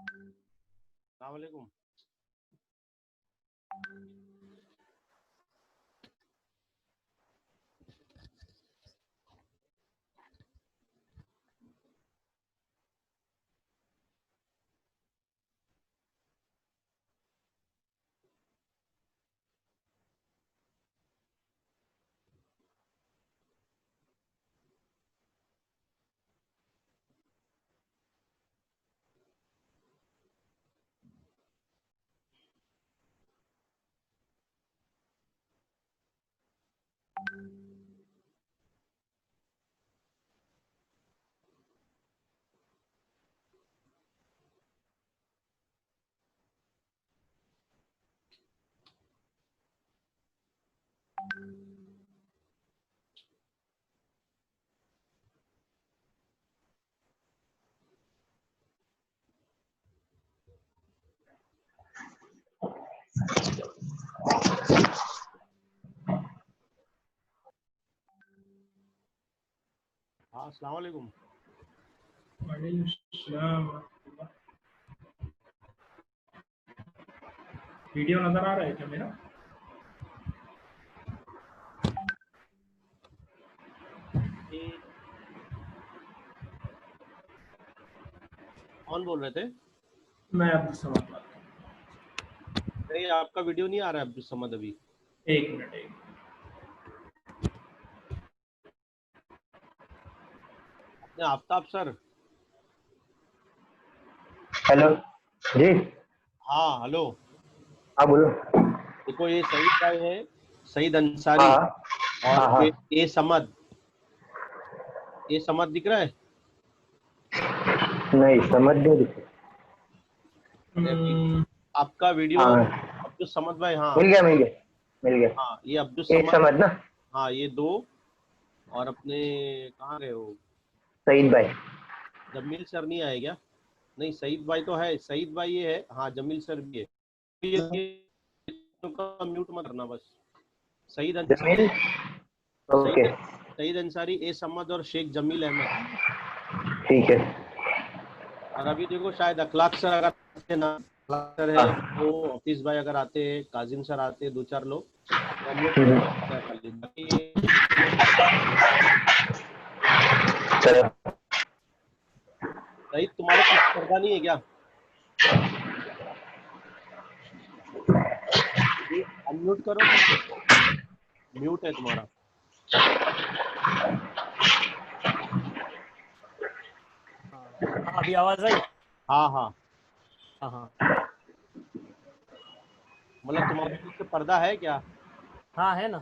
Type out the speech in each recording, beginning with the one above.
अस्सलाम वालेकुम। हाँ, अस्सलाम वालेकुम। वीडियो नजर आ रहा है क्या मेरा? कौन बोल रहे थे? मैं अब्दुल समद बात कर नहीं, आपका वीडियो नहीं आ रहा है अब्दुल समद अभी। एक मिनट। आफ्ताब सर। हेलो जी। हाँ, हेलो। हाँ बोलो। देखो, ये सईद भाई है, सईद अंसारी। हाँ और हाँ हाँ। ए समद। ए समद दिख रहा है? नहीं समझ नहीं दिखे। आपका वीडियो हाँ अब्दुल समद भाई। हाँ मिल गया मिल गया मिल गया। हाँ, ये अब्दुल एक समद। समझ ना। हाँ, ये दो। और अपने कहाँ गए हो? सईद भाई। जमील सर नहीं आए क्या? नहीं, सईद भाई तो है, सईद भाई ये है। हाँ, जमील सर भी है। म्यूट मत करना बस। सईद अंसारी। जमील। ओके सईद अंसारी, ए समद और शेख जमील अहमद। ठीक है। और अभी देखो, शायद अखलाक सर अगर आते ना, अखलाक सर है, हाँ वो हफीज भाई अगर आते हैं, काजिम सर आते हैं, दो चार लोग, तो हम लोग हम्म, खाली। बाकी चलो। सईद, तुम्हारे कुछ पर्दा नहीं है क्या? अनम्यूट करो, म्यूट है तुम्हारा। हाँ, अभी आवाज आई। हाँ हाँ, हाँ हाँ मतलब तुम्हारे पीछे पर्दा है क्या? हाँ, है ना,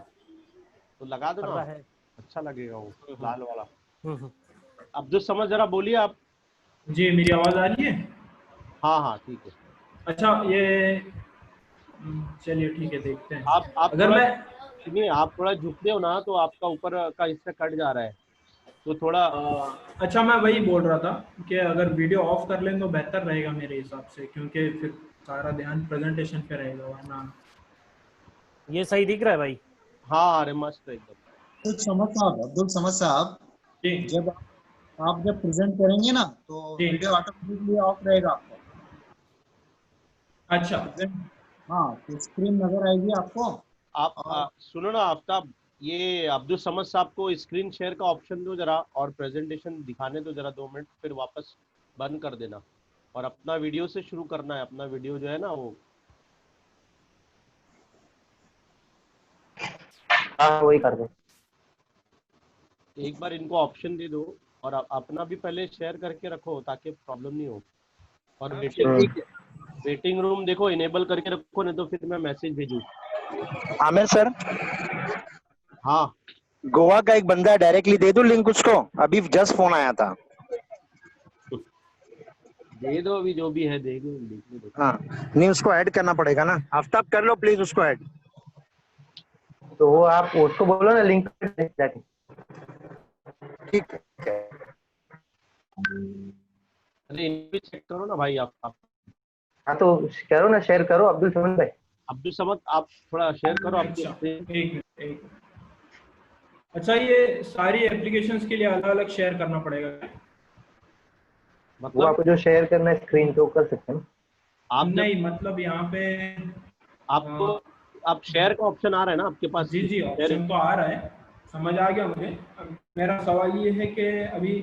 तो लगा दो ना, पर्दा है। अच्छा लगेगा वो हम्म, लाल वाला। हम्म। अब्दुल समद, जरा बोलिए आप। जी मेरी आवाज आ रही है? हाँ हाँ, ठीक है। अच्छा ये चलिए ठीक है, देखते हैं। आप अगर थोड़ा मैं सुनिए, आप थोड़ा झुकते हो ना, तो आपका ऊपर का हिस्सा कट जा रहा है, तो थोड़ा। अच्छा मैं वही बोल रहा था कि अगर वीडियो ऑफ कर लें तो बेहतर रहेगा मेरे हिसाब से, क्योंकि फिर सारा ध्यान प्रेजेंटेशन पे रहेगा, वरना ये सही दिख रहा है भाई। हाँ, अरे मस्त है एकदम। अब्दुल समद साहब, जी जब आप जब प्रेजेंट करेंगे ना तो जी। वीडियो ऑटोमेटिकली ऑफ रहेगा आपका अच्छा प्रेजेंट। हाँ, तो स्क्रीन नजर आएगी आपको। आप और सुनो ना आफ्ताब, ये अब्दुल समद साहब को स्क्रीन शेयर का ऑप्शन दो जरा, और प्रेजेंटेशन दिखाने दो जरा 2 मिनट, फिर वापस बंद कर देना। और अपना वीडियो से शुरू करना है, अपना वीडियो जो है ना वो। हाँ वही कर दो। एक बार इनको ऑप्शन दे दो, और अपना भी पहले शेयर करके रखो ताकि प्रॉब्लम नहीं हो। और वेटिंग रूम देखो, इनेबल करके रखो, नहीं तो फिर मैं मैसेज भेजूँ। आमिर सर, हाँ, गोवा का एक बंदा है, डायरेक्टली दे दूं लिंक उसको? अभी जस्ट फोन आया था। दे दो, अभी जो भी है दे दो, देखने दो। हाँ नहीं, उसको ऐड करना पड़ेगा ना। आफ्ताब कर लो प्लीज उसको ऐड। तो वो आप उसको बोलो ना लिंक जाके। ठीक है। अरे इनको भी चेक करो ना भाई, आप हाँ तो करो ना, शेयर करो अब्दुल समद भाई। अब्दुल समद, आप थोड़ा शेयर करो अपनी अच्छा, स्क्रीन। एक मिनट एक मिनट। अच्छा ये सारी एप्लीकेशंस के लिए अलग अलग शेयर करना पड़ेगा? वो मतलब आपको जो शेयर करना है स्क्रीन तो कर सकते हैं ना। आप जब नहीं मतलब यहाँ पे आपको आप शेयर का ऑप्शन आ रहा है ना आपके पास? जी शेयर ऑप्शन तो आ रहा है, समझ आ गया मुझे। अब मेरा सवाल ये है कि अभी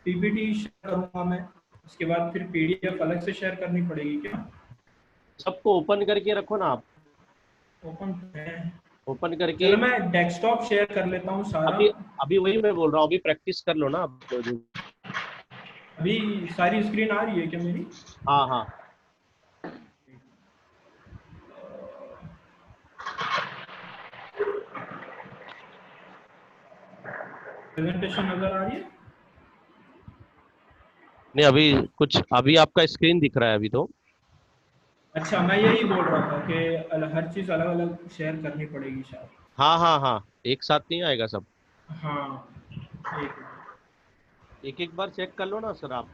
पीपीटी शेयर करूँगा मैं, उसके बाद फिर पीडीएफ अलग से शेयर करनी पड़ेगी क्या? सबको ओपन करके रखो ना आप, ओपन है। ओपन करके। चलो मैं डेस्कटॉप शेयर कर लेता हूँ सारा। अभी अभी वही मैं बोल रहा हूँ, अभी प्रैक्टिस कर लो ना आप अभी सारी स्क्रीन आ रही है क्या मेरी? हाँ हाँ। प्रेजेंटेशन नजर आ रही है? नहीं अभी कुछ, अभी आपका स्क्रीन दिख रहा है अभी तो। अच्छा मैं यही बोल रहा था कि हर चीज अलग अलग शेयर करनी पड़ेगी शायद। हाँ हाँ हाँ, एक साथ नहीं आएगा सब। हाँ एक एक एक बार चेक कर लो ना सर आप।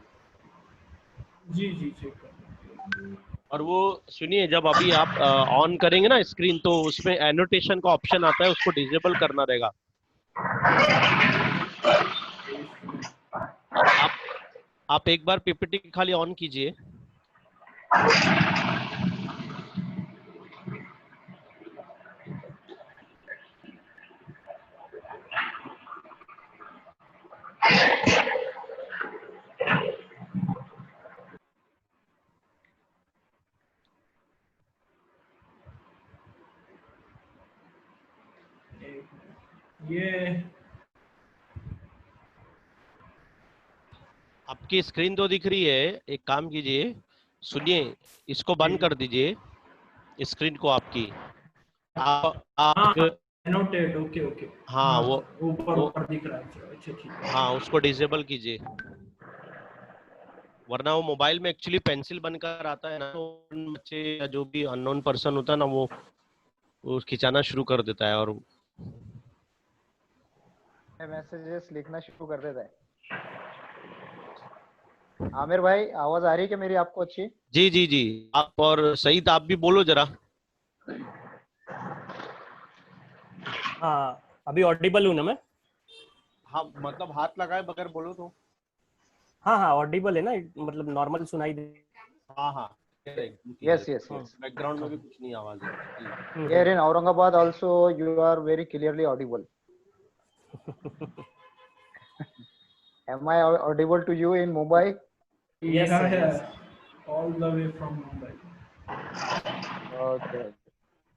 जी चेक कर। और वो सुनिए, जब अभी आप ऑन करेंगे ना स्क्रीन, तो उसमें एनोटेशन का ऑप्शन आता है, उसको डिसेबल करना रहेगा। आप आप एक बार पीपीटी खाली ऑन कीजिए। ये आपकी स्क्रीन तो दिख रही है, एक काम कीजिए, सुनिए, इसको बंद कर दीजिए स्क्रीन को आपकी। आप हाँ जो, एनोटेट, ओके ओके। हाँ वो ऊपर वो ऊपर दिख रहा है, अच्छा ठीक है। हाँ उसको डिसेबल कीजिए, वरना वो मोबाइल में एक्चुअली पेंसिल बनकर आता है ना, तो बच्चे या जो भी अननोन पर्सन होता है ना, वो खिंचाना शुरू कर देता है। और मैसेजेस लिखना शुरू कर देता है। आमिर भाई आवाज आ रही है क्या मेरी आपको अच्छी? जी जी जी, आप और सईद आप भी बोलो जरा। हाँ अभी ऑडिबल हूँ ना मैं? हाँ मतलब हाथ लगाए बगैर बोलो तो। हाँ हाँ ऑडिबल है ना, मतलब नॉर्मल सुनाई दे। हाँ हाँ, यस यस यस। बैकग्राउंड में भी कुछ नहीं आवाज है। Here in Aurangabad also you are very clearly audible. Am I audible to you in Mumbai? Yes, sir, yes. all the way from Mumbai. Okay.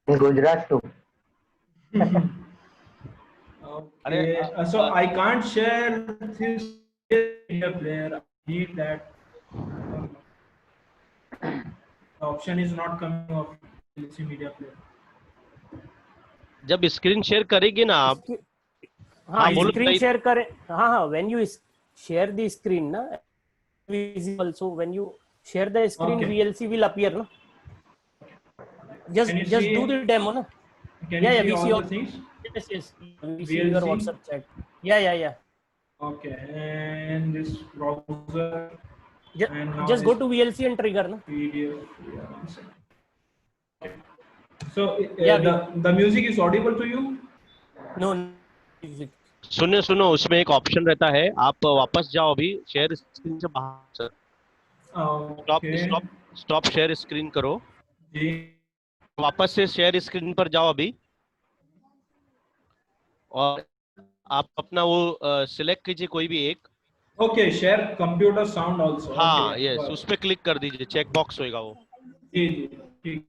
In Gujarat too. Okay, so I can't share this media player. I need that. The option is not coming of this media player. जब screen share करेगी ना आप, हाँ बोलो screen Saeed. Share करें। हाँ हाँ when you share the screen ना visible, so when you share the screen Okay. VLC will appear na. Can you Just see? do the demo na. Can you Yeah see we all see the things? yes we see your VLC? WhatsApp chat. Yeah Okay, and this browser. And now just this go to VLC and trigger na. PDF. Yeah, one second. Okay. So Yeah the music is audible to you? no सुनो सुनो, उसमें एक option रहता है, आप वापस जाओ अभी शेयर स्क्रीन से बाहर, stop Okay. Stop stop share screen करो, जी वापस से शेयर स्क्रीन पर जाओ अभी, और आप अपना वो सिलेक्ट कीजिए कोई भी एक। Okay, share computer sound also. हाँ यस, उस पर क्लिक कर दीजिए, चेक बॉक्स होगा वो। जी ठीक।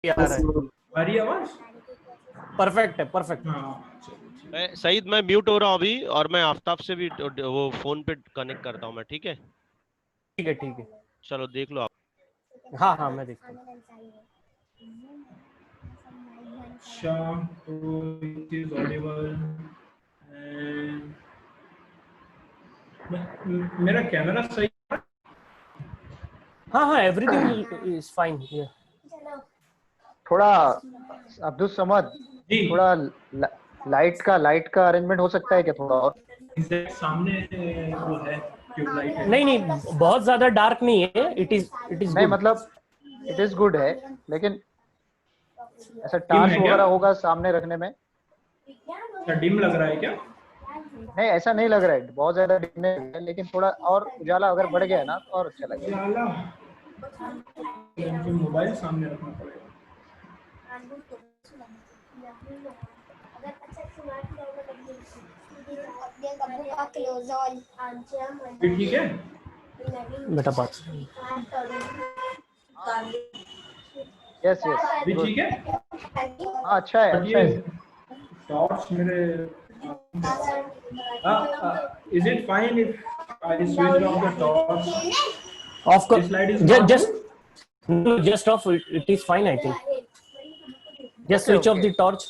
आ रही है आवाज? परफेक्ट है परफेक्ट। हाँ चलो मैं सईद, मैं म्यूट हो रहा हूँ अभी, और मैं आफ्ताब से भी वो फोन पे कनेक्ट करता हूँ मैं, ठीक है? ठीक है चलो देख लो आप। हाँ मैं देखता हूँ। अच्छा तो इट इज ऑडिबल। मेरा कैमरा सही है? हाँ एवरीथिंग इज फाइन हियर। थोड़ा अब्दुल समद, जी थोड़ा लाइट का अरेंजमेंट हो सकता है क्या थोड़ा और? सामने वो है ट्यूबलाइट है। नहीं बहुत ज्यादा डार्क नहीं है, इट इज नहीं गुड। मतलब इट इज गुड है, लेकिन ऐसा है टार्च क्या? वगैरह होगा सामने रखने में? डिम लग रहा है क्या? नहीं ऐसा नहीं लग रहा है, बहुत ज्यादा डिम नहीं लग रहा है, लेकिन थोड़ा और उजाला अगर बढ़ गया ना तो और अच्छा लगेगा। उजाला मोबाइल सामने रखना पड़ेगा। फिर ठीक है। बेटा बात यस यस भी ठीक है। हाँ अच्छा है, अच्छा है। टॉर्च मेरे is it fine if I switch off the torch? Of This light is not just off it is fine, I think. Just switch off Okay. the torch.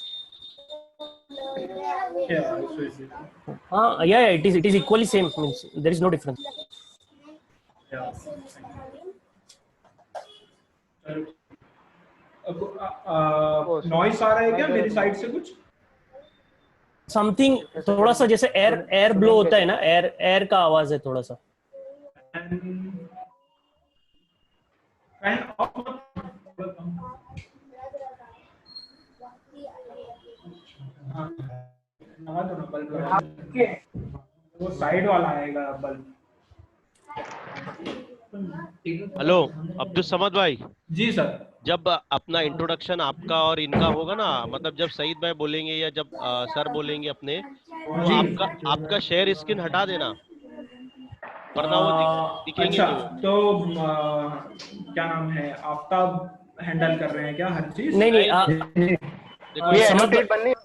Yeah, I switched it. Yeah, it is equally same, means there is no difference. Yeah. Noise आ रहा है क्या मेरी side से कुछ? Something थोड़ा सा जैसे एयर ब्लो होता है ना, एयर का आवाज है थोड़ा सा। फैन ऑफ वो साइड वाला आएगा बल्ब। हेलो अब्दुल समद भाई, जी सर। जब अपना इंट्रोडक्शन आपका और इनका होगा ना, मतलब जब सईद भाई बोलेंगे या जब सर बोलेंगे अपने, तो जी। आपका शेयर स्क्रीन हटा देना, वरना वो दिखेंगे अच्छा, नहीं वो। तो क्या नाम है, आफ्ताब हैंडल कर रहे हैं क्या हर चीज? नहीं देखो ये समझ annotate बननी है।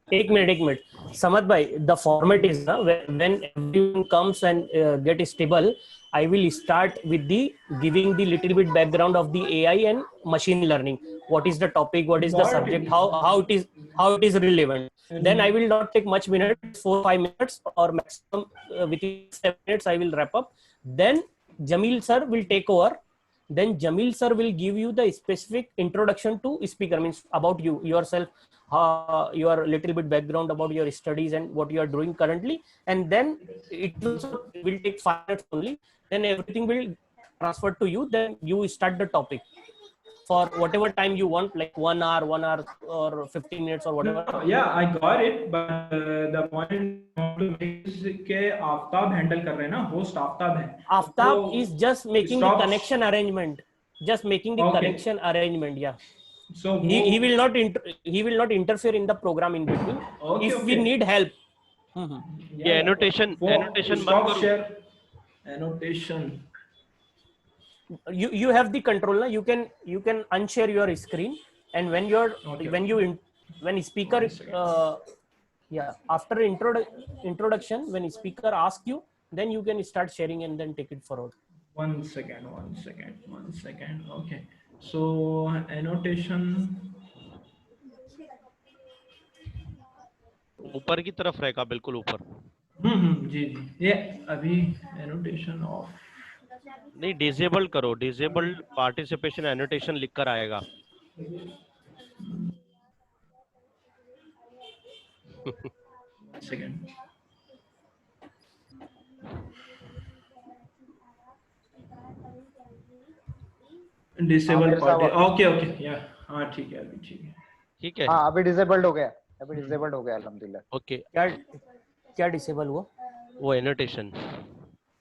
एक मिनट समद भाई, the format is when everyone comes and get stable, I will start with the giving the little bit background of the AI and machine learning. What is the topic? What is the subject? How it is relevant? Then I will not take much minutes, 4-5 minutes, or maximum within 7 minutes I will wrap up. Then Jamil sir will take over. Then Jamil sir will give you the specific introduction to speaker, means about you yourself, your little bit background about your studies and what you are doing currently, and then it also will take 5 minutes only. Then everything will transfer to you. Then you start the topic for whatever time you want, like 1 hour or 15 minutes or whatever. Yeah, I got it, but the point I want to make is कि Aftab handle कर रहे हैं ना, host Aftab है। Aftab तो is just making the stops- connection arrangement, just making the Okay. connection arrangement. Yeah. So He will not interfere in the program in between. Okay, If we okay. need help. ये annotation बंद stop करो। share annotation। You have the control na, you can unshare your screen, and when you're Okay. when speaker after introduction, when speaker asks you, then you can start sharing and then take it forward. One second. Okay, so annotation ऊपर की तरफ रहेगा, बिल्कुल ऊपर। जी ये अभी annotation of नहीं, disable करो, डिसेबल पार्टिसिपेशन एनोटेशन लिखकर आएगा। सेकंड। डिसेबल पार्टी, ओके या हाँ ठीक है, अभी ठीक है। हाँ अभी डिसेबल्ड हो गया, अल्हम्दुलिल्लाह। ओके, क्या डिसेबल हुआ? वो एनोटेशन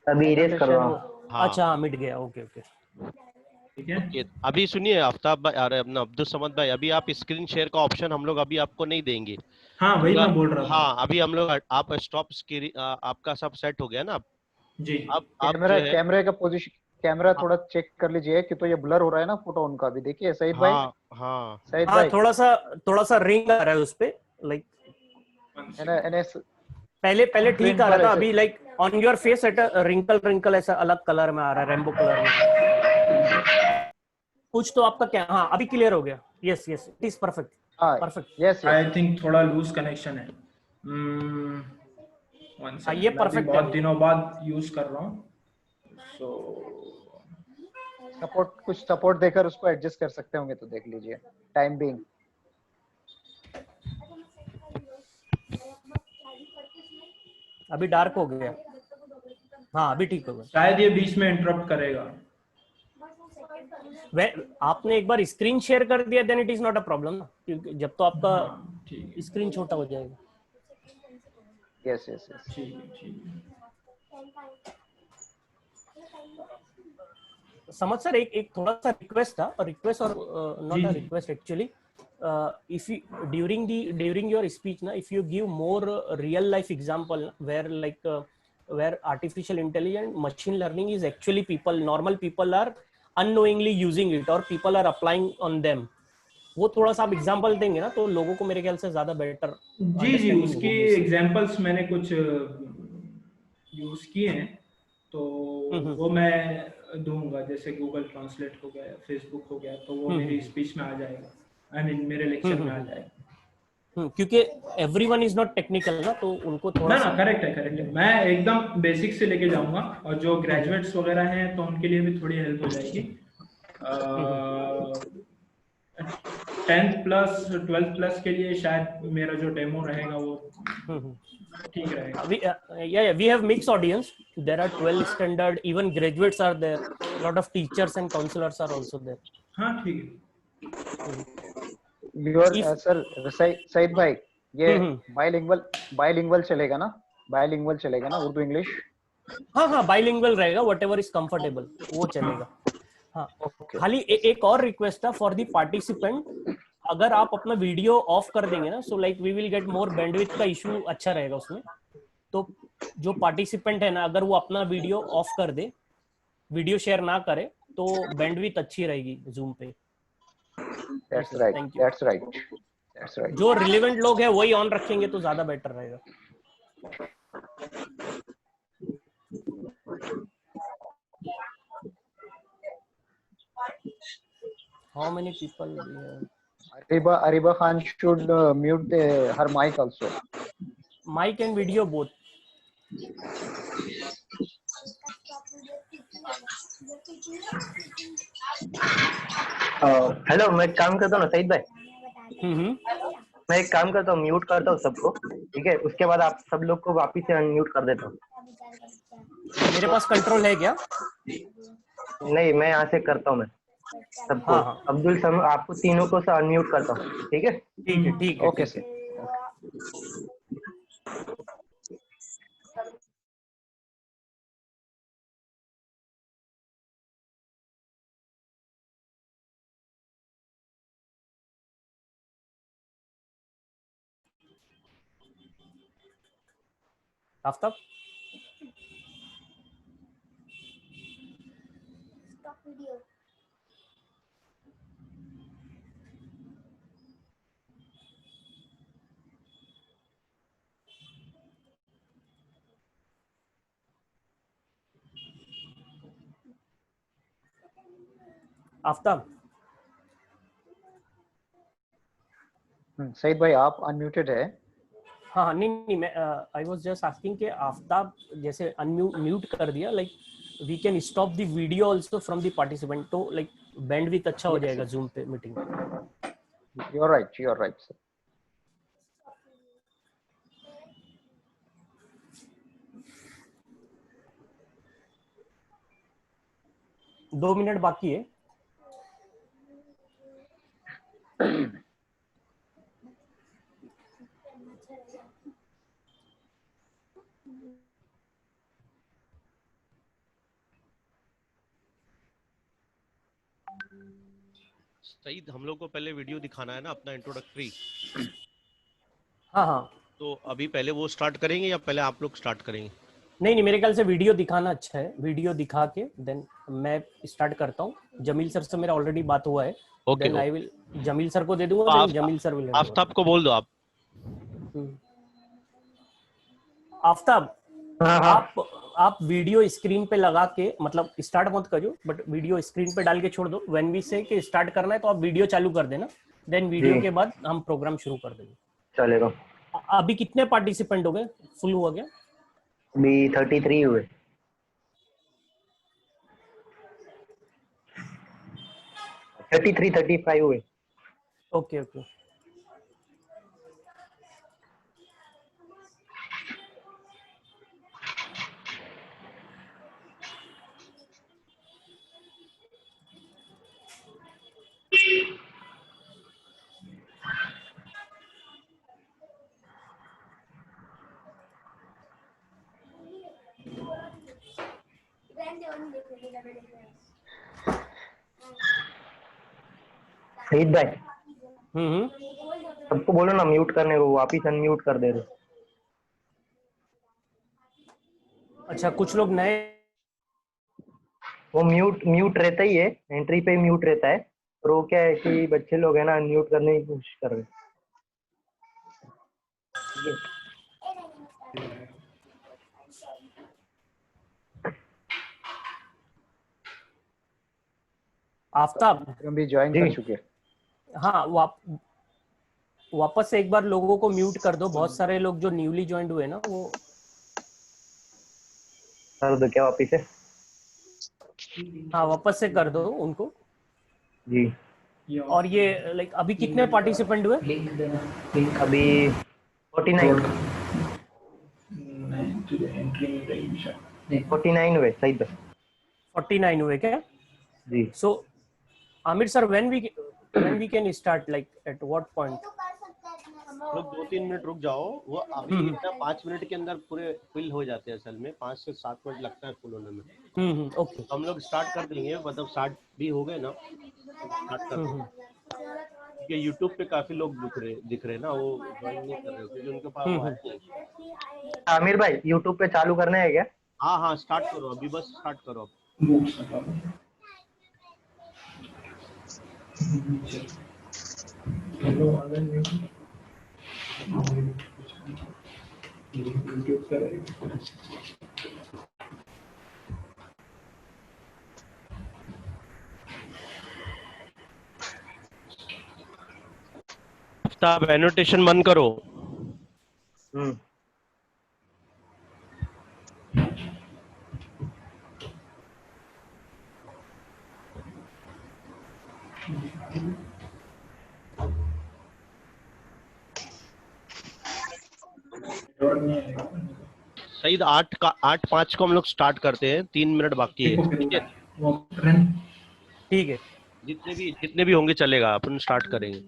अभी इरेज करो। हाँ। अच्छा मिट गया, ओके ठीक है। ओके, अभी सुनिए आफ्ताब भाई, अरे अपना अब्दुल समद भाई, अभी आप स्क्रीन शेयर का ऑप्शन हम लोग अभी आपको नहीं देंगे। हाँ वही मैं बोल रहा था। हाँ, अभी हम लोग आप स्टॉप स्क्रीन, आपका सब सेट हो गया ना जी। अब आप कैमरे का पोजीशन, कैमरा थोड़ा चेक कर लीजिए कि तो ये ब्लर हो रहा है ना फोटो उनका, अभी देखिए सईद भाई। हाँ सईद भाई थोड़ा सा रिंग आ रहा है उस पे, लाइक पहले ठीक आ रहा था, अभी like on your face at wrinkle ऐसा अलग कलर में आ रहा है, रेनबो कलर में। कुछ तो आपका क्या, हाँ अभी क्लियर हो गया। Yes it is perfect. Yes I think थोड़ा लूज कनेक्शन है। ये perfect बहुत है। दिनों बाद यूज कर रहा हूँ, सो कुछ सपोर्ट देकर उसको एडजस्ट कर सकते होंगे तो देख लीजिए टाइम बीइंग। अभी डार्क हो गया, हाँ अभी ठीक हो गया। शायद ये बीच में इंटरप्ट करेगा। आपने एक बार स्क्रीन शेयर कर दिया then it is not a problem ना, क्योंकि जब तो आपका हाँ ठीक है स्क्रीन छोटा हो जाएगा। Yes yes yes. ठीक है ठीक है। समझ सर, एक थोड़ा सा रिक्वेस्ट था, रिक्वेस्ट और जी नॉट अ जी request actually, if you during your speech na, if you give more real life example where artificial intelligence machine learning is actually normal people are unknowingly using it or people are applying on them, वो थोड़ा सा आप example देंगे ना तो लोगों को मेरे ख्याल से ज्यादा बेटर जी जी, अंडरस्टैंडिंग उसकी होगी इससे। एग्जांपल्स मैंने कुछ यूज किए हैं, तो वो मैं दूंगा, जैसे गूगल ट्रांसलेट हो गया, फेसबुक हो गया, तो वो मेरी स्पीच में आ जाएगा, आई मीन मेरे लेक्चर में आ जाएगा। क्योंकि एवरीवन इज नॉट टेक्निकल ना, तो उनको थोड़ा ना सा करेक्ट है करेक्ट है, मैं एकदम बेसिक से लेके जाऊंगा, और जो ग्रेजुएट्स वगैरह हैं तो उनके लिए भी थोड़ी हेल्प हो जाएगी। 10th प्लस 12th प्लस के लिए शायद मेरा जो डेमो रहेगा वो ठीक रहेगा। we have mixed audience, there are 12 standard, even graduates are there, lot of teachers and counselors are also there। हाँ ठीक है। योर If सर सईद भाई, ये बाइलिंगुअल चलेगा ना? बाइलिंगुअल चलेगा ना, उर्दू इंग्लिश? हाँ बाइलिंगुअल रहेगा, whatever is comfortable वो चलेगा। हाँ ओके। खाली एक और रिक्वेस्ट था फॉर द पार्टिसिपेंट, अगर आप अपना वीडियो ऑफ कर देंगे ना, so like we will get more bandwidth का इशू अच्छा रहेगा उसमें। तो जो पार्टिसिपेंट है ना, अगर वो अपना वीडियो ऑफ कर दे, वीडियो शेयर ना करे, तो बैंडविड्थ अच्छी रहेगी जूम पे। That's right thank you. That's right that's right. जो रिलेवेंट लोग हैं वही ऑन रखेंगे तो ज्यादा बेटर रहेगा। How many people we have? Ariba Khan should mute her mic also. Mic and video both. Hello, मैं एक काम करता हूँ ना सईद भाई, मैं एक काम करता हूँ, म्यूट करता हूँ सबको, ठीक है? उसके बाद आप सब लोग को वापिस से अनम्यूट कर देता हूँ। मेरे पास कंट्रोल है क्या? नहीं, मैं यहाँ से करता हूँ, मैं सबको। हाँ। अब्दुल सम आपको तीनों को से अनम्यूट करता हूँ, ठीक है? ठीक है ओके सर। आफ्ताब आफ्ताब सईद भाई आप अनम्यूटेड है। हाँ नहीं मैं आई वाज जस्ट आस्किंग कि आफ्ताब जैसे अनम्यूट कर दिया, like we can stop the video also from the participant, तो लाइक बैंडविड्थ अच्छा हो जाएगा जूम पे मीटिंग। You are right sir. दो मिनट बाकी है। सईद, हम लोग को पहले वीडियो दिखाना है ना अपना इंट्रोडक्टरी। हाँ तो अभी पहले वो स्टार्ट करेंगे या पहले आप लोग स्टार्ट करेंगे? नहीं मेरे ख्याल से वीडियो दिखाना अच्छा है, वीडियो दिखा के देन मैं स्टार्ट करता हूँ। जमील सर से मेरा ऑलरेडी बात हुआ है, then I will Jamil sir को दे दूंगा, then Jamil sir will. Aftab को बोल दो आप। आफ्ताब आप वीडियो स्क्रीन पे लगा के, मतलब स्टार्ट मत करो बट वीडियो स्क्रीन पे डाल के छोड़ दो। व्हेन वी से कि स्टार्ट करना है तो आप वीडियो चालू कर देना, देन वीडियो के बाद हम प्रोग्राम शुरू कर देंगे। चलेगा। अभी कितने पार्टिसिपेंट हो गए? फुल हुआ क्या? अभी 33 हुए। 35 हुए। ओके सईद भाई हम्म। सबको बोलो ना म्यूट करने को, वापिस अनम्यूट कर दे रहे। अच्छा, कुछ लोग नए, वो म्यूट म्यूट रहता ही है, एंट्री पे म्यूट रहता है, और वो क्या है कि बच्चे लोग है ना अनम्यूट करने की कोशिश कर रहे हैं। आफ्ताब। हम भी ज्वाइन जी। कर चुके हैं। हाँ, वापस से एक बार लोगों को म्यूट कर दो, बहुत सारे लोग जो न्यूली ज्वाइंट हुए ना वो। कर दो क्या वापिस से? हाँ, वापस से कर दो उनको। जी। और ये लाइक अभी कितने पार्टिसिपेंट हुए? अभी 49 49 हुए सही पे। 49 हुए क्या? जी। So Aamir sir, when we can start, like at what point? लोग 2-3 मिनट रुक जाओ, वो अभी ना 5 मिनट के अंदर पूरे फिल हो जाते हैं। असल में 5 से 7 मिनट लगता है फुल होने में। ओके। हम लोग स्टार्ट कर देंगे, मतलब स्टार्ट भी हो गए ना, स्टार्ट कर देंगे। क्योंकि यूट्यूब पे काफी लोग दिख रहे हैं ना, वो ज्वाइन नहीं कर रहे क्योंकि उनके पास वो है नहीं। आमिर भाई यूट्यूब पे चालू करना है क्या? हाँ हाँ, स्टार्ट करो अभी, बस स्टार्ट करो अब। आफ्ताब, एनोटेशन बंद करो। सईद 8:05 को हम लोग स्टार्ट करते हैं, 3 मिनट बाकी है। ठीक है, ठीक है, जितने भी होंगे चलेगा, अपन स्टार्ट करेंगे।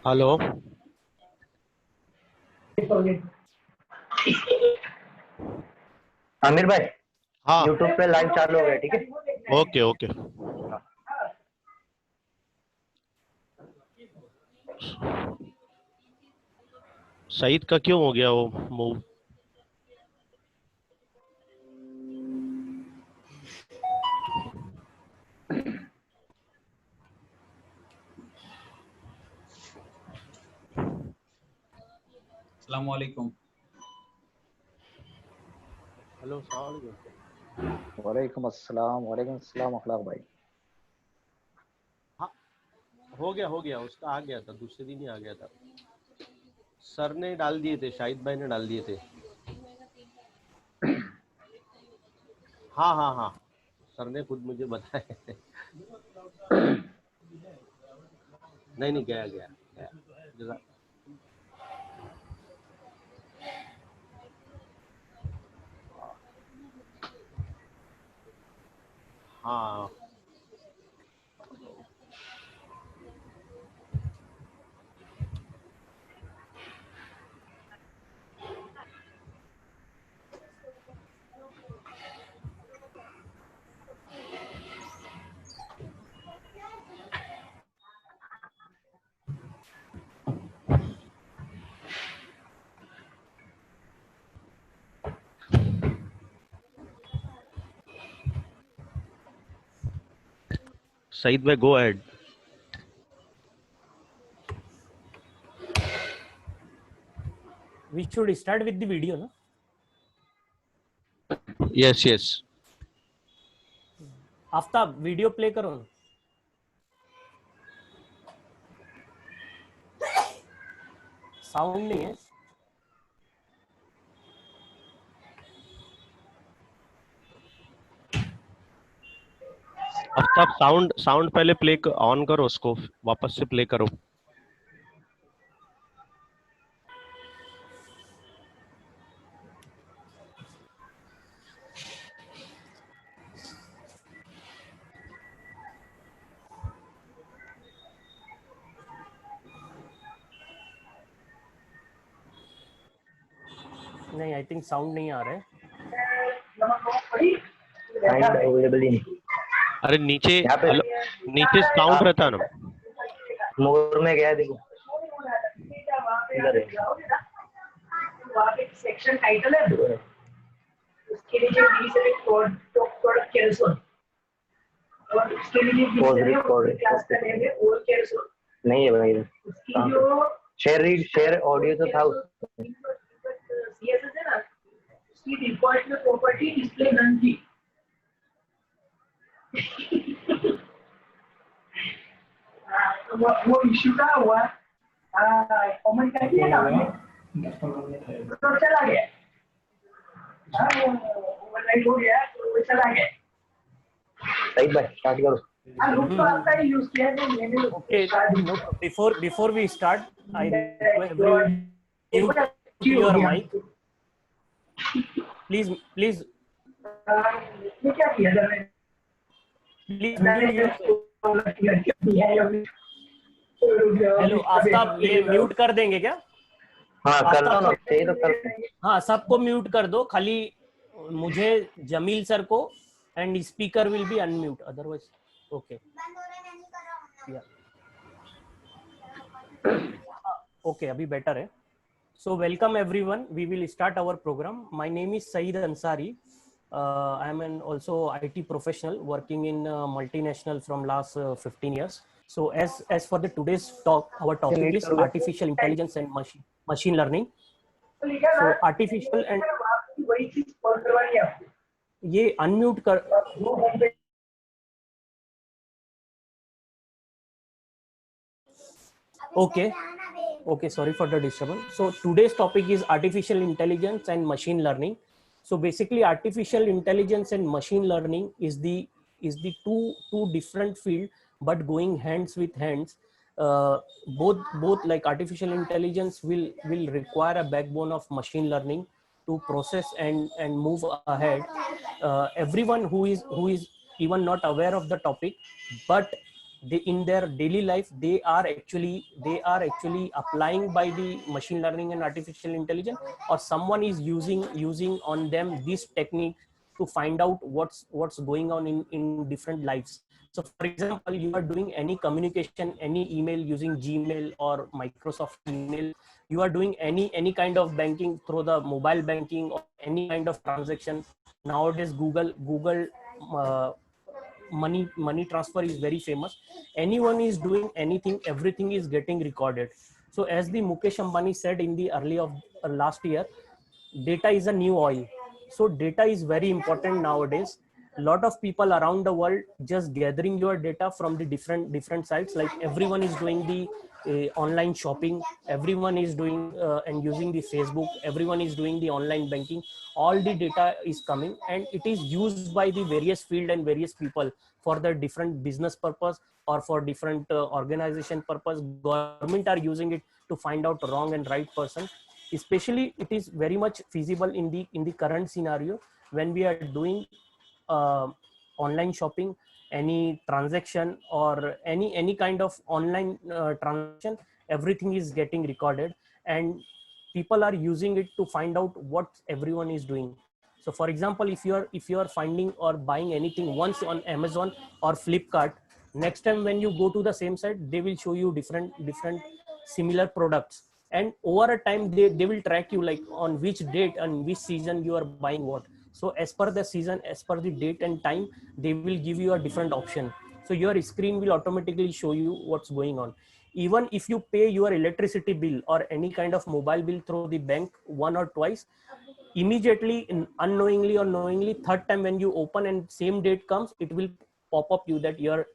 हेलो आमिर भाई, हाँ, यूट्यूब पे लाइव चालू हो गया, ठीक है? Okay okay. सईद का क्यों हो गया वो मूव? अस्सलाम वालेकुम। हेलो, वालेकुम अस्सलाम अखलाक भाई। हाँ, हो गया, उसका आ गया था, दूसरे दिन ही आ गया था। सर ने डाल दिए थे, शाहिद भाई ने डाल दिए थे। हाँ, सर ने खुद मुझे बताया। नहीं, गया। हाँ, सईद भाई go ahead. we should start with the video, ना? यस। आफ्ताब, वीडियो प्ले करो ना। साउंड नहीं है। आफ्ताब साउंड पहले प्ले ऑन करो, उसको वापस से प्ले करो। नहीं, आई थिंक साउंड नहीं आ रहा है। अवेलेबल ही नहीं। अरे नीचे यहाँ पे नीचे साउंड रहता है ना। मोर में गया है, देखो इधर है। सेक्शन टाइटल है, उसके लिए जो डी से प्रोडक्ट केरोसिन, और उसके लिए क्लास का नेम है ओर केरोसिन। नहीं है भाई, उसकी जो शेयर ऑडियो तो था उसमें। सीएसएस है ना, उसकी डिफॉल्ट में प्रॉपर्टी डिस्प्ले नन थी। तो वो इश्यू का हुआ, कमेंट कर दिया ना हमने, तो चला गया। ओवरराइट हो गया तो वो चला गया। सही भाई, स्टार्ट करो। तो आपका ही यूज किया है, मैंने Okay, no, before we start, I request everyone mute your mic. Please ये क्या किया मैंने? mute your. हेलो आफ्ताब, ये म्यूट कर देंगे क्या? हाँ कर दो ना, चाहिए तो कर। हाँ, सबको म्यूट कर दो, खाली मुझे, जमील सर को, and speaker will be unmute, otherwise okay. Okay, अभी बेटर है। So welcome everyone, we will start our programme. My name is Saeed Ansari. I am an also IT professional working in multinational from last 15 years. So as for the today's talk, our topic is artificial intelligence and machine learning. So artificial and ये unmute कर। Okay, sorry for the disturbance. So today's topic is artificial intelligence and machine learning. So basically artificial intelligence and machine learning is the two different field, but going hands with hands. Both like artificial intelligence will require a backbone of machine learning to process and move ahead. Everyone who is even not aware of the topic, but they in their daily life they are actually applying by the machine learning and artificial intelligence, or someone is using on them this technique to find out what's going on in different lives. So for example, you are doing any communication, any email using Gmail or Microsoft email, you are doing any kind of banking through the mobile banking, or any kind of transaction. Nowadays Google money transfer is very famous. Anyone is doing anything, everything is getting recorded. So as the Mukesh Ambani said in the early of last year, data is a new oil. So data is very important nowadays. A lot of people around the world just gathering your data from the different sites. Like everyone is doing the online shopping, everyone is doing and using the Facebook, everyone is doing the online banking. All the data is coming and it is used by the various field and various people for the different business purpose or for different organization purpose. Government are using it to find out wrong and right person. Especially it is very much feasible in the current scenario when we are doing online shopping, any transaction or any kind of online transaction, everything is getting recorded and people are using it to find out what everyone is doing. So for example, if you are finding or buying anything once on Amazon or Flipkart, next time when you go to the same site, they will show you different similar products, and over a time they will track you like on which date and which season you are buying what. So as per the season, as per the date and time, they will give you a different option. So your screen will automatically show you what's going on. Even if you pay your electricity bill or any kind of mobile bill through the bank one or twice, immediately, unknowingly or knowingly, third time when you open and same date comes, it will pop up you that your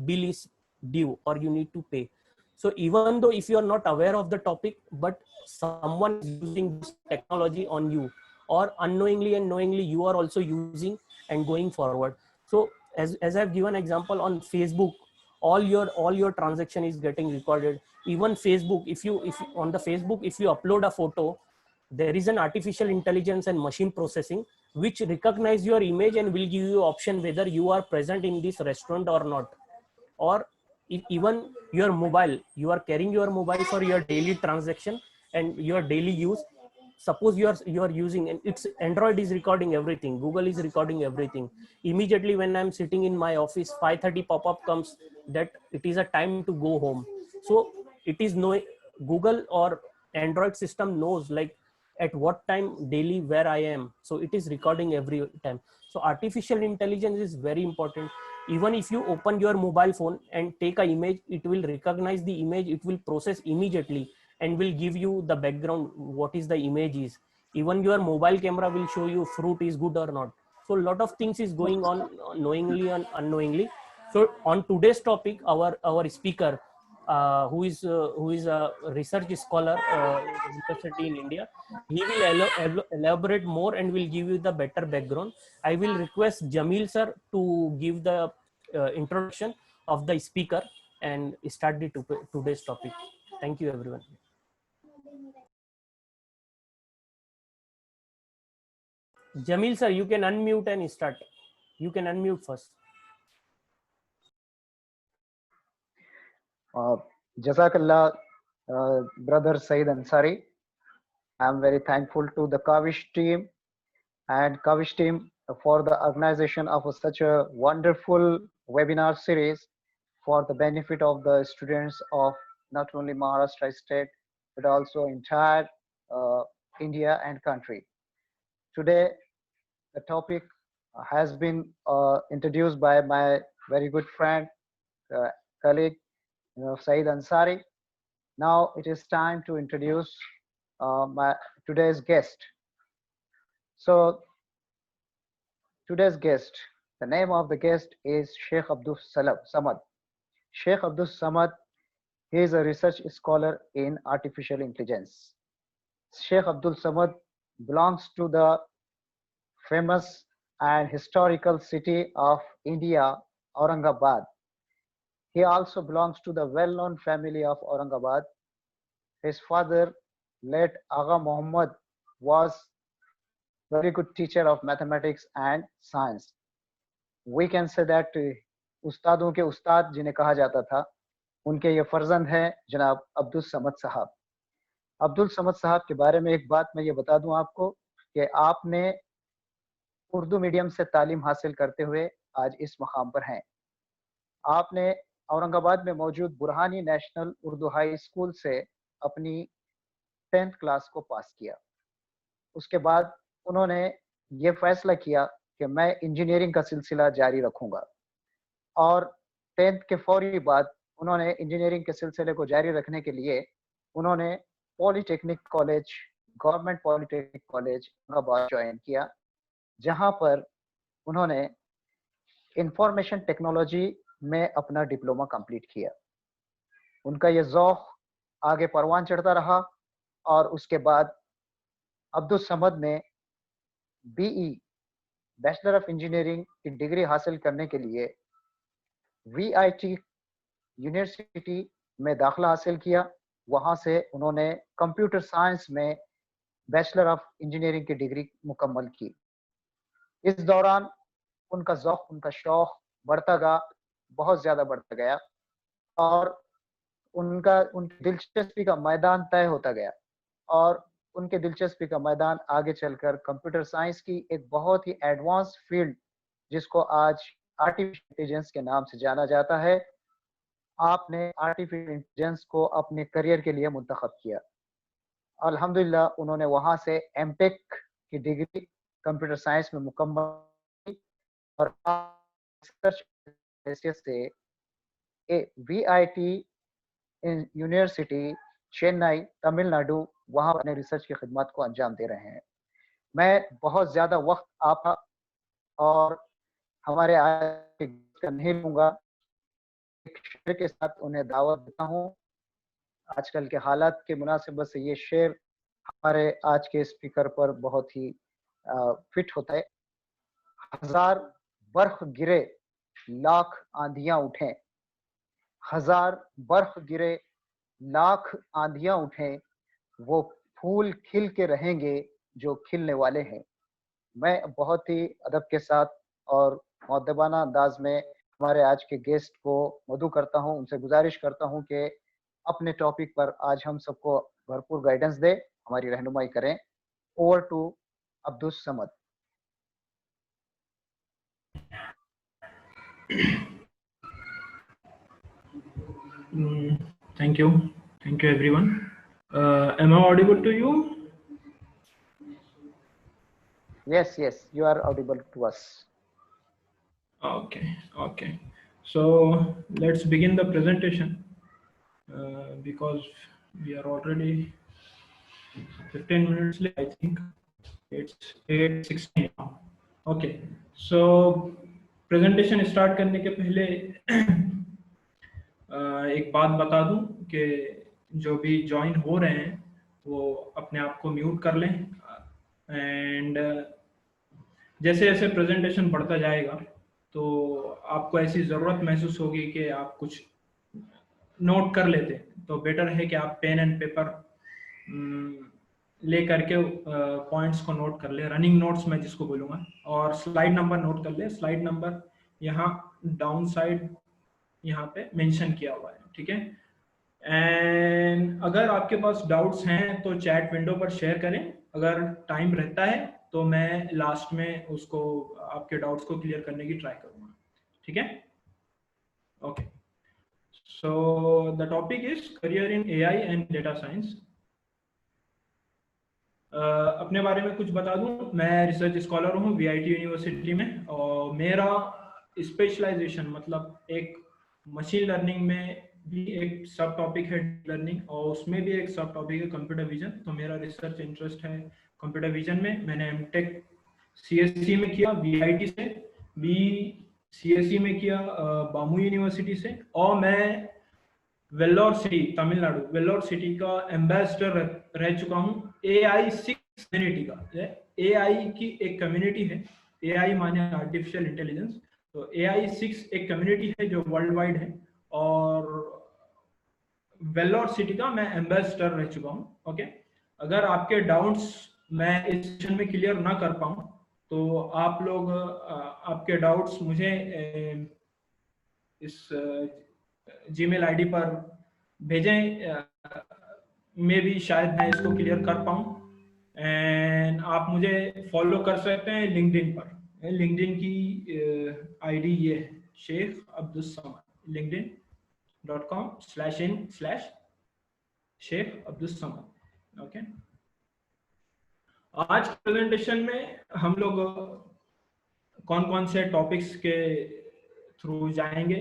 bill is due or you need to pay. So even though if you are not aware of the topic, but someone is using this technology on you, or unknowingly and knowingly you are also using and going forward. So as I've given example on Facebook, all your transaction is getting recorded. Even Facebook, if you on the Facebook, if you upload a photo, there is an artificial intelligence and machine processing which recognize your image and will give you option whether you are present in this restaurant or not. Or even your mobile, you are carrying your mobile for your daily transaction and your daily use. Suppose you are using, and it's Android is recording everything, Google is recording everything. Immediately when I'm sitting in my office, 5:30 pop-up comes that it is a time to go home. So it is no, Google or Android system knows like at what time daily where I am, so it is recording every time. So artificial intelligence is very important. Even if you open your mobile phone and take a image, it will recognize the image, it will process immediately and will give you the background, what is the image is. Even your mobile camera will show you fruit is good or not. So a lot of things is going on knowingly and unknowingly. So on today's topic, our speaker, who is a research scholar university in India, he will elaborate more and will give you the better background. I will request Jamil sir to give the introduction of the speaker and start the today's topic. Thank you, everyone. Jamil sir, you can unmute and start. You can unmute first. Jazakallah, brother Saeed Ansari. I'm very thankful to the Kavish team and Kavish team for the organization of such a wonderful webinar series for the benefit of the students of not only Maharashtra state but also entire India and country. Today, the topic has been introduced by my very good friend, colleague, Saeed Ansari. Now it is time to introduce my today's guest. So today's guest, the name of the guest is Sheikh Abdul Samad. Sheikh Abdul Samad, he is a research scholar in artificial intelligence. Sheikh Abdul Samad belongs to the famous and historical city of India, Aurangabad. He also belongs to the well-known family of Aurangabad. His father, late Agha Muhammad, was very good teacher of mathematics and science. We can say that उस्तादों के उस्ताद जिन्हें कहा जाता था, उनके ये फर्जंद हैं जनाब अब्दुल समद साहब। अब्दुल समद साहब के बारे में एक बात मैं ये बता दूं आपको कि आपने उर्दू मीडियम से तालीम हासिल करते हुए आज इस मकाम पर हैं। आपने औरंगाबाद में मौजूद Burhani national Urdu high school से अपनी 10th क्लास को पास किया। उसके बाद उन्होंने ये फैसला किया कि मैं इंजीनियरिंग का सिलसिला जारी रखूंगा और 10th के फौरी बाद उन्होंने इंजीनियरिंग के सिलसिले को जारी रखने के लिए उन्होंने polytechnic college, government polytechnic college Aurangabad join किया, जहां पर उन्होंने इंफॉर्मेशन टेक्नोलॉजी में अपना डिप्लोमा कंप्लीट किया। उनका ये ज़ौक़ आगे परवान चढ़ता रहा और उसके बाद अब्दुल समद ने बीई, बैचलर ऑफ इंजीनियरिंग की डिग्री हासिल करने के लिए VIT यूनिवर्सिटी में दाखिला हासिल किया। वहाँ से उन्होंने कंप्यूटर साइंस में बैचलर ऑफ इंजीनियरिंग की डिग्री मुकम्मल की। इस दौरान उनका ज़ौक़, उनका शौक़ बढ़ता गया, बहुत ज़्यादा बढ़ता गया और उनकी दिलचस्पी का मैदान तय होता गया और उनके दिलचस्पी का मैदान आगे चलकर कंप्यूटर साइंस की एक बहुत ही एडवांस फील्ड, जिसको आज आर्टिफिशियल इंटेलिजेंस के नाम से जाना जाता है, आपने आर्टिफिशियल इंटेलिजेंस को अपने करियर के लिए मुंतखब किया। अल्हम्दुलिल्लाह उन्होंने वहाँ से एमटेक की डिग्री कंप्यूटर साइंस में मुकम्मल की और रिसर्च से VIT यूनिवर्सिटी चेन्नई, तमिलनाडु, वहाँ अपने रिसर्च की खिदमत को अंजाम दे रहे हैं। मैं बहुत ज़्यादा वक्त आपका और हमारे आज का नहीं लूँगा, एक शेर के साथ उन्हें दावत देता हूँ। आजकल के हालात के मुनासिबत से ये शेर हमारे आज के स्पीकर पर बहुत ही फिट होता है। 1000 बर्फ गिरे लाख आंधियां उठे, 1000 बर्फ गिरे, लाख आंधियां उठे, वो फूल खिल के रहेंगे जो खिलने वाले हैं। मैं बहुत ही अदब के साथ और मुअद्दबाना अंदाज में हमारे आज के गेस्ट को मदऊ करता हूं, उनसे गुजारिश करता हूं कि अपने टॉपिक पर आज हम सबको भरपूर गाइडेंस दे, हमारी रहनुमाई करें। Over to Abdul Samad. Thank you everyone. Am I audible to you? Yes, you are audible to us. Okay. So let's begin the presentation because we are already 15 minutes late. I think it's 8:16 now. Okay, so presentation start करने के पहले एक बात बता दूं कि जो भी ज्वाइन हो रहे हैं वो अपने आप को म्यूट कर लें, एंड जैसे जैसे प्रेजेंटेशन बढ़ता जाएगा तो आपको ऐसी ज़रूरत महसूस होगी कि आप कुछ नोट कर लेते, तो बेटर है कि आप पेन एंड पेपर ले करके पॉइंट्स को नोट कर ले, रनिंग नोट्स मैं जिसको बोलूँगा, और स्लाइड नंबर नोट कर ले। स्लाइड नंबर यहाँ डाउन साइड यहाँ पे मेंशन किया हुआ है, ठीक है। एंड अगर आपके पास डाउट्स हैं तो चैट विंडो पर शेयर करें, अगर टाइम रहता है तो मैं लास्ट में उसको आपके डाउट्स को क्लियर करने की ट्राई करूँगा, ठीक है। Okay, so the topic is career in AI and data science. अपने बारे में कुछ बता दूं, मैं रिसर्च स्कॉलर हूं वीआईटी यूनिवर्सिटी में, और मेरा स्पेशलाइजेशन मतलब एक मशीन लर्निंग में भी एक सब टॉपिक है लर्निंग, और उसमें भी एक सब टॉपिक है कंप्यूटर विजन। तो मेरा रिसर्च इंटरेस्ट है कंप्यूटर विजन में। मैंने एमटेक सीएससी में किया वीआईटी से, बीसीएससी में किया बामू यूनिवर्सिटी से, और मैं वेल्लोर सिटी तमिलनाडु वेल्लोर सिटी का एम्बेसडर रह चुका हूँ AI6 कम्युनिटी का। AI की एक कम्युनिटी है, AI माने आर्टिफिशियल इंटेलिजेंस, तो AI6 एक कम्युनिटी है जो वर्ल्ड वाइड है, और वेल्लोर सिटी का मैं एम्बेसडर रह चुका हूँ। ओके, अगर आपके डाउट्स मैं इस सेशन में क्लियर ना कर पाऊँ तो आप लोग आपके डाउट्स मुझे इस जीमेल आईडी पर भेजें, मे भी शायद मैं इसको क्लियर कर पाऊँ। एंड आप मुझे फॉलो कर सकते हैं लिंक्डइन पर। लिंक्डइन की आईडी ये है शेख अब्दुल समद, linkedin.com/in/शेख अब्दुल समद। ओके, आज के प्रेजेंटेशन में हम लोग कौन कौन से टॉपिक्स के थ्रू जाएंगे,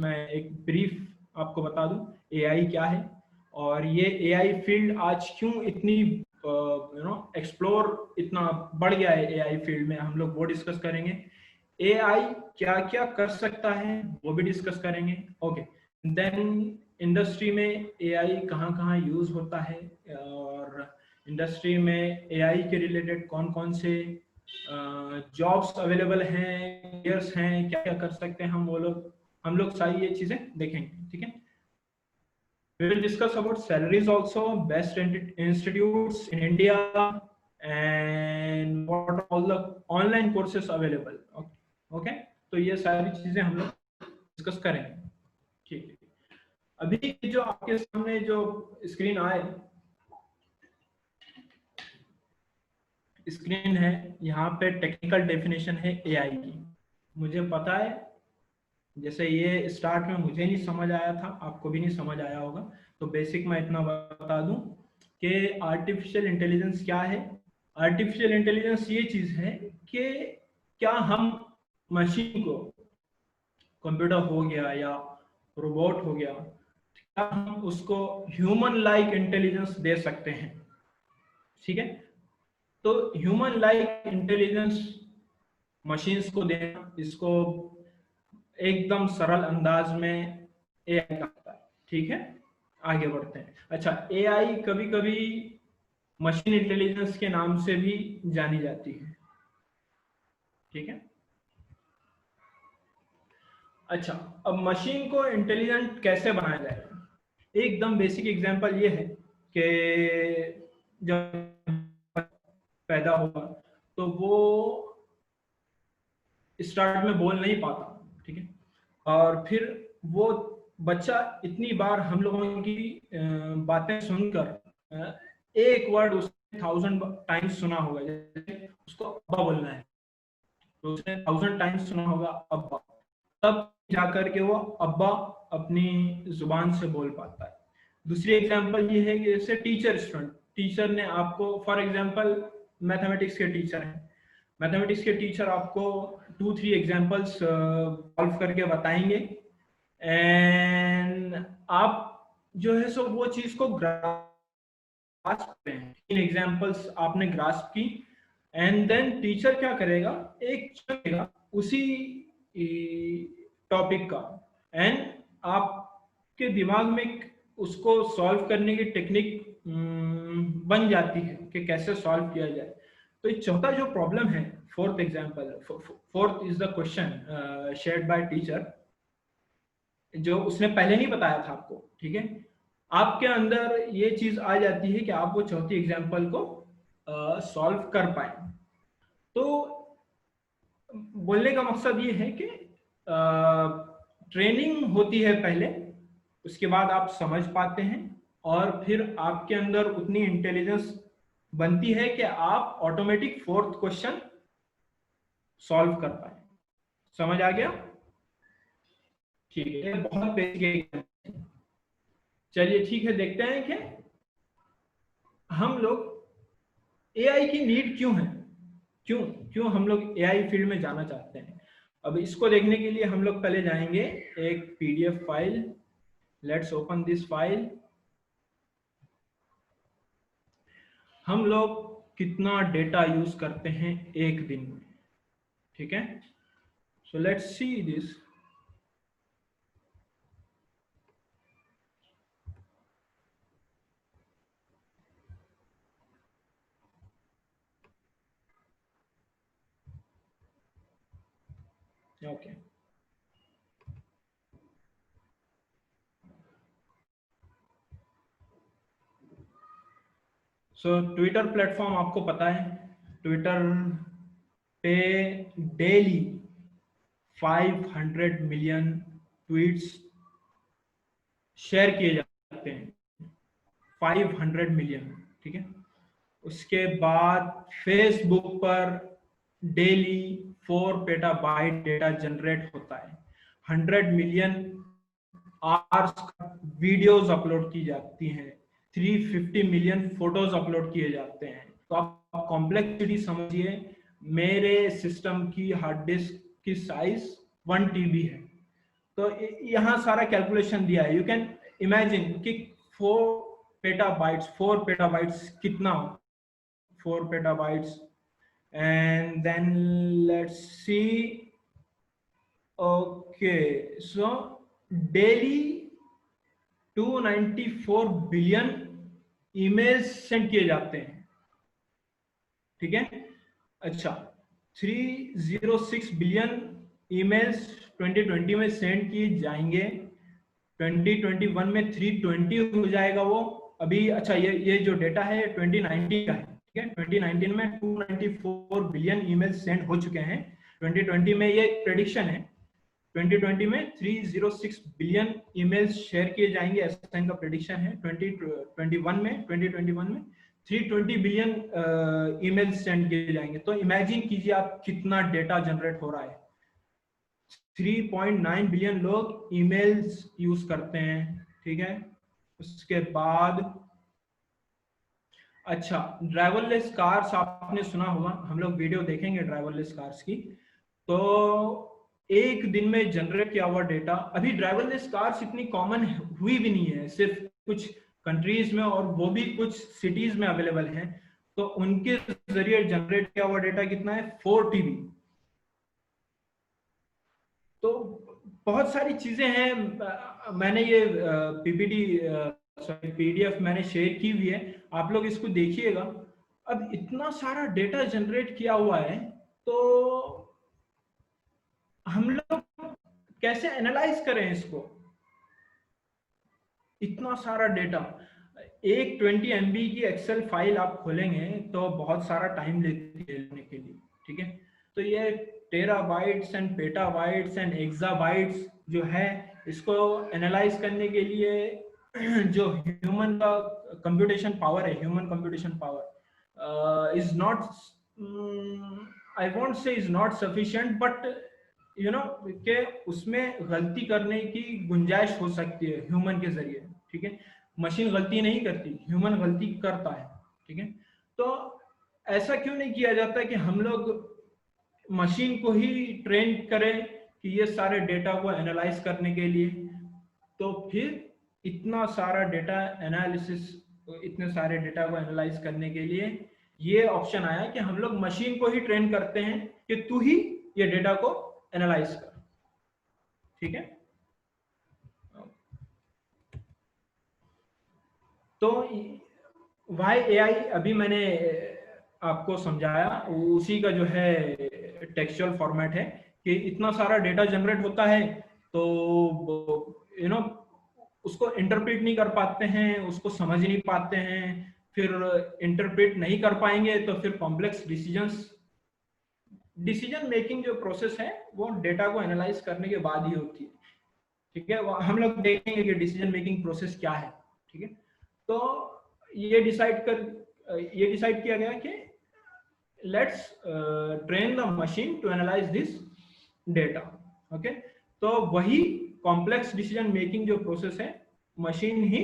मैं एक ब्रीफ आपको बता दूं एआई क्या है, और ये एआई फील्ड आज क्यों इतनी एक्सप्लोर इतना बढ़ गया है एआई फील्ड में, हम लोग वो डिस्कस करेंगे। एआई क्या क्या कर सकता है वो भी डिस्कस करेंगे। ओके, देन इंडस्ट्री में एआई कहाँ यूज होता है, और इंडस्ट्री में एआई के रिलेटेड कौन कौन से जॉब्स अवेलेबल हैं, करियर्स हैं, क्या क्या कर सकते हैं हम लोग सारी ये चीजें देखेंगे, ठीक है। We will discuss about salaries also, best institutes in India, and what are all the online courses available. Okay, तो ये सारी चीजें हम लोग डिस्कस करेंगे, ठीक है। अभी जो आपके सामने जो स्क्रीन है, यहाँ पे टेक्निकल डेफिनेशन है एआई की। मुझे पता है जैसे ये स्टार्ट में मुझे नहीं समझ आया था, आपको भी नहीं समझ आया होगा, तो बेसिक मैं इतना बता दूं कि आर्टिफिशियल इंटेलिजेंस क्या है। आर्टिफिशियल इंटेलिजेंस ये चीज है कि क्या हम मशीन को, कंप्यूटर हो गया या रोबोट हो गया, क्या हम उसको ह्यूमन लाइक इंटेलिजेंस दे सकते हैं, ठीक है। तो ह्यूमन लाइक इंटेलिजेंस मशीन्स को देना, इसको एकदम सरल अंदाज में एआई कहता है, ठीक है। आगे बढ़ते हैं। अच्छा, एआई कभी कभी मशीन इंटेलिजेंस के नाम से भी जानी जाती है, ठीक है। अच्छा, अब मशीन को इंटेलिजेंट कैसे बनाया जाए? एकदम बेसिक एग्जांपल ये है कि जब पैदा हुआ तो वो स्टार्ट में बोल नहीं पाता, ठीक है, और फिर वो बच्चा इतनी बार हम लोगों की बातें सुनकर एक वर्ड उसने 1000 टाइम्स सुना होगा, जैसे उसको अब्बा बोलना है तो उसने 1000 टाइम्स सुना होगा अब्बा, तब जाकर के वो अब्बा अपनी जुबान से बोल पाता है। दूसरी एग्जांपल ये है कि जैसे टीचर स्टूडेंट, टीचर ने आपको, फॉर एग्जांपल मैथमेटिक्स के टीचर हैं, मैथमेटिक्स के टीचर आपको 2-3 एग्जांपल्स सॉल्व करके बताएंगे एंड आप जो है सो वो चीज को ग्रास्प करते हैं। 3 एग्जांपल्स आपने ग्रास्प की एंड देन टीचर क्या करेगा, एक चलेगा उसी टॉपिक का एंड आपके दिमाग में उसको सॉल्व करने की टेक्निक बन जाती है कि कैसे सॉल्व किया जाए। तो ये चौथा जो प्रॉब्लम है, fourth example, fourth is the question shared by teacher, जो उसने पहले नहीं बताया था आपको, ठीक है, आपके अंदर ये चीज आ जाती है कि आप वो चौथी एग्जांपल को सॉल्व कर पाए। तो बोलने का मकसद ये है कि ट्रेनिंग होती है पहले, उसके बाद आप समझ पाते हैं और फिर आपके अंदर उतनी इंटेलिजेंस बनती है कि आप ऑटोमेटिक फोर्थ क्वेश्चन सॉल्व कर पाए। समझ आ गया? ठीक है, बहुत बेसिक। चलिए ठीक है, देखते हैं कि हम लोग एआई की नीड क्यों है, क्यों हम लोग एआई फील्ड में जाना चाहते हैं। अब इसको देखने के लिए हम लोग पहले जाएंगे एक PDF file, let's open this file. हम लोग कितना डेटा यूज करते हैं एक दिन में, ठीक है, so let's see this. Okay, so Twitter platform आपको पता है, ट्विटर पे डेली 500 मिलियन ट्वीट्स शेयर किए जाते हैं, 500 मिलियन, ठीक है। उसके बाद फेसबुक पर डेली 4 पेटाबाइट डेटा जनरेट होता है, 100 मिलियन आवर्स वीडियोस अपलोड की जाती हैं, 350 मिलियन फोटोज अपलोड किए जाते हैं। तो आप कॉम्प्लेक्सिटी समझिए, मेरे सिस्टम की हार्ड डिस्क की साइज 1 TB है, तो यहाँ सारा कैलकुलेशन दिया है। यू कैन इमेजिन कि 4 पेटाबाइट्स कितना, 4 petabytes, and then let's see, okay, so daily 294 billion emails send किए जाते हैं, ठीक है। अच्छा, 306 बिलियन ईमेल्स 2020 में सेंड किए जाएंगे, 2021 में 320 हो जाएगा वो अभी। अच्छा, ये जो डेटा है 2019 का है, ठीक है। 2019 में 294 बिलियन ईमेल सेंड हो चुके हैं, 2020 में ये प्रेडिक्शन है, 2020 में 306 बिलियन ईमेल्स शेयर किए जाएंगे, ऐसा इनका प्रेडिक्शन है। 2021 में 320 बिलियन ईमेल्स सेंड किए जाएंगे। तो इमेजिन कीजिए आप कितना डेटा जनरेट हो रहा है। 3.9 बिलियन लोग ईमेल्स यूज करते हैं, ठीक है। उसके बाद अच्छा, ड्राइवरलेस कार्स आपने सुना होगा, हम लोग वीडियो देखेंगे ड्राइवरलेस कार्स की। तो एक दिन में जनरेट किया हुआ डेटा, अभी ड्राइवरलेस कार्स इतनी कॉमन हुई भी नहीं है, सिर्फ कुछ कंट्रीज में और वो भी कुछ सिटीज में अवेलेबल हैं। तो उनके जरिए जनरेट किया हुआ डेटा कितना है, 4 TB। तो बहुत सारी चीजें हैं, मैंने ये पीडीएफ मैंने शेयर की हुई है, आप लोग इसको देखिएगा। अब इतना सारा डेटा जनरेट किया हुआ है, तो हम लोग कैसे एनालाइज करें इसको, इतना सारा डेटा। एक 20 MB की एक्सेल फाइल आप खोलेंगे तो बहुत सारा टाइम लेती है लेने के लिए, ठीक है। तो ये terabytes and petabytes and exabytes जो है, इसको एनालाइज करने के लिए जो ह्यूमन का कंप्यूटेशन पावर है, human computation power is not, I won't say is not sufficient, but you know के उसमें गलती करने की गुंजाइश हो सकती है ह्यूमन के जरिए, ठीक है। मशीन गलती नहीं करती, ह्यूमन गलती करता है, ठीक है। तो ऐसा क्यों नहीं किया जाता कि हम लोग मशीन को ही ट्रेन करें कि ये सारे डेटा को एनालाइज करने के लिए। तो फिर इतना सारा डेटा एनालिसिस, इतने सारे डेटा को एनालाइज करने के लिए ये ऑप्शन आया कि हम लोग मशीन को ही ट्रेन करते हैं कि तू ही ये डेटा को एनालाइज कर, ठीक है। तो वाई एआई अभी मैंने आपको समझाया, उसी का जो है टेक्सचुअल फॉर्मेट है कि इतना सारा डेटा जनरेट होता है तो यू नो उसको इंटरप्रेट नहीं कर पाते हैं, उसको समझ नहीं पाते हैं, फिर इंटरप्रेट नहीं कर पाएंगे तो फिर कॉम्प्लेक्स डिसीजन मेकिंग जो प्रोसेस है वो डेटा को एनालाइज करने के बाद ही होती है, ठीक है। हम लोग देखेंगे कि डिसीजन मेकिंग प्रोसेस क्या है, ठीक है। तो ये डिसाइड किया गया कि let's train the machine to analyse this data, okay. तो वही कॉम्प्लेक्स डिसीजन मेकिंग जो प्रोसेस है मशीन ही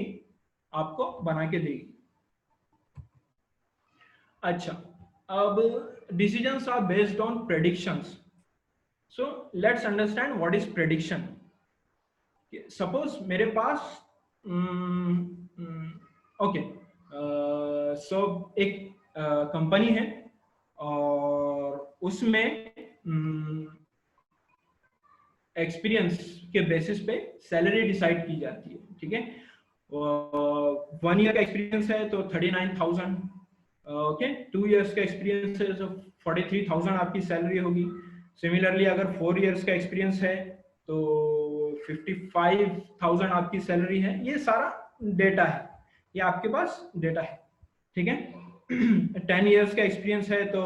आपको बना के देगी। अच्छा, अब decisions are based on predictions. So let's understand what is prediction. Suppose मेरे पास ओके, सो एक कंपनी है और उसमें एक्सपीरियंस के बेसिस पे सैलरी डिसाइड की जाती है, ठीक है। 1 ईयर का एक्सपीरियंस है तो 39,000, ओके। 2 इयर्स का एक्सपीरियंस है तो 43,000 आपकी सैलरी होगी। सिमिलरली अगर 4 इयर्स का एक्सपीरियंस है तो 55,000 आपकी सैलरी है। ये सारा डेटा है, ये आपके पास डेटा है, ठीक है। 10 इयर्स का एक्सपीरियंस है तो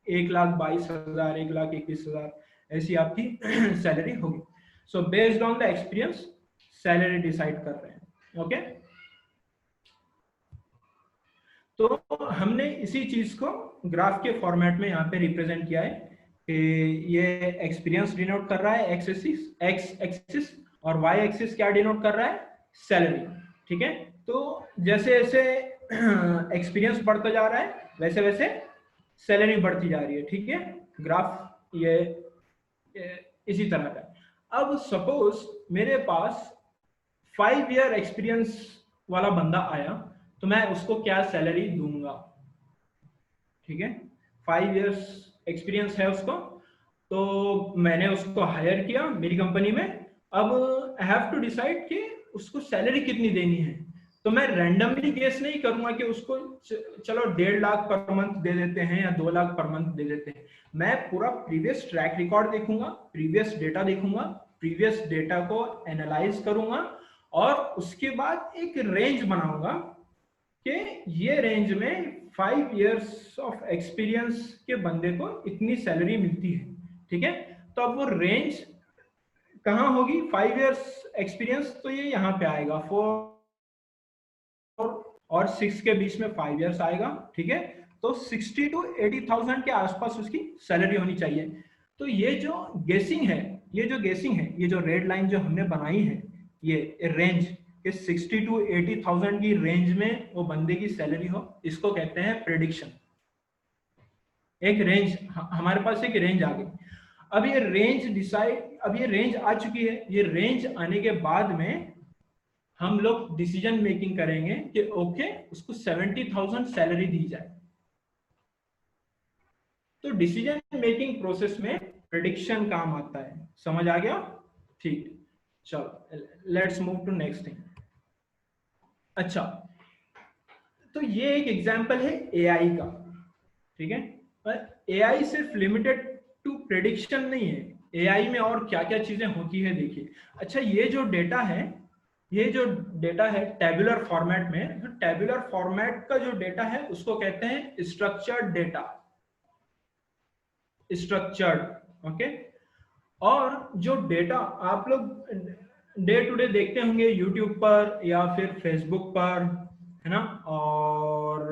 1,22,000, 1,21,000 ऐसी आपकी सैलरी होगी। So based on the experience salary decide कर रहे हैं, ओके। तो हमने इसी चीज को ग्राफ के फॉर्मेट में यहाँ पे रिप्रेजेंट किया है कि ये एक्सपीरियंस डिनोट कर रहा है एक्स एक्सिस, और वाई एक्सिस क्या डिनोट कर रहा है, सैलरी, ठीक है। तो जैसे जैसे एक्सपीरियंस बढ़ता जा रहा है वैसे वैसे सैलरी बढ़ती जा रही है, ठीक है। ग्राफ ये इसी तरह का। अब सपोज मेरे पास 5 ईयर एक्सपीरियंस वाला बंदा आया तो मैं उसको क्या सैलरी दूंगा, ठीक है। 5 इयर्स एक्सपीरियंस है उसको, तो मैंने उसको हायर किया मेरी कंपनी में। अब आई हैव टू डिसाइड कि उसको सैलरी कितनी देनी है। तो मैं रैंडमली गेस नहीं करूंगा कि उसको चलो 1.5 लाख पर मंथ दे देते हैं या 2 लाख पर मंथ दे देते हैं। मैं पूरा प्रीवियस ट्रैक रिकॉर्ड देखूंगा, प्रीवियस डेटा देखूंगा, प्रीवियस डेटा को एनालाइज करूंगा और उसके बाद एक रेंज बनाऊंगा कि ये रेंज में 5 इयर्स ऑफ एक्सपीरियंस के बंदे को इतनी सैलरी मिलती है, ठीक है। तो अब वो रेंज कहाँ होगी, 5 इयर्स एक्सपीरियंस तो ये यहाँ पे आएगा, 4 और 6 के बीच में 5 इयर्स आएगा, ठीक है। तो 60 to 80,000 के आसपास उसकी सैलरी होनी चाहिए। तो ये जो गेसिंग है, ये जो रेड लाइन जो हमने बनाई है, ये रेंज कि 60 to 80,000 की रेंज में वो बंदे की सैलरी हो, इसको कहते हैं प्रेडिक्शन। एक रेंज, हमारे पास एक रेंज आ गई। अब ये रेंज आ चुकी है। ये रेंज आने के बाद में हम लोग डिसीजन मेकिंग करेंगे कि ओके उसको 70,000 सैलरी दी जाए। तो डिसीजन मेकिंग प्रोसेस में प्रेडिक्शन काम आता है। समझ आ गया? ठीक, चलो let's move to next thing. अच्छा, तो ये एक एग्जांपल है एआई का, ठीक है। पर एआई सिर्फ लिमिटेड टू प्रेडिक्शन नहीं है, एआई में और क्या क्या चीजें होती है देखिए। अच्छा, ये जो डेटा है टेबुलर फॉर्मेट में, जो टेबुलर फॉर्मेट का जो डेटा है उसको कहते हैं स्ट्रक्चर्ड डेटा, स्ट्रक्चर्ड, ओके। और जो डेटा आप लोग डे टू डे देखते होंगे यूट्यूब पर या फिर फेसबुक पर, है ना, और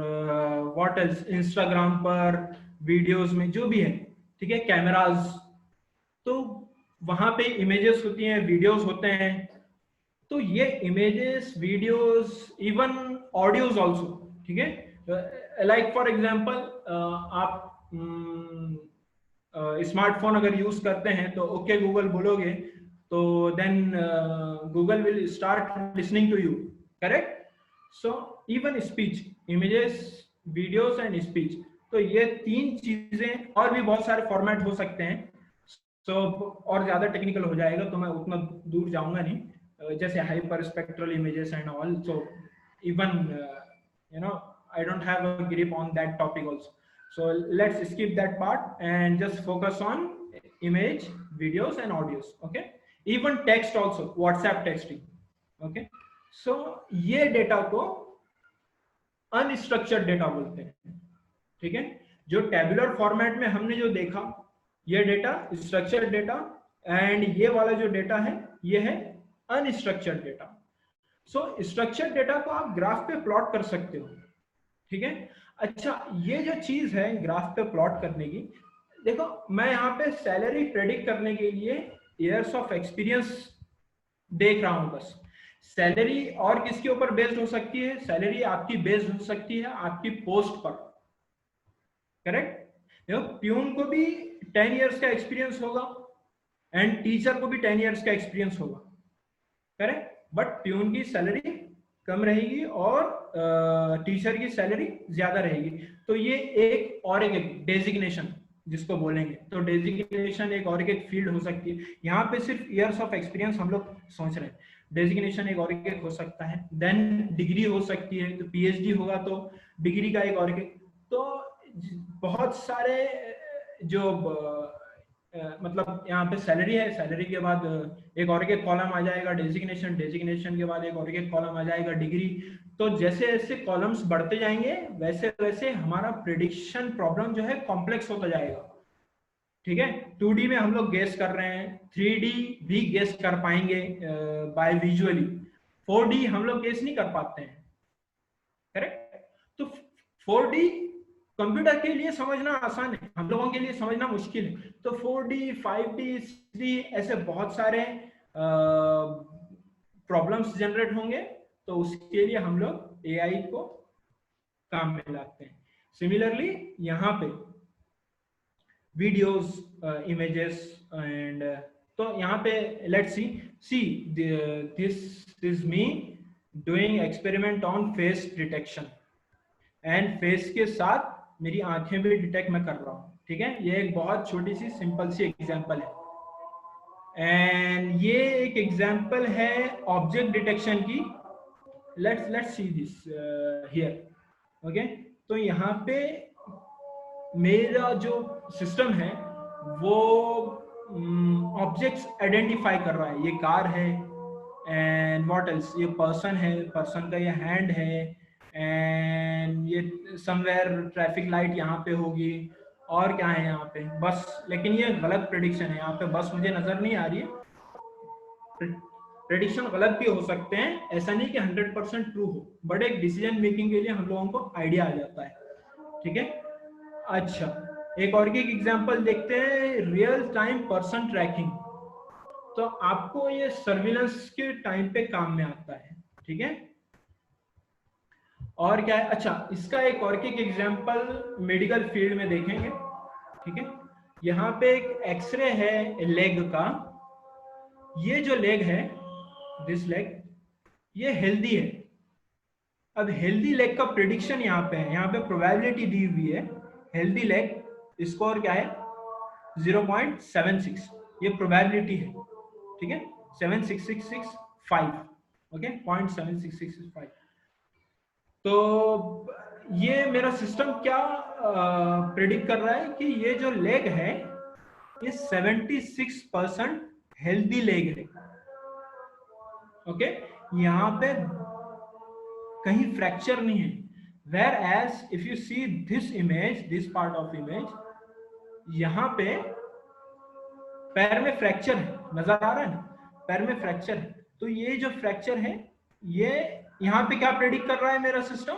व्हाट एल्स, इंस्टाग्राम पर, वीडियोस में जो भी है, ठीक है, कैमराज, तो वहां पे इमेजेस होती हैं, वीडियोस होते हैं। तो ये images, videos, even audios also, ठीक है। लाइक फॉर एग्जांपल, आप स्मार्टफोन अगर यूज करते हैं तो ओके गूगल बोलोगे तो then Google will start listening to you, correct. So even speech, images, videos and speech, तो ये तीन चीजें, और भी बहुत सारे फॉर्मेट हो सकते हैं। सो और ज्यादा टेक्निकल हो जाएगा तो मैं उतना दूर जाऊंगा नहीं, जैसे hyper spectral images and all. So even I don't have a grip on that topic also. So let's skip that part and just focus on image, videos and audios, okay. Even text also, WhatsApp texting, okay. So ये data को unstructured data बोलते हैं, ठीक है। जो tabular format में हमने जो देखा, ये डेटा स्ट्रक्चर्ड डेटा, एंड ये वाला जो डेटा है ये है अनस्ट्रक्चर्ड डेटा। सो स्ट्रक्चर्ड डेटा को आप ग्राफ पे प्लॉट कर सकते हो, ठीक है। अच्छा, ये जो चीज है ग्राफ पे प्लॉट करने की, देखो मैं यहाँ पे सैलरी प्रेडिक्ट करने के लिए इयर्स ऑफ एक्सपीरियंस देख रहा हूँ बस। सैलरी और किसके ऊपर बेस्ड हो सकती है? सैलरी आपकी बेस्ड हो सकती है आपकी पोस्ट पर, करेक्ट। देखो प्यून को भी 10 इयर्स का एक्सपीरियंस होगा एंड टीचर को भी 10 इयर्स का एक्सपीरियंस होगा, करेक्ट। बट प्यून की सैलरी कम रहेगी और टीचर की सैलरी ज्यादा रहेगी। तो ये एक और एक डेजिग्नेशन जिसको बोलेंगे, तो डेजिग्नेशन एक और एक फील्ड हो सकती है। यहाँ पे सिर्फ इयर्स ऑफ एक्सपीरियंस हम लोग सोच रहे हैं, डेजिग्नेशन एक और एक हो सकता है। देन डिग्री हो सकती है, तो पीएचडी होगा तो डिग्री का एक और एक। तो बहुत सारे जो मतलब यहाँ पे सैलरी है, सैलरी के बाद एक और एक कॉलम आ जाएगा डेजिग्नेशन, डेजिग्नेशन के बाद एक और एक कॉलम आ जाएगा डिग्री। तो जैसे जैसे कॉलम्स बढ़ते जाएंगे वैसे वैसे हमारा प्रेडिक्शन प्रॉब्लम जो है कॉम्प्लेक्स होता जाएगा, ठीक है। 2D में हम लोग गेस कर रहे हैं, 3D भी गेस कर पाएंगे बाय विजुअली, 4D हम लोग गेस नहीं कर पाते हैं, करेक्ट। तो 4D कंप्यूटर के लिए समझना आसान है, हम लोगों के लिए समझना मुश्किल है। तो 4D, 5D, 6D ऐसे बहुत सारे प्रॉब्लम्स जनरेट होंगे, तो उसके लिए हम लोग एआई को काम में लाते हैं। सिमिलरली यहाँ पे वीडियोस, इमेजेस एंड, तो यहाँ पे let's see this is me doing experiment on face detection, and face के साथ मेरी आंखें भी डिटेक्ट मैं कर रहा हूँ, ठीक है। ये एक बहुत छोटी सी सिंपल सी एग्जांपल है, एंड ये एक एग्जांपल है ऑब्जेक्ट डिटेक्शन की। Let's see this here, okay. तो यहाँ पे मेरा जो सिस्टम है वो ऑब्जेक्ट्स आइडेंटिफाई कर रहा है, ये कार है एंड व्हाट एल्स, ये पर्सन है, पर्सन का ये हैंड है, एंड ये समवेयर ट्रैफिक लाइट यहाँ पे होगी, और क्या है यहाँ पे बस। लेकिन ये गलत प्रेडिक्शन है, यहाँ पे बस मुझे नजर नहीं आ रही है। प्रेडिक्शन गलत भी हो सकते हैं, ऐसा नहीं कि 100% ट्रू हो, बट एक डिसीजन मेकिंग के लिए हम लोगों को आइडिया आ जाता है, ठीक है। अच्छा, एक और एक एग्जांपल देखते हैं, रियल टाइम पर्सन ट्रैकिंग। तो आपको ये सर्विलेंस के टाइम पे काम में आता है, ठीक है। और क्या है, अच्छा इसका एक और एक एग्जांपल मेडिकल फील्ड में देखेंगे, ठीक है। यहाँ पे एक एक्सरे है लेग का, ये जो लेग है, दिस लेग, ये हेल्दी है। अब हेल्दी लेग का प्रेडिक्शन यहाँ पे है, यहाँ पे प्रोबेबिलिटी दी हुई है, हेल्दी लेग स्कोर क्या है 0.765, ये प्रोबेबिलिटी है, ठीक है, 76665, ओके, 0.76665। तो ये मेरा सिस्टम क्या प्रेडिक्ट कर रहा है कि ये जो लेग है ये 76% हेल्दी लेग है। ओके, यहाँ पे कहीं फ्रैक्चर नहीं है। Whereas if you see this image, this part of image, यहाँ पे पैर में फ्रैक्चर है, नजर आ रहा है ना, पैर में फ्रैक्चर है। तो ये जो फ्रैक्चर है, ये यहाँ पे क्या प्रेडिक्ट कर रहा है मेरा सिस्टम?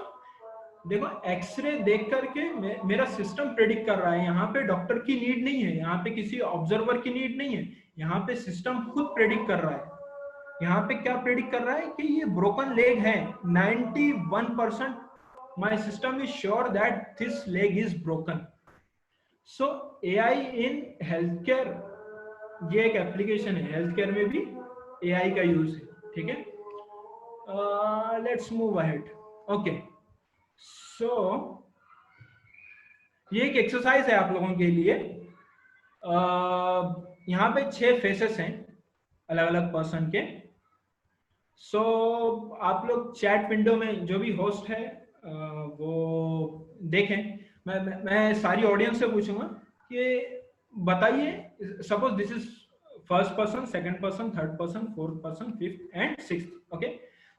देखो, एक्सरे देख करके मेरा सिस्टम प्रेडिक्ट कर रहा है। यहाँ पे डॉक्टर की नीड नहीं है, यहाँ पे किसी ऑब्जर्वर की नीड नहीं है, यहाँ पे सिस्टम खुद प्रेडिक्ट कर रहा है। यहाँ पे क्या प्रेडिक्ट कर रहा है कि ये ब्रोकन लेग है। 91% my system is sure that this leg is broken. So AI in health care, ये एक एप्लीकेशन है, हेल्थ केयर में भी एआई का यूज है। ठीक है, लेट्स मूव अहेड। ओके, सो ये एक एक्सरसाइज है आप लोगों के लिए। यहाँ पे 6 फेसेस हैं अलग अलग पर्सन के। सो आप लोग चैट विंडो में जो भी होस्ट है वो देखें। मैं सारी ऑडियंस से पूछूंगा कि बताइए, suppose this is first person, second person, third person, fourth person, fifth and sixth. Okay,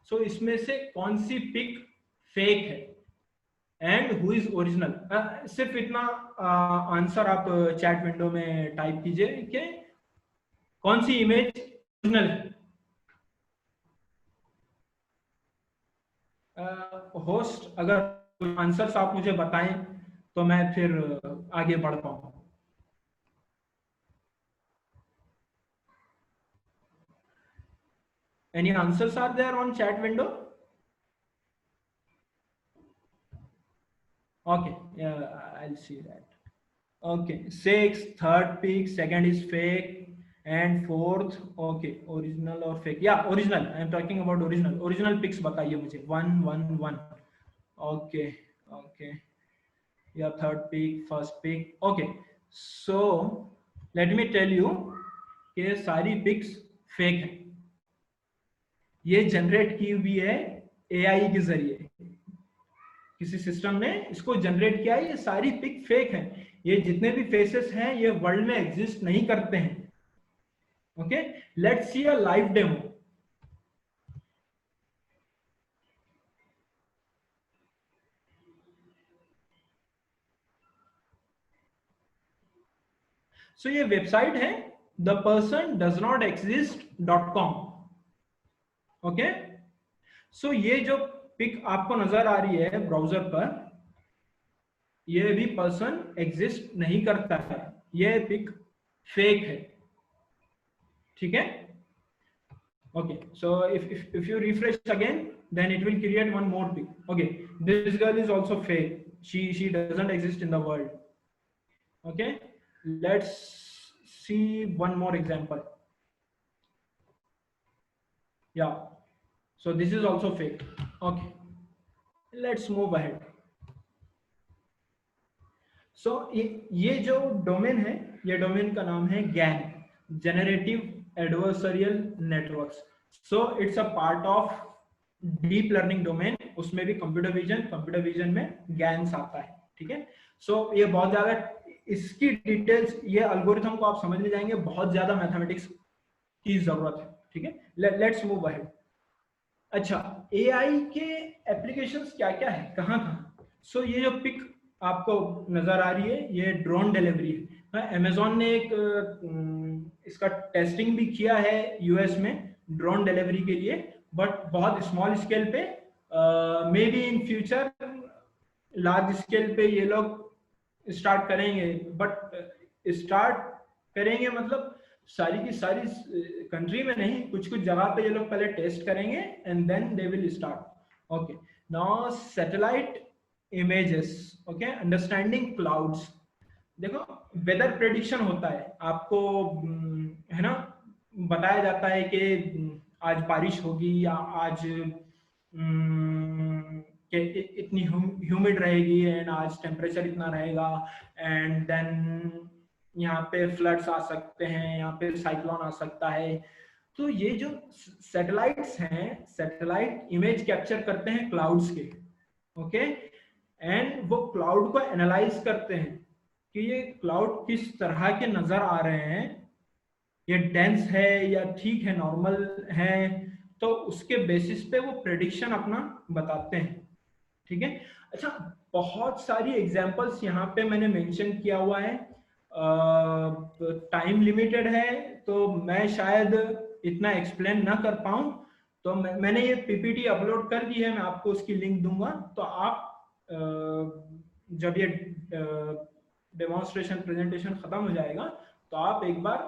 so इसमें से कौन सी पिक फेक है एंड हु इज ओरिजिनल? सिर्फ इतना आंसर आप चैट विंडो में टाइप कीजिए कि कौन सी इमेज ओरिजिनल है। होस्ट अगर आंसर्स आप मुझे बताएं तो मैं फिर आगे बढ़ पाऊं। Any answers are there on chat window? Okay, yeah, I'll see that. Okay, 6th, third pick, second is fake, and fourth, okay, original or fake? Yeah, original. I am talking about original. Original picks बताइए मुझे. 1, 1, 1. Okay, okay. Yeah, third pick, first pick. Okay, so let me tell you कि सारी pics fake है। ये generate की हुई है AI के जरिए, किसी सिस्टम ने इसको जनरेट किया है। ये सारी पिक फेक है। ये जितने भी फेसेस हैं ये वर्ल्ड में एग्जिस्ट नहीं करते हैं। Okay, let's see a live demo. So ये वेबसाइट है thepersondosnotexist.com। ओके, सो ये जो पिक आपको नजर आ रही है ब्राउजर पर, ये भी पर्सन एग्जिस्ट नहीं करता है, ये पिक फेक है। ठीक है, okay, so if you refresh again then it will create one more pic. Okay, this girl is also fake, she doesn't exist in the world. Okay, let's see one more example. Yeah, so this is also fake. Okay, let's move ahead. So ये जो domain है, ये domain का नाम है GAN, Generative Adversarial Networks. So it's a part of deep learning domain. उसमें भी computer vision में GANs आता है। ठीक है, so ये बहुत ज्यादा, इसकी डिटेल्स, ये एल्गोरिथम को आप समझने जाएंगे बहुत ज्यादा मैथमेटिक्स की जरूरत है। ठीक है, लेट्स मूव अहेड। अच्छा, एआई के एप्लीकेशंस क्या क्या है, कहाँ कहाँ? सो ये जो पिक आपको नजर आ रही है, ये ड्रोन डिलीवरी है। अमेजोन ने एक इसका टेस्टिंग भी किया है यूएस में ड्रोन डिलीवरी के लिए, बट बहुत स्मॉल स्केल पे। May be in future large scale पे ये लोग स्टार्ट करेंगे, बट स्टार्ट करेंगे मतलब सारी की सारी कंट्री में नहीं, कुछ कुछ जगह पे ये लोग पहले टेस्ट करेंगे and then they will start. Okay, now satellite images. Okay, understanding clouds. देखो, वेदर प्रेडिक्शन होता है, आपको है ना, बताया जाता है कि आज बारिश होगी या आज इतनी ह्यूमिड रहेगी एंड आज टेम्परेचर इतना रहेगा, एंड देन यहाँ पे फ्लड्स आ सकते हैं, यहाँ पे साइक्लोन आ सकता है। तो ये जो सैटेलाइट्स हैं, सैटेलाइट इमेज कैप्चर करते हैं क्लाउड्स के। ओके, एंड वो क्लाउड को एनालाइज करते हैं कि ये क्लाउड किस तरह के नजर आ रहे हैं, ये डेंस है या ठीक है, नॉर्मल है, तो उसके बेसिस पे वो प्रेडिक्शन अपना बताते हैं। ठीक है। अच्छा, बहुत सारी एग्जांपल्स यहाँ पे मैंने मेंशन किया हुआ है, टाइम लिमिटेड है तो मैं शायद इतना एक्सप्लेन ना कर पाऊँ, तो मैंने ये पीपीटी अपलोड कर दी है, मैं आपको उसकी लिंक दूंगा, तो आप जब ये डेमोन्स्ट्रेशन प्रेजेंटेशन खत्म हो जाएगा तो आप एक बार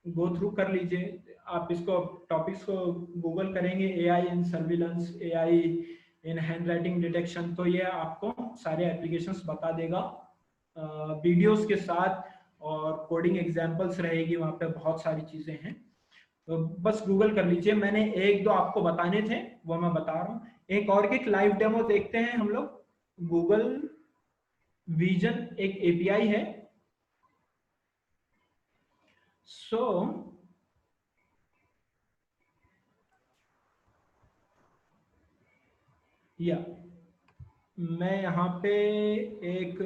गो थ्रू कर लीजिए। आप इसको टॉपिक्स को गूगल करेंगे, AI in surveillance, AI in hand writing detection, तो ये आपको सारे एप्लीकेशंस बता देगा वीडियोस के साथ, और कोडिंग एग्जांपल्स रहेगी वहाँ पे, बहुत सारी चीजें हैं, तो बस गूगल कर लीजिए। मैंने एक दो आपको बताने थे वो मैं बता रहा हूँ। एक और एक लाइव डेमो देखते हैं हम लोग। गूगल विजन एक एपीआई है, सो या मैं यहाँ पे एक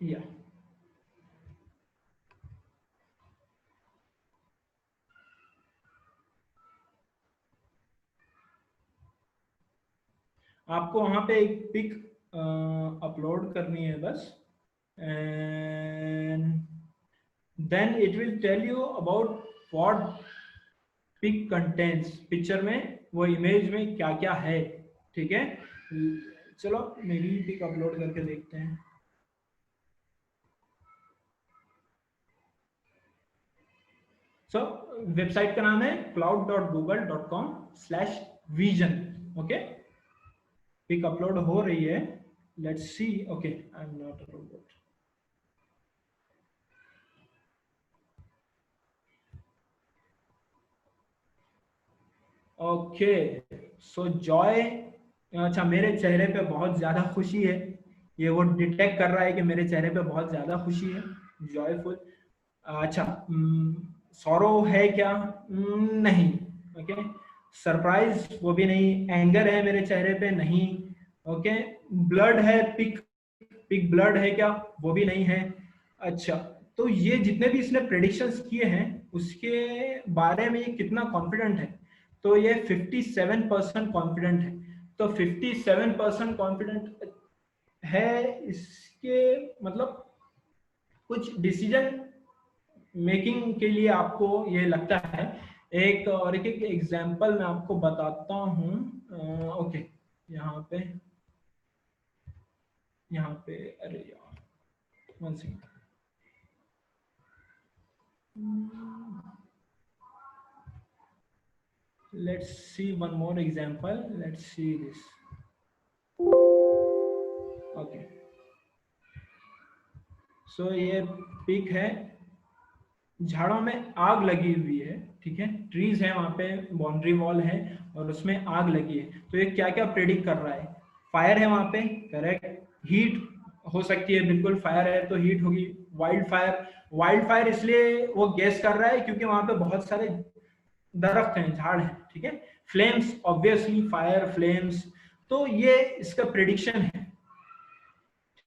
या आपको वहां पे एक पिक अपलोड करनी है बस, and then it will tell you about what pic contents, picture में वो इमेज में क्या क्या है। ठीक है, चलो मेरी पिक अपलोड करके देखते हैं। सो वेबसाइट का नाम है cloud.google.com/vision। ओके, पिक अपलोड हो रही है, let's see. Okay, I am not a robot. Okay, so Joy, अच्छा मेरे चेहरे पे बहुत ज्यादा खुशी है, ये वो डिटेक्ट कर रहा है कि मेरे चेहरे पे बहुत ज्यादा खुशी है, जॉयफुल। अच्छा, सॉरो है क्या? नहीं। ओके, सरप्राइज वो भी नहीं, एंगर है मेरे चेहरे पे? नहीं। ओके, ब्लड है, पिक ब्लड है क्या? वो भी नहीं है। अच्छा, तो ये जितने भी इसने प्रेडिक्शंस किए हैं उसके बारे में ये कितना कॉन्फिडेंट है, तो ये 57% कॉन्फिडेंट है। तो 57% कॉन्फिडेंट है, इसके मतलब कुछ डिसीजन मेकिंग के लिए आपको ये लगता है। एक और एक एग्जांपल मैं आपको बताता हूँ। ओके, यहाँ पे अरे यार, one second, let's see one more example, let's see this। okay, so ये पिक है, झाड़ों में आग लगी हुई है। ठीक है, ट्रीज है वहां पे, बाउंड्री वॉल है और उसमें आग लगी है, तो ये क्या क्या प्रेडिक्ट कर रहा है? फायर है वहां पे, करेक्ट। हीट हो सकती है, बिल्कुल, फायर है तो हीट होगी। वाइल्ड फायर इसलिए वो गेस कर रहा है क्योंकि वहां पे बहुत सारे दरख्त हैं, झाड़ हैं। ठीक है, फ्लेम्स, ऑब्वियसली फायर, फ्लेम्स, तो ये इसका प्रेडिक्शन है।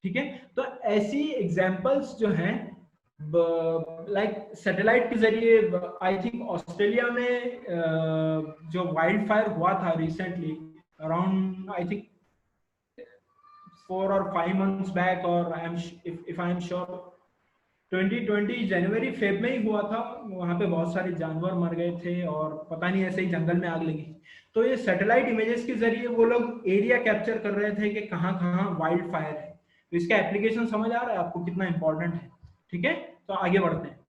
ठीक है, तो ऐसी एग्जांपल्स जो हैं, लाइक सैटेलाइट के जरिए, आई थिंक ऑस्ट्रेलिया में जो वाइल्ड फायर हुआ था recently, around I think 4 or 5 months back, और if I am sure 2020 January Feb में ही हुआ था। वहां पे बहुत सारे जानवर मर गए थे और पता नहीं ऐसे ही जंगल में आग लगी। तो ये सैटेलाइट इमेजेस के जरिए वो लोग एरिया कैप्चर कर रहे थे कि कहाँ कहाँ वाइल्ड फायर है। तो इसका एप्लीकेशन समझ आ रहा है आपको कितना इंपॉर्टेंट है? ठीक है, तो आगे बढ़ते हैं।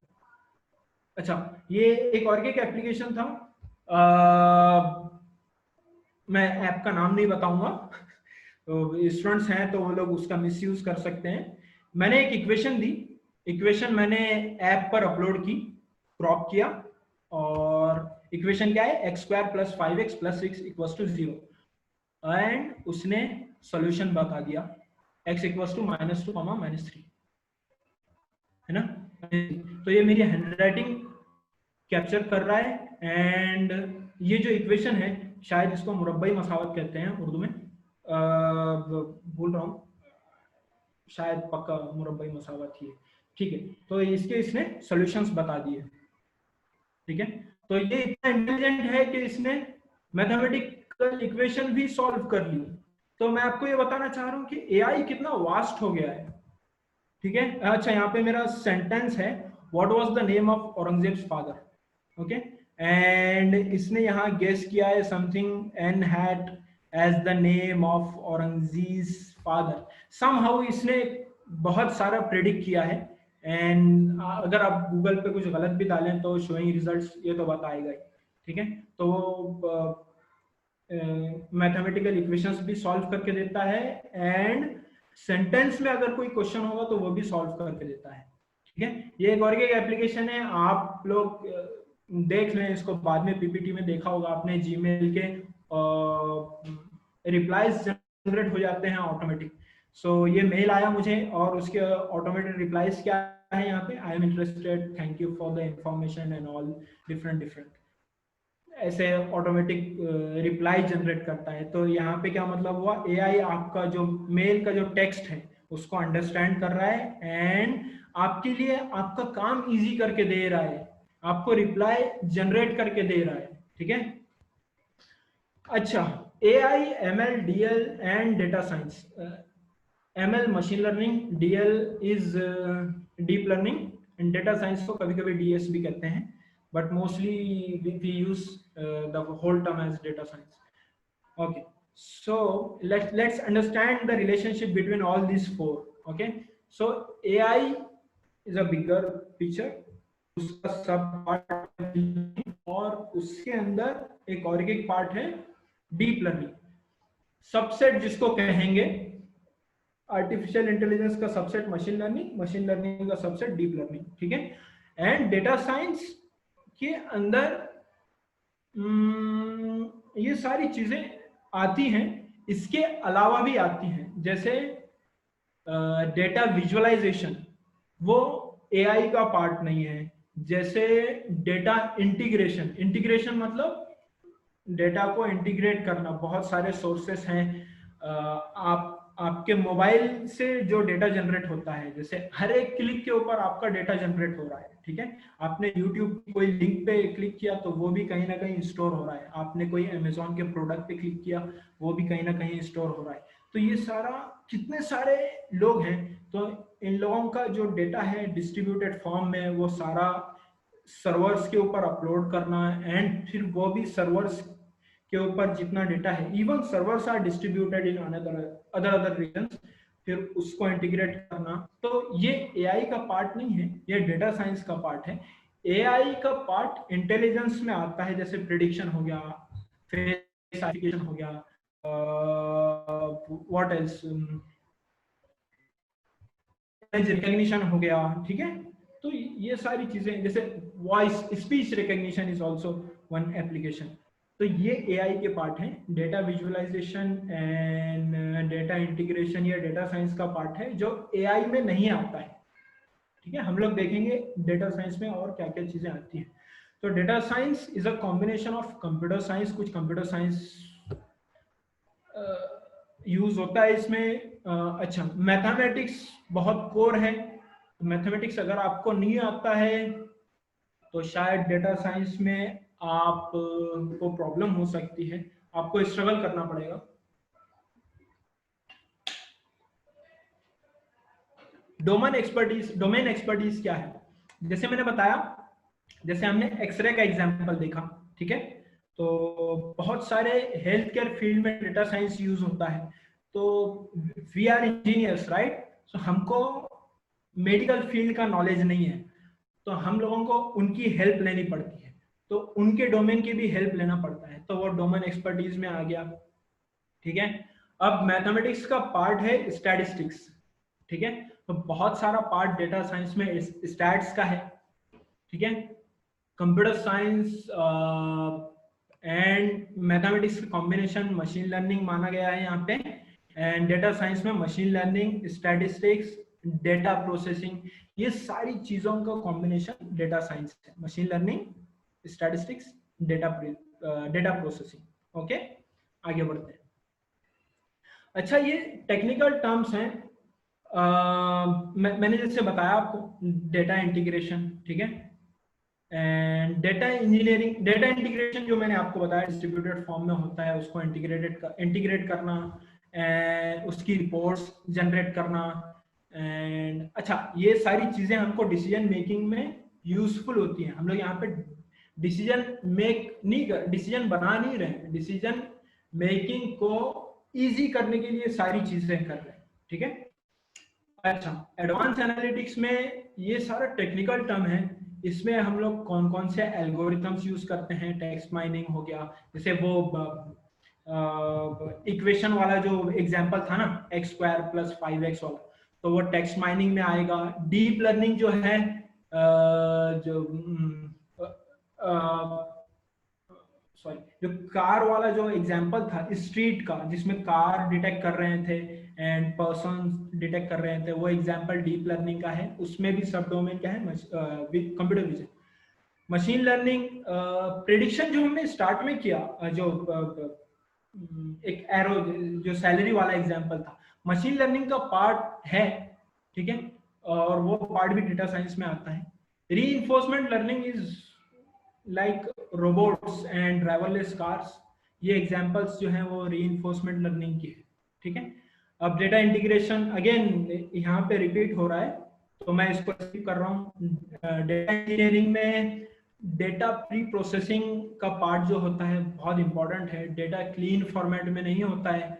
अच्छा, ये एक और एक एप्लीकेशन था, मैं ऐप का नाम नहीं बताऊंगा, तो स्टूडेंट्स हैं तो वो लोग उसका मिसयूज कर सकते हैं। मैंने एक इक्वेशन दी, इक्वेशन मैंने ऐप पर अपलोड की, क्रॉप किया, और इक्वेशन क्या है? x² + 5x + 6 = 0, एंड उसने सॉल्यूशन बता दिया, x = -2, -3, है ना। तो ये मेरी हैंडराइटिंग कैप्चर कर रहा है, एंड ये जो इक्वेशन है शायद इसको मुरब्बई मसावत कहते हैं उर्दू में, भूल रहा हूँ, शायद पक्का मुरब्बई मसावत ही है, ठीक है। तो इसके इसने सॉल्यूशंस बता दिए, ठीक है। तो ये इतना इंटेलिजेंट है कि इसने मैथमेटिकल इक्वेशन भी सॉल्व कर ली। तो मैं आपको ये बताना चाह रहा हूँ कि एआई कितना वास्ट हो गया है, ठीक है। अच्छा, यहाँ पे मेरा सेंटेंस है, what was the name of Aurangzeb's father, okay, and इसने यहाँ गेस किया है something an had as the name of Aurangzeb's father. Somehow इसने बहुत सारा प्रेडिक्ट किया है, एंड अगर आप गूगल पे कुछ गलत भी डालें तो शोइंग रिजल्ट्स ये तो बताएगा ही, ठीक है। तो मैथमेटिकल इक्वेशंस भी सॉल्व करके देता है, एंड सेंटेंस में अगर कोई क्वेश्चन होगा तो वो भी सॉल्व करके देता है, ठीक है। ये एक और एक एप्लीकेशन है, आप लोग देख लें इसको, बाद में पीपीटी में देखा होगा आपने, जीमेल के रिप्लाईज जनरेट हो जाते हैं ऑटोमेटिक। सो ये मेल आया मुझे और उसके ऑटोमेटेड रिप्लाईज क्या है यहाँ पे, I am interested, thank you for the information and all, different ऐसे ऑटोमेटिक रिप्लाई जनरेट करता है। तो यहाँ पे क्या मतलब हुआ, एआई आपका जो मेल का जो टेक्स्ट है उसको अंडरस्टैंड कर रहा है एंड आपके लिए आपका काम इजी करके दे रहा है, आपको रिप्लाई जनरेट करके दे रहा है, ठीक है। अच्छा, AI, ML, DL and data science. ML machine learning, DL is deep learning, and data science को कभी कभी डीएस भी कहते हैं, but mostly we use the whole term as data science. Okay, so let's understand the relationship between all these four. Okay, so AI is a bigger picture, उसका सब part, और उसके अंदर एक और एक पार्ट है डीप लर्निंग, सबसेट जिसको कहेंगे। आर्टिफिशियल इंटेलिजेंस का subset machine learning, machine learning का सबसेट डीप लर्निंग, ठीक है। एंड डेटा साइंस के अंदर ये सारी चीजें आती हैं, इसके अलावा भी आती हैं, जैसे डेटा विजुअलाइजेशन, वो एआई का पार्ट नहीं है। जैसे डेटा इंटीग्रेशन, इंटीग्रेशन मतलब डेटा को इंटीग्रेट करना, बहुत सारे सोर्सेस हैं, आपके मोबाइल से जो डेटा जनरेट होता है, जैसे हर एक क्लिक के ऊपर आपका डेटा जनरेट हो रहा है, ठीक है। आपने यूट्यूब की कोई लिंक पे क्लिक किया तो वो भी कहीं ना कहीं स्टोर हो रहा है, आपने कोई अमेजोन के प्रोडक्ट पे क्लिक किया वो भी कहीं ना कहीं स्टोर हो रहा है। तो ये सारा, कितने सारे लोग हैं, तो इन लोगों का जो डेटा है डिस्ट्रीब्यूटेड फॉर्म में, वो सारा सर्वर्स के ऊपर अपलोड करना, एंड फिर वो भी सर्वर्स के ऊपर जितना डेटा है, even servers are distributed in other regions, फिर उसको इंटीग्रेट करना। तो ये एआई का पार्ट नहीं है, ये डेटा साइंस का पार्ट है। एआई का पार्ट इंटेलिजेंस में आता है, जैसे प्रिडिक्शन हो गया, फेस आइडेंटिफिकेशन हो गया, व्हाट एल्स, इमेज रिकॉग्निशन हो गया, ठीक है। तो ये सारी चीजें, जैसे voice speech recognition is also one application. तो ये एआई के पार्ट हैं। Data visualisation and data integration या डेटा साइंस का पार्ट है जो एआई में नहीं आता है, ठीक है। हम लोग देखेंगे डेटा साइंस में और क्या क्या चीजें आती हैं। तो data science is a combination of computer science, कुछ कंप्यूटर साइंस यूज होता है इसमें। अच्छा, मैथमेटिक्स बहुत कोर है, मैथमेटिक्स अगर आपको नहीं आता है तो शायद डेटा साइंस में आप को प्रॉब्लम हो सकती है, आपको स्ट्रगल करना पड़ेगा। डोमेन एक्सपर्टीज क्या है? जैसे मैंने बताया, जैसे हमने एक्सरे का एग्जांपल देखा, ठीक है। तो बहुत सारे हेल्थ केयर फील्ड में डेटा साइंस यूज होता है। तो वी आर इंजीनियर्स, राइट? सो हमको मेडिकल फील्ड का नॉलेज नहीं है, तो हम लोगों को उनकी हेल्प लेनी पड़ती है, तो उनके डोमेन की भी हेल्प लेना पड़ता है, तो वो डोमेन एक्सपर्टीज में आ गया, ठीक है। अब मैथमेटिक्स का पार्ट है स्टैटिस्टिक्स, ठीक है। तो बहुत सारा पार्ट डेटा साइंस में स्टैट्स का है, ठीक है। कंप्यूटर साइंस एंड मैथमेटिक्स का कॉम्बिनेशन मशीन लर्निंग माना गया है यहाँ पे, एंड डेटा साइंस में machine learning, statistics, data processing, ये सारी चीजों का कॉम्बिनेशन डेटा साइंस है। Machine learning, statistics, data processing, okay, आगे बढ़ते हैं। अच्छा, ये टेक्निकल टर्म्स हैं। मैंने जैसे बताया आपको डेटा इंटीग्रेशन, ठीक है, and data engineering. Data integration जो मैंने आपको बताया डिस्ट्रीब्यूटेड फॉर्म में होता है, उसको इंटीग्रेट करना, एंड उसकी रिपोर्ट्स जनरेट करना, एंड अच्छा, ये सारी चीजें हमको डिसीजन मेकिंग में यूजफुल होती हैं। हम लोग यहाँ पे डिसीजन बना नहीं रहे हैं, डिसीजन मेकिंग को इजी करने के लिए सारी चीजें कर रहे हैं, ठीक है। अच्छा, एडवांस एनालिटिक्स में ये सारा टेक्निकल टर्म है। इसमें हम लोग कौन कौन से एल्गोरिथम्स यूज करते हैं, टेक्स्ट माइनिंग हो गया, जैसे वो इक्वेशन वाला जो एग्जांपल था ना, x² + 5x वाला, तो वो टेक्स्ट माइनिंग में आएगा। डीप लर्निंग जो है, जो कार वाला जो एग्जांपल था स्ट्रीट का, जिसमें कार डिटेक्ट कर रहे थे एंड पर्सन डिटेक्ट कर रहे थे, वो एग्जांपल डीप लर्निंग का है। उसमें भी सब डोमेन क्या है, computer vision. Machine learning prediction जो हमने स्टार्ट में किया, जो एक एरो जो सैलरी वाला एग्जांपल था, मशीन लर्निंग का पार्ट है, ठीक है, और वो पार्ट भी डेटा साइंस में आता है। Reinforcement learning is like robots and driverless cars, ये एग्जांपल्स जो हैं वो रीइंफोर्समेंट लर्निंग की है, ठीक है। अब डेटा इंटीग्रेशन अगेन यहाँ पे रिपीट हो रहा है, तो मैं इसको स्किप कर रहा हूँ। डेटा इंजीनियरिंग में डेटा प्री प्रोसेसिंग का पार्ट जो होता है बहुत इंपॉर्टेंट है। डेटा क्लीन फॉर्मेट में नहीं होता है,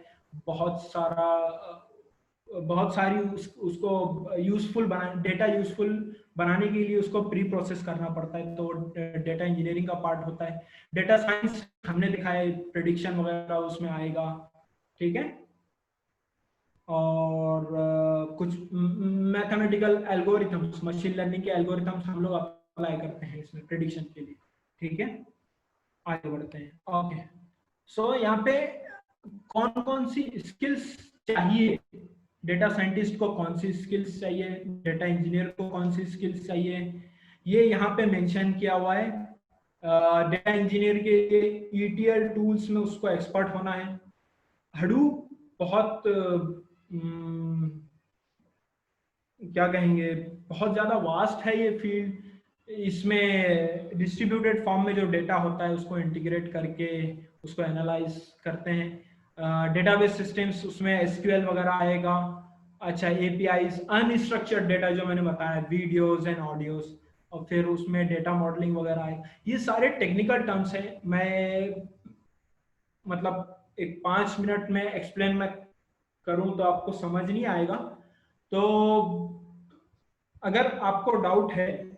बहुत सारी उसको यूजफुल डेटा यूजफुल बनाने के लिए उसको प्री प्रोसेस करना पड़ता है, तो डेटा इंजीनियरिंग का पार्ट होता है। डेटा साइंस हमने दिखाया है, प्रेडिक्शन वगैरह उसमें आएगा, ठीक है। और कुछ मैथमेटिकल एल्गोरिथम्स, मशीन लर्निंग के एल्गोरिथम्स हम लोग अप्लाई करते हैं इसमें प्रेडिक्शन के लिए, ठीक है। आगे बढ़ते हैं। ओके, सो यहाँ पे कौन कौन सी स्किल्स चाहिए, डेटा साइंटिस्ट को कौन सी स्किल्स चाहिए, डेटा इंजीनियर को कौन सी स्किल्स चाहिए, ये यहाँ पे मेंशन किया हुआ है। डेटा इंजीनियर के लिए ETL टूल्स में उसको एक्सपर्ट होना है। हडूप बहुत क्या कहेंगे, बहुत ज्यादा वास्ट है ये फील्ड। इसमें डिस्ट्रीब्यूटेड फॉर्म में जो डेटा होता है उसको इंटीग्रेट करके उसको एनालाइज करते हैं। डेटाबेस सिस्टम्स, उसमें SQL वगैरह आएगा। अच्छा, APIs, अनस्ट्रक्चर्ड डेटा जो मैंने बताया, वीडियोस एंड ऑडियोस, और फिर उसमें डेटा मॉडलिंग वगैरह आएगा। ये सारे टेक्निकल टर्म्स हैं। मैं मतलब एक 5 मिनट में एक्सप्लेन मैं करूं तो आपको समझ नहीं आएगा, तो अगर आपको डाउट है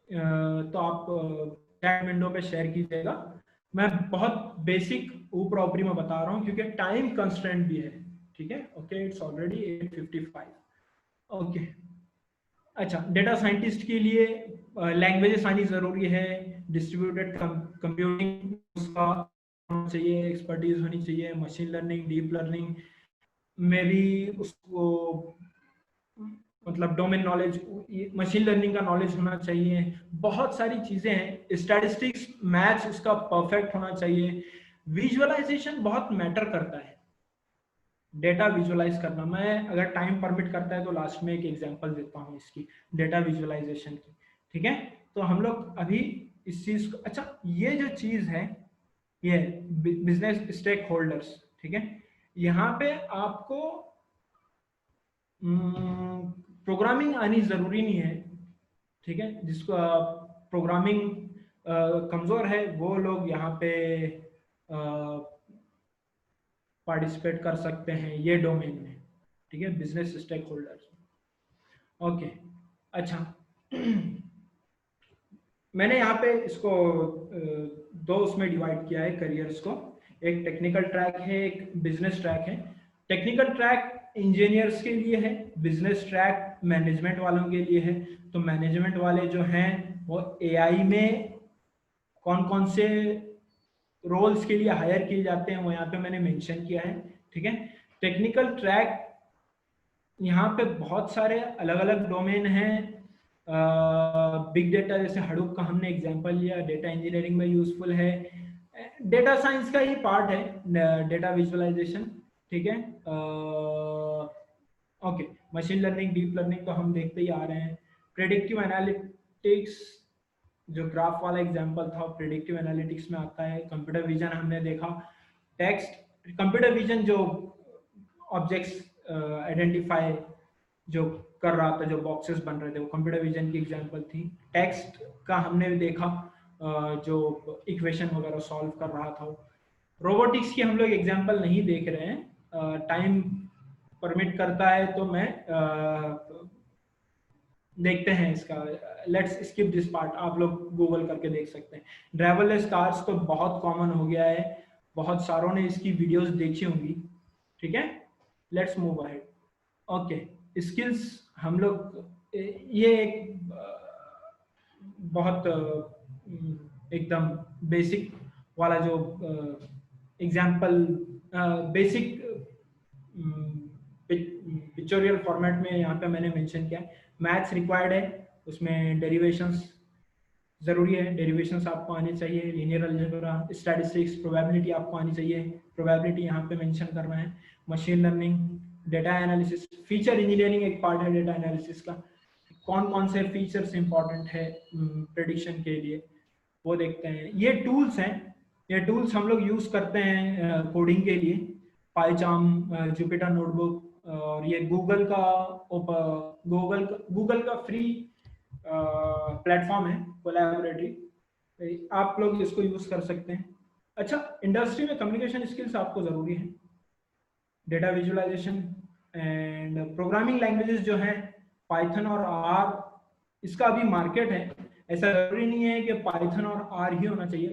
तो आप चैट विंडो पे शेयर कीजिएगा। मैं बहुत बेसिक ऊपर ऊपरी में बता रहा हूँ क्योंकि टाइम कंस्ट्रेंट भी है, ठीक है। Okay, it's already 8:55। ओके, अच्छा, डेटा साइंटिस्ट के लिए लैंग्वेजेस आनी जरूरी है, डिस्ट्रीब्यूटेड कंप्यूटिंग उसका चाहिए, एक्सपर्टीज होनी चाहिए, मशीन लर्निंग, डीप लर्निंग में भी उसको मतलब डोमेन नॉलेज, मशीन लर्निंग का नॉलेज होना चाहिए। बहुत सारी चीजें हैं, स्टैटिस्टिक्स, मैथ्स उसका परफेक्ट होना चाहिए। विजुअलाइजेशन बहुत मैटर करता है, डेटा विजुअलाइज करना। मैं अगर टाइम परमिट करता है तो लास्ट में एक एग्जांपल देता हूँ इसकी, डेटा विजुअलाइजेशन की, ठीक है। तो हम लोग अभी इस चीज को, अच्छा, ये जो चीज है ये बिजनेस स्टेक होल्डर्स, ठीक है। यहाँ पे आपको प्रोग्रामिंग आनी जरूरी नहीं है, ठीक है। जिसको प्रोग्रामिंग कमजोर है वो लोग यहाँ पे पार्टिसिपेट कर सकते हैं ये डोमेन में, ठीक है, बिजनेस स्टेक होल्डर्स। ओके, अच्छा, मैंने यहाँ पे इसको दो उसमें डिवाइड किया है करियर्स को। एक टेक्निकल ट्रैक है, एक बिजनेस ट्रैक है। टेक्निकल ट्रैक इंजीनियर्स के लिए है, बिजनेस ट्रैक मैनेजमेंट वालों के लिए है। तो मैनेजमेंट वाले जो हैं वो AI में कौन कौन से रोल्स के लिए हायर किए जाते हैं वो यहाँ पे मैंने मेंशन किया है, ठीक है। टेक्निकल ट्रैक यहाँ पे बहुत सारे अलग अलग डोमेन हैं। बिग डेटा जैसे हडूप का हमने एग्जांपल लिया, डेटा इंजीनियरिंग में यूजफुल है। डेटा साइंस का ही पार्ट है डेटा विजुअलाइजेशन, ठीक है। Okay, machine learning, deep learning तो हम देखते ही आ रहे हैं। प्रेडिक्टिव एनालिटिक्स, जो ग्राफ वाला एग्जांपल था, प्रेडिक्टिव एनालिटिक्स में आता है। कंप्यूटर विजन हमने देखा, टेक्स्ट, कंप्यूटर विजन जो ऑब्जेक्ट्स आइडेंटिफाई जो कर रहा था, जो बॉक्सेस बन रहे थे, वो कंप्यूटर विजन की एग्जांपल थी। टेक्स्ट का हमने देखा जो इक्वेशन वगैरह सॉल्व कर रहा था। रोबोटिक्स की हम लोग एग्जांपल नहीं देख रहे हैं, टाइम परमिट करता है तो मैं देखते हैं इसका, लेट्स स्किप दिस पार्ट, आप लोग गूगल करके देख सकते हैं। ड्राइवरलेस कार्स तो बहुत कॉमन हो गया है, बहुत सारों ने इसकी वीडियोस देखी होंगी, ठीक है। Let's move ahead. Okay, skills हम लोग, ये एक बहुत एकदम बेसिक वाला जो एग्जाम्पल, बेसिक पिक्चोरियल फॉर्मेट में यहाँ पे मैंने मेंशन किया है। मैथ्स रिक्वायर्ड है, उसमें डेरिवेशंस जरूरी है, डेरिवेशंस आपको आने चाहिए। लीनियर अलजेब्रा, स्टैटिस्टिक्स, प्रोबेबिलिटी आपको आनी चाहिए, प्रोबेबिलिटी यहाँ पे मेंशन करना है। Machine learning, data analysis, feature engineering एक पार्ट है डेटा एनालिसिस का। कौन कौन से फीचर्स इंपॉर्टेंट है प्रेडिक्शन के लिए, वो देखते हैं। ये टूल्स हैं, ये टूल्स हम लोग यूज करते हैं कोडिंग के लिए। पाइचार्म, जुपिटर नोटबुक, और ये गूगल का फ्री प्लेटफॉर्म है, कोलैबोरेटरी, आप लोग इसको यूज कर सकते हैं। अच्छा, इंडस्ट्री में कम्युनिकेशन स्किल्स आपको जरूरी है। Data visualisation and programming languages जो हैं पाइथन और आर, इसका अभी मार्केट है। ऐसा जरूरी नहीं है कि पाइथन और आर ही होना चाहिए,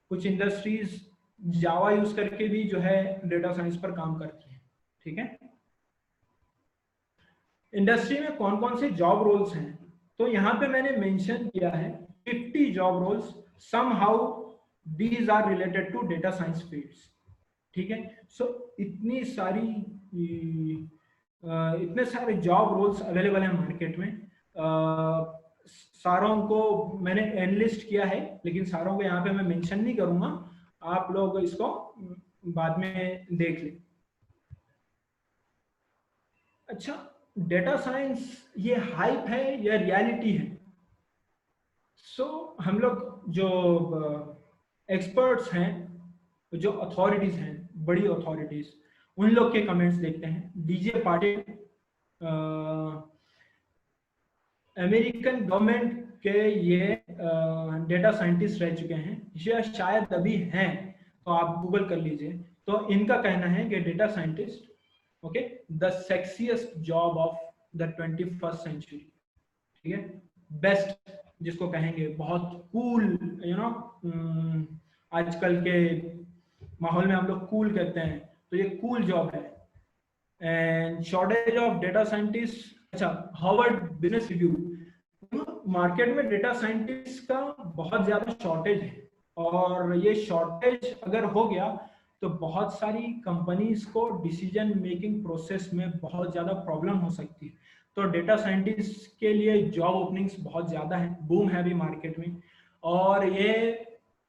कुछ इंडस्ट्रीज जावा यूज करके भी जो है डेटा साइंस पर काम करती है, ठीक है। इंडस्ट्री में कौन कौन से जॉब रोल्स हैं, तो यहाँ पे मैंने मेंशन किया है 50 job roles, somehow these are related to data science fields, ठीक है। सो इतने सारे जॉब रोल्स अवेलेबल हैं मार्केट में। सारों को मैंने एनलिस्ट किया है, लेकिन सारों को यहाँ पे मैं मेंशन नहीं करूंगा, आप लोग इसको बाद में देख लें। अच्छा, डेटा साइंस ये हाइप है या रियलिटी है? हम लोग जो एक्सपर्ट्स हैं, जो अथॉरिटीज हैं, बड़ी अथॉरिटीज, उन लोग के कमेंट्स देखते हैं। डीजे पाटिल अमेरिकन गवर्नमेंट के ये डेटा साइंटिस्ट रह चुके हैं, या शायद अभी हैं, तो आप गूगल कर लीजिए। तो इनका कहना है कि data scientist, okay, the sexiest job of the 21st century, ठीक है, बेस्ट जिसको कहेंगे, बहुत कूल, यू नो, आजकल के माहौल में हम लोग कूल कहते हैं, तो ये कूल जॉब है। And shortage of data scientist, अच्छा, हार्वर्ड बिजनेस रिव्यू, मार्केट में डेटा साइंटिस्ट का बहुत ज्यादा शॉर्टेज है, और ये शॉर्टेज अगर हो गया तो बहुत सारी कंपनीज को डिसीजन मेकिंग प्रोसेस में बहुत ज्यादा प्रॉब्लम हो सकती है। तो डेटा साइंटिस्ट के लिए जॉब ओपनिंग्स बहुत ज्यादा है, बूम है अभी मार्केट में, और ये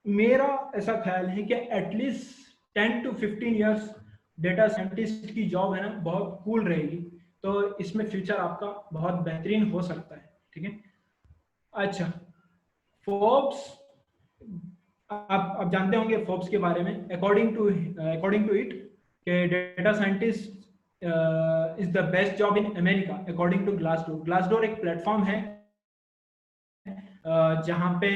मेरा ऐसा ख्याल है कि at least 10 to 15 years data scientist की जॉब है ना, बहुत कूल रहेगी। तो इसमें फ्यूचर आपका बहुत बेहतरीन हो सकता है, ठीक है। अच्छा, फोर्ब्स, आप जानते होंगे फोर्ब्स के बारे में। अकॉर्डिंग टू इट के data scientist is the best job in America according to Glassdoor. Glassdoor एक प्लेटफॉर्म है जहां पे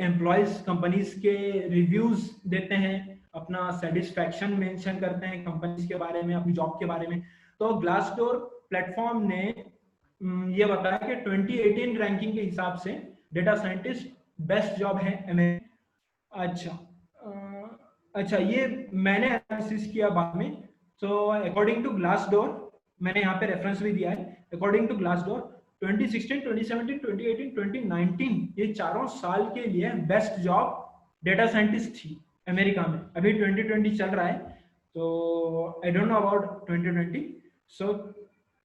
एम्प्लॉयज कंपनीज के रिव्यूज देते हैं, अपना सेटिस्फैक्शन मेंशन करते हैं कंपनीज के बारे में, अपनी जॉब के बारे में। तो ग्लासडोर प्लेटफॉर्म ने ये बताया कि 2018 रैंकिंग के हिसाब से डेटा साइंटिस्ट बेस्ट जॉब है अमेरिका। अच्छा, ये मैंने एनालिसिस किया बाद में। तो अकॉर्डिंग टू ग्लासडोर, मैंने यहाँ पे रेफरेंस भी दिया है, अकॉर्डिंग टू ग्लासडोर 2016, 2017, 2018, 2019 ये चारों साल के लिए बेस्ट जॉब डेटा साइंटिस्ट थी अमेरिका में। अभी 2020 चल रहा है, तो I don't know about 2020। So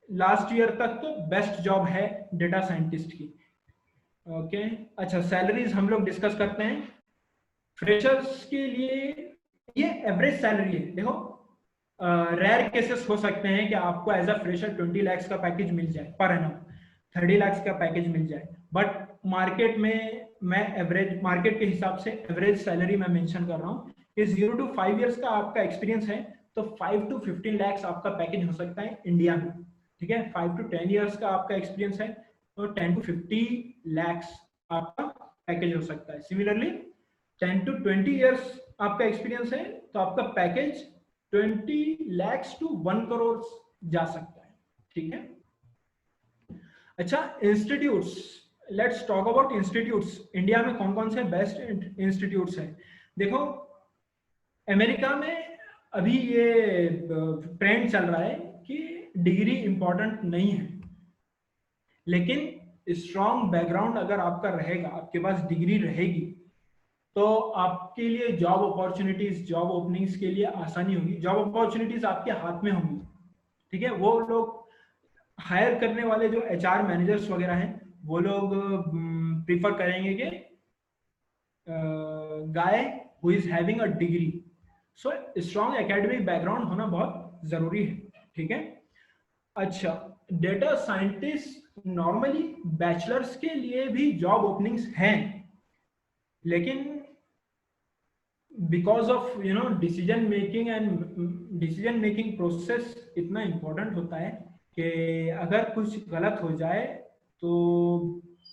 last year तक तो बेस्ट जॉब है डेटा साइंटिस्ट की, ओके। अच्छा, सैलरीज हम लोग डिस्कस करते हैं। फ्रेशर्स के लिए ये एवरेज सैलरी है। देखो रेयर केसेस हो सकते हैं कि आपको एज अ फ्रेशर 20 लाख का पैकेज मिल जाए पर एनम, 30 लाख का पैकेज मिल जाए, बट मार्केट में मैं एवरेज मार्केट के हिसाब से एवरेज सैलरी मैं मेंशन कर रहा हूँ कि 0 to 5 इयर्स का आपका एक्सपीरियंस है तो 5 to 15 लाख आपका पैकेज हो सकता है इंडिया में, ठीक है। 5 to 10 इयर्स का आपका एक्सपीरियंस है तो 10 to 50 लाख आपका पैकेज हो सकता है। सिमिलरली 10 to 20 इयर्स आपका एक्सपीरियंस है तो आपका पैकेज 20 lakhs to 1 करोड़ जा सकता है, ठीक है। अच्छा, institutes, let's talk about institutes. India में कौन कौन से बेस्ट इंस्टीट्यूट्स हैं? देखो अमेरिका में अभी ये ट्रेंड चल रहा है कि डिग्री इंपॉर्टेंट नहीं है, लेकिन स्ट्रॉन्ग बैकग्राउंड अगर आपका रहेगा, आपके पास डिग्री रहेगी तो आपके लिए जॉब अपॉर्चुनिटीज, जॉब ओपनिंग्स के लिए आसानी होगी, जॉब अपॉर्चुनिटीज आपके हाथ में होंगी, ठीक है। वो लोग हायर करने वाले जो HR मैनेजर्स वगैरह हैं वो लोग प्रीफर करेंगे कि guy who is having a degree. So strong academic background होना बहुत जरूरी है, ठीक है। अच्छा, डेटा साइंटिस्ट नॉर्मली बैचलर्स के लिए भी जॉब ओपनिंग्स हैं, लेकिन because of decision making process इतना इंपॉर्टेंट होता है कि अगर कुछ गलत हो जाए तो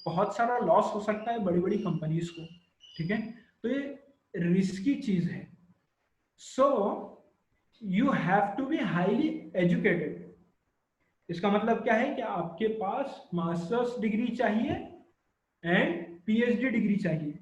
बहुत सारा लॉस हो सकता है बड़ी बड़ी कंपनीज को, ठीक है। तो ये रिस्की चीज है। So you have to be highly educated. इसका मतलब क्या है कि आपके पास मास्टर्स डिग्री चाहिए एंड PhD डिग्री चाहिए।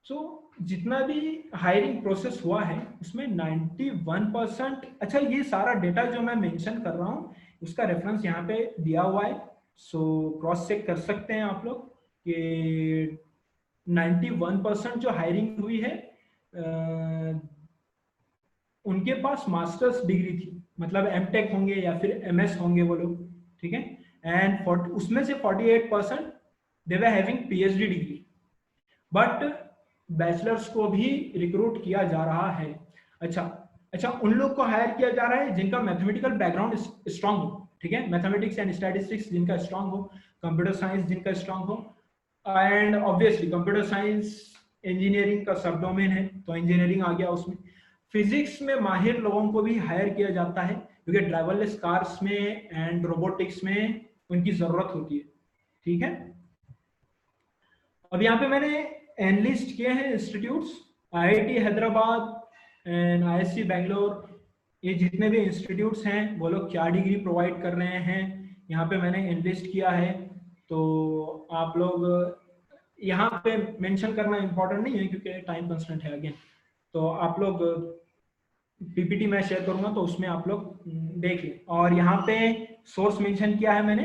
सो जितना भी हायरिंग प्रोसेस हुआ है उसमें 91%, अच्छा ये सारा डेटा जो मैं मेंशन कर रहा हूँ उसका रेफरेंस यहाँ पे दिया हुआ है, सो क्रॉस चेक कर सकते हैं आप लोग कि 91% जो हायरिंग हुई है उनके पास मास्टर्स डिग्री थी, मतलब MTech होंगे या फिर MS होंगे वो लोग, ठीक है। एंड उसमें से 48% they were having PhD degree, but bachelors को भी रिक्रूट किया जा रहा है। अच्छा, उन लोग को हायर किया जा रहा है जिनका मैथमेटिकल बैकग्राउंड स्ट्रांग हो, ठीक है। मैथमेटिक्स एंड स्टैटिस्टिक्स जिनका स्ट्रांग हो, कंप्यूटर साइंस जिनका स्ट्रांग हो, and obviously computer science engineering का सब डोमेन है तो इंजीनियरिंग आ गया उसमें। फिजिक्स में माहिर लोगों को भी हायर किया जाता है क्योंकि ड्राइवरलेस कार्स में एंड रोबोटिक्स में उनकी जरूरत होती है, ठीक है। अब यहाँ पे मैंने एनलिस्ट किए हैं institutes, IIT Hyderabad and ISC Bangalore, ये जितने भी इंस्टीट्यूट्स हैं वो लोग क्या डिग्री प्रोवाइड कर रहे हैं यहाँ पे मैंने एनलिस्ट किया है। तो आप लोग यहाँ पे मेंशन करना इम्पोर्टेंट नहीं है क्योंकि टाइम कंस्ट्रेंट है अगेन, तो आप लोग PPT मैं शेयर करूंगा तो उसमें आप लोग देख लें। और यहाँ पे सोर्स मेंशन किया है मैंने,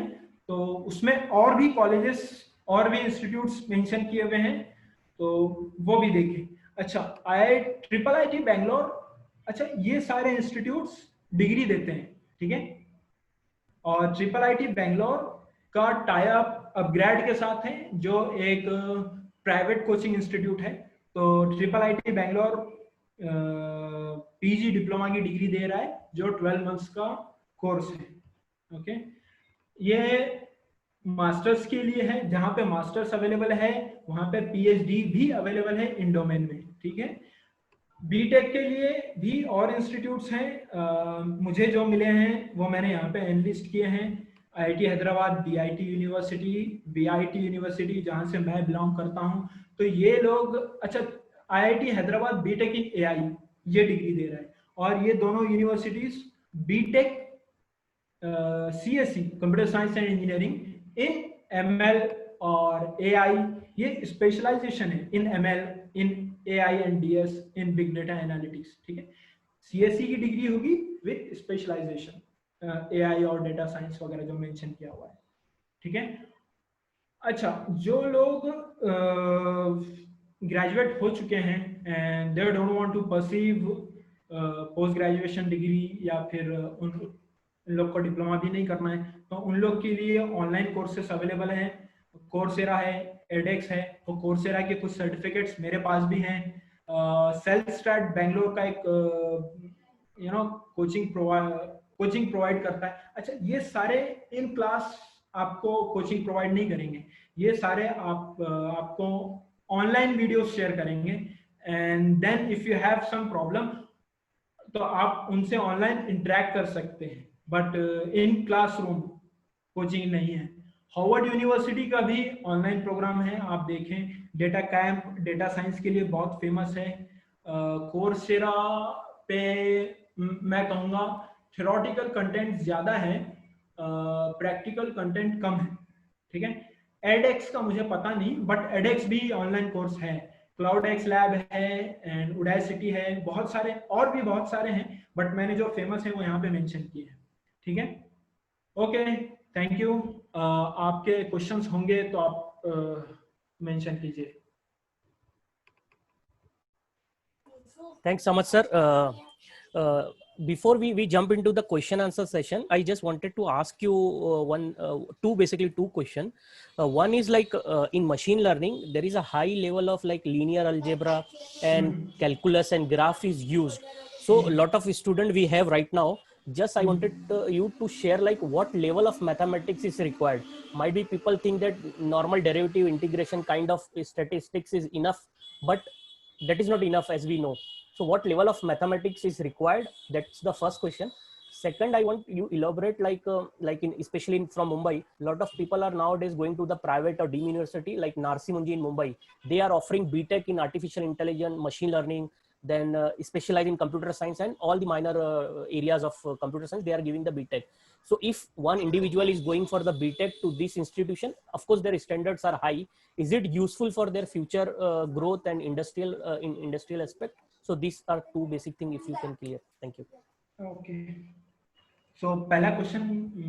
तो उसमें और भी कॉलेजेस और भी इंस्टीट्यूट्स मेंशन किए हुए हैं तो वो भी देखें। अच्छा, IIT बैंगलोर, अच्छा ये सारे इंस्टीट्यूट्स डिग्री देते हैं, ठीक है। और IIT बैंगलोर का टाई अप अपग्रेड के साथ है जो एक प्राइवेट कोचिंग इंस्टीट्यूट है। तो IIT बैंगलोर PG डिप्लोमा की डिग्री दे रहा है जो 12 मंथ्स का कोर्स है, ओके। ये मास्टर्स के लिए है, जहां पे मास्टर्स अवेलेबल है वहां पे PhD भी अवेलेबल है इन डोमेन में, ठीक है। BTech के लिए भी और इंस्टीट्यूट्स हैं, मुझे जो मिले हैं वो मैंने यहाँ पे एनलिस्ट किए हैं। IIT Hyderabad, DIT university, BIT university जहाँ से मैं बिलोंग करता हूँ, तो ये लोग, अच्छा IIT हैदराबाद BTech इन AI ये डिग्री दे रहा है, और ये दोनों universities BTech CSE computer science and engineering in ML और AI, ये स्पेशलाइजेशन है इन ML, in AI and DS, in big data analytics, ठीक है। CSE की डिग्री होगी विद स्पेशलाइजेशन AI और डेटा साइंस वगैरह जो मेंशन किया हुआ है, ठीक है। अच्छा, जो लोग ग्रेजुएट हो चुके हैं and they don't want to perceive post graduation degree या फिर उन लोग को डिप्लोमा भी नहीं करना है, तो उन लोग के लिए ऑनलाइन कोर्सेस अवेलेबल हैं। कोर्सेरा है, एडेक्स है, तो कोर्सेरा के कुछ सर्टिफिकेट्स मेरे पास भी हैं, सेल्फ स्टार्ट बेंगलोर का एक कोचिंग प्रोवाइड करता है। अच्छा, ये सारे इन क्लास आपको कोचिंग प्रोवाइड नहीं करेंगे, ये सारे आपको ऑनलाइन वीडियो शेयर करेंगे, and then if you have some problem तो आप उनसे ऑनलाइन इंटरेक्ट कर सकते हैं, बट इन क्लासरूम कोचिंग नहीं है। हार्वर्ड यूनिवर्सिटी का भी ऑनलाइन प्रोग्राम है, आप देखें, डेटा कैंप डेटा साइंस के लिए बहुत फेमस है। कोर्सेरा पे मैं कहूँगा थ्योरेटिकल कंटेंट ज़्यादा है, प्रैक्टिकल कंटेंट कम है, ठीक है। एडएक्स का मुझे पता नहीं, बट एडएक्स भी ऑनलाइन कोर्स है, क्लाउड एक्स लैब है एंड उडासिटी है, बहुत सारे और भी बहुत सारे हैं, बट मैंने जो फेमस है वो यहाँ पे मेंशन किए हैं, ठीक है। Okay, thank you. आपके क्वेश्चंस होंगे तो आप मेंशन कीजिए। Thanks so much, sir. Before we jump into the question answer session, I just wanted to ask you two questions. One is like in machine learning, there is a high level of like linear algebra and calculus and graph is used. So a lot of students we have right now, just I wanted you to share like what level of mathematics is required. Might be people think that normal derivative integration kind of statistics is enough, but that is not enough as we know. So what level of mathematics is required? That's the first question. Second, I want you elaborate like in especially from Mumbai, a lot of people are nowadays going to the private or deemed university like Narsi Munji in Mumbai. They are offering BTech in artificial intelligence, machine learning, then specialize in computer science and all the minor areas of computer science. They are giving the BTech. So if one individual is going for the BTech to this institution, of course their standards are high. Is it useful for their future growth and industrial aspect? So these are two basic things if you can clear. Thank you. Okay. So पहला question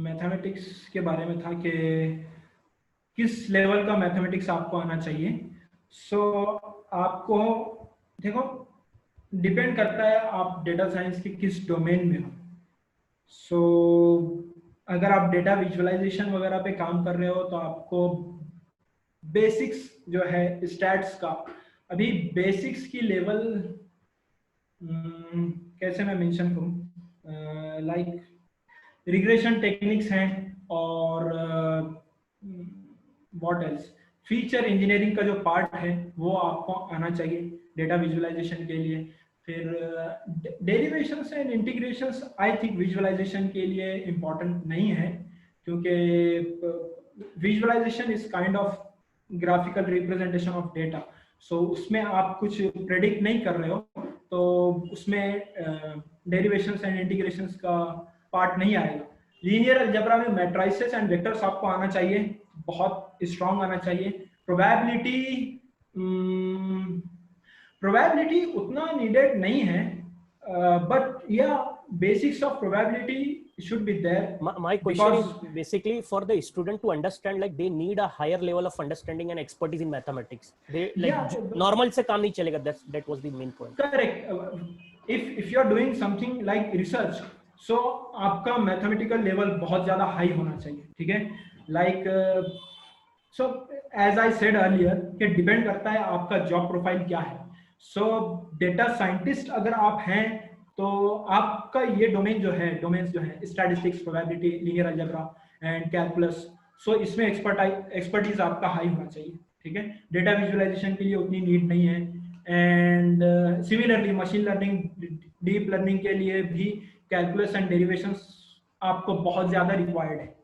mathematics के बारे में था कि किस level का mathematics आपको आना चाहिए। सो आपको देखो डिपेंड करता है आप डेटा साइंस के किस डोमेन में हो। सो अगर आप डेटा विजुअलाइजेशन वगैरह पे काम कर रहे हो तो आपको बेसिक्स जो है स्टैट्स का, अभी बेसिक्स की लेवल कैसे मैं मेंशन करूं, लाइक रिग्रेशन टेक्निक्स हैं और व्हाट एल्स, फीचर इंजीनियरिंग का जो पार्ट है वो आपको आना चाहिए डेटा विजुअलाइजेशन के लिए। फिर derivations and integrations I think visualisation के लिए इम्पोर्टेंट नहीं है, क्योंकि visualisation is kind of graphical representation of data. So उसमें आप कुछ प्रेडिक्ट नहीं कर रहे हो तो उसमें डेरिवेशंस एंड इंटीग्रेशंस का पार्ट नहीं आएगा। लीनियर अलजेब्रा में मैट्रिसेस एंड वेक्टर्स आपको आना चाहिए, बहुत स्ट्रांग आना चाहिए। प्रोबेबिलिटी उतना नीडेड नहीं है, बट या basics of probability should be there. My question is basically for the student to understand, like they need a higher level of understanding and expertise in mathematics. They like normal से काम नहीं चलेगा. That was the main point. Correct. If you are doing something like research, so आपका mathematical level बहुत ज़्यादा high होना चाहिए, ठीक है? Like so as I said earlier कि depend करता है आपका job profile क्या है। So data scientist अगर आप हैं तो आपका ये डोमेन्स जो है statistics, probability, linear algebra and calculus, so इसमें एक्सपर्टीज आपका हाई होना चाहिए, ठीक है। डेटा विजुअलाइजेशन के लिए उतनी नीड नहीं है। And similarly machine learning, deep learning के लिए भी कैलकुलस एंड डेरिवेशंस आपको बहुत ज़्यादा रिक्वायर्ड है।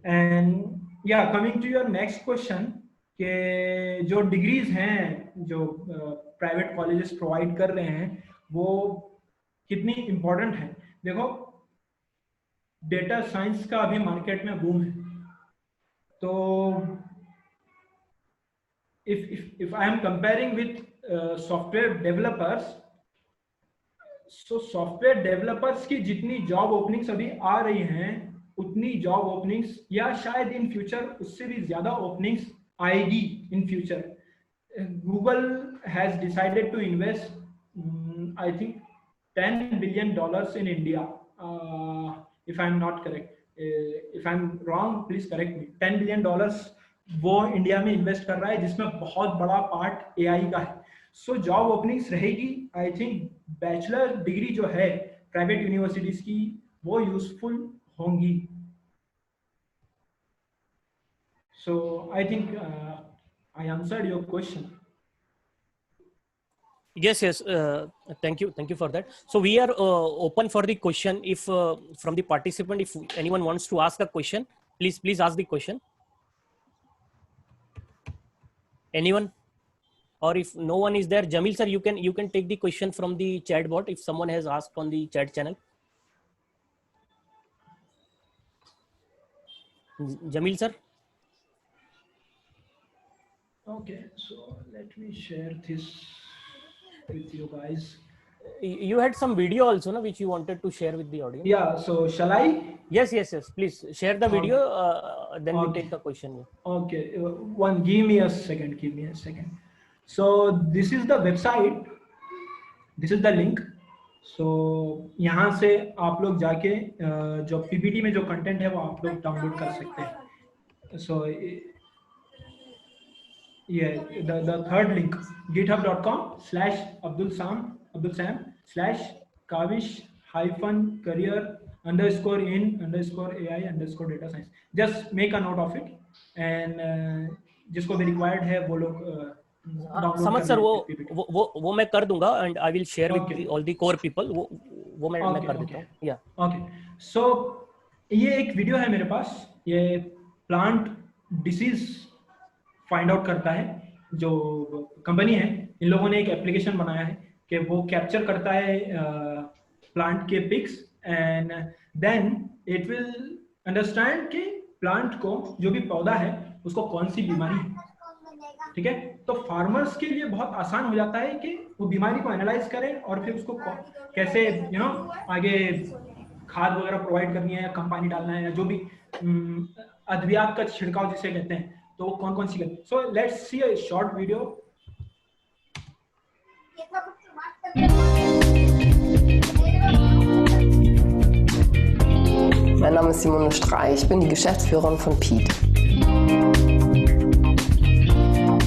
एंड या coming to your next question के जो डिग्रीज हैं जो प्राइवेट कॉलेजेस प्रोवाइड कर रहे हैं वो कितनी इम्पोर्टेंट है। देखो डेटा साइंस का अभी मार्केट में बूम है, तो if I am comparing with software developers, so software developers की जितनी जॉब ओपनिंग्स अभी आ रही हैं उतनी जॉब ओपनिंग्स या शायद इन फ्यूचर उससे भी ज्यादा ओपनिंग्स आएगी in future. Google has decided to invest I think $10 billion in India, if I'm not correct. If I'm wrong, please correct me. $10 billion वो इंडिया में इन्वेस्ट कर रहा है, जिसमें बहुत बड़ा पार्ट AI का है। सो जॉब ओपनिंग्स रहेगी। आई थिंक बैचलर डिग्री जो है प्राइवेट यूनिवर्सिटीज की वो यूजफुल होंगी। So I think I answered your question. Yes, thank you for that. So we are open for the question. If from the participant, if anyone wants to ask a question, please ask the question. Anyone? Or if no one is there, Jamil sir, you can take the question from the chat bot if someone has asked on the chat channel. Jamil sir. Okay, so let me share this with you guys. You had some video also, no, which you wanted to share with the audience. Yeah, so shall I? Yes, please share the video, then we Okay. take the question. Okay, give me a second. So this is the website, this is the link. So यहाँ से आप लोग जाके जो PPT में जो content है वो आप लोग डाउनलोड कर सकते हैं। So yeah, the third link, github.com/abdulsam/kavish-career_in_AI_data science. Just make a note of it and जिसको भी required है वो लोग समझ सर वो मैं कर दूंगा and I will share with all the core people. वो मैं कर देता हूँ। Yeah. Okay. So ये एक वीडियो है मेरे पास, ये प्लांट डिसीज फाइंड आउट करता है। जो कंपनी है इन लोगों ने एक एप्लीकेशन बनाया है कि वो कैप्चर करता है प्लांट के pics and then it will understand कि प्लांट को जो भी पौधा है उसको कौन सी बीमारी है। ठीक है, तो फार्मर्स के लिए बहुत आसान हो जाता है कि वो बीमारी को एनालाइज करें और फिर उसको कैसे आगे खाद वगैरह प्रोवाइड करनी है या कम पानी डालना है या जो भी अद्वियात का छिड़काव जिसे कहते हैं तो कौन कौन सी करते हैं। So let's see a short video. Mein Name ist Simone Streich, ich bin die Geschäftsführerin von Peat.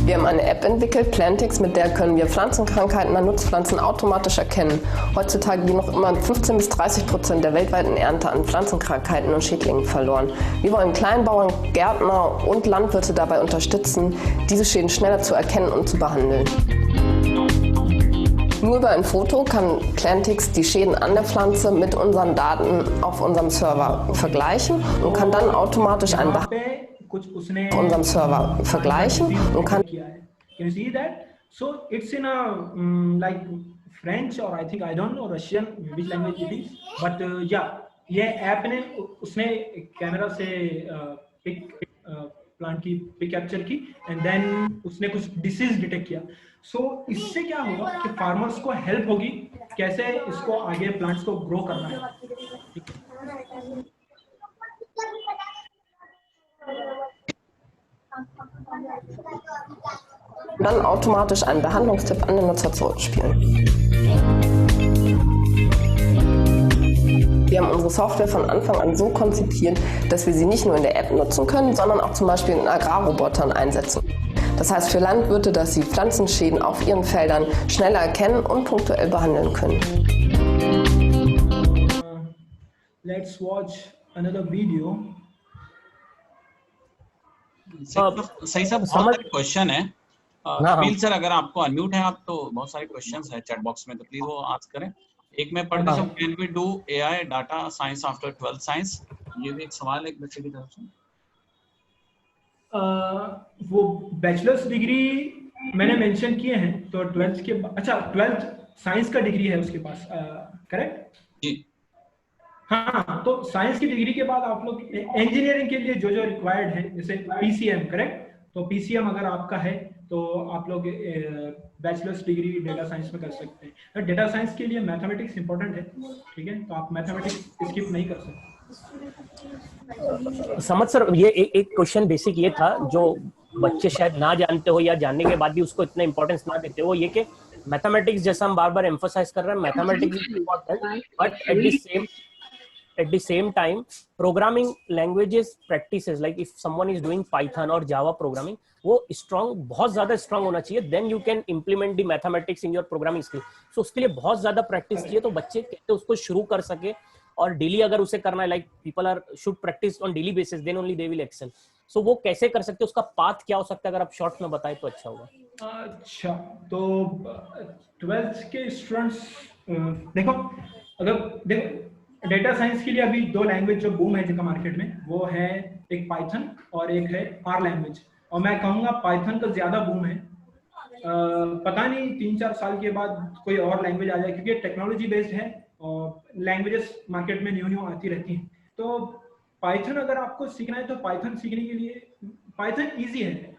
Wir haben eine App entwickelt, Plantix, mit der können wir Pflanzenkrankheiten an Nutzpflanzen automatisch erkennen. Heutzutage gehen noch immer 15-30% der weltweiten Ernte an Pflanzenkrankheiten und Schädlingen verloren. Wir wollen Kleinbauern, Gärtner und Landwirte dabei unterstützen, diese Schäden schneller zu erkennen und zu behandeln. Nur über ein Foto kann Plantix die Schäden an der Pflanze mit unseren Daten auf unserem Server vergleichen und kann dann automatisch einen auf unserem Server vergleichen und kann. Can you see that? So it's in a like French or I think I don't know Russian which language it is, but yeah, ये app ने उसने camera से pick plant की pick capture की and then उसने कुछ disease detect किया। सो इससे क्या होगा कि फार्मर्स को हेल्प होगी कैसे इसको आगे प्लांट्स को ग्रो करना है। Dann automatisch einen Behandlungstipp an den Nutzer zurückspielen. Wir haben unsere Software von Anfang an so konzipiert, dass wir sie nicht nur in der App nutzen können, sondern auch zum Beispiel in Agrarrobotern einsetzen. Das heißt für Landwirte, dass sie Pflanzenschäden auf ihren Feldern schneller erkennen und punktuell behandeln können. Let's watch another video. सही सब बहुत सारे question है। Kapil sir अगर आपको unmute है आप तो बहुत सारे क्वेश्चंस है चैट बॉक्स में तो प्लीज वो आस्क करें। एक मैं पढ़ देता हूं, can we do AI data science after 12th science, ये भी एक सवाल है एक बच्चे की तरफ से। वो बैचलर्स डिग्री मैंने मेंशन किए हैं तो 12th के अच्छा 12th साइंस का डिग्री है उसके पास, करेक्ट जी। हाँ, तो साइंस की डिग्री के बाद आप लोग इंजीनियरिंग के लिए जो जो रिक्वायर्ड है जैसे पीसीएम, करेक्ट, तो पीसीएम अगर आपका है तो आप लोग बैचलर्स डिग्री डेटा साइंस में कर सकते हैं। डेटा साइंस के लिए मैथमेटिक्स इंपॉर्टेंट है, ठीक है, तो आप मैथमेटिक्स स्किप नहीं कर सकते। समझ सर, ये एक क्वेश्चन बेसिक ये था जो बच्चे शायद ना जानते हो या जानने के बाद भी उसको इतना इंपॉर्टेंस ना देते हो, ये कि मैथमेटिक्स जैसा हम बार बार एम्फसाइज कर रहे हैं, mathematics is important but at the same at the same time programming languages practices, like if someone is doing Python or Java programming, वो strong, बहुत ज़्यादा strong होना चाहिए, then you can implement the mathematics in your programming skill. So उसके लिए बहुत ज़्यादा practice चाहिए, तो बच्चे कैसे उसको शुरू कर सके, और डेली अगर उसे करना है, like people are should practice on daily basis, then only they will excel. So वो कैसे कर सकते हैं, उसका पाथ क्या हो सकता है, अगर आप शॉर्ट में बताएं तो अच्छा होगा. अच्छा, तो 12th के स्टूडेंट्स देखो, अगर देखो डेटा साइंस के लिए अभी दो लैंग्वेज जो बूम है जिनका मार्केट में, वो है एक पाइथन और एक है आर लैंग्वेज, और मैं कहूँगा पाइथन का ज्यादा बूम है. पता नहीं 3-4 साल के बाद कोई और लैंग्वेज आ जाए, क्योंकि टेक्नोलॉजी बेस्ड है और लैंग्वेजेस मार्केट में न्यू आती रहती हैं. तो पाइथन अगर आपको सीखना है तो पाइथन सीखने के लिए पाइथन इजी है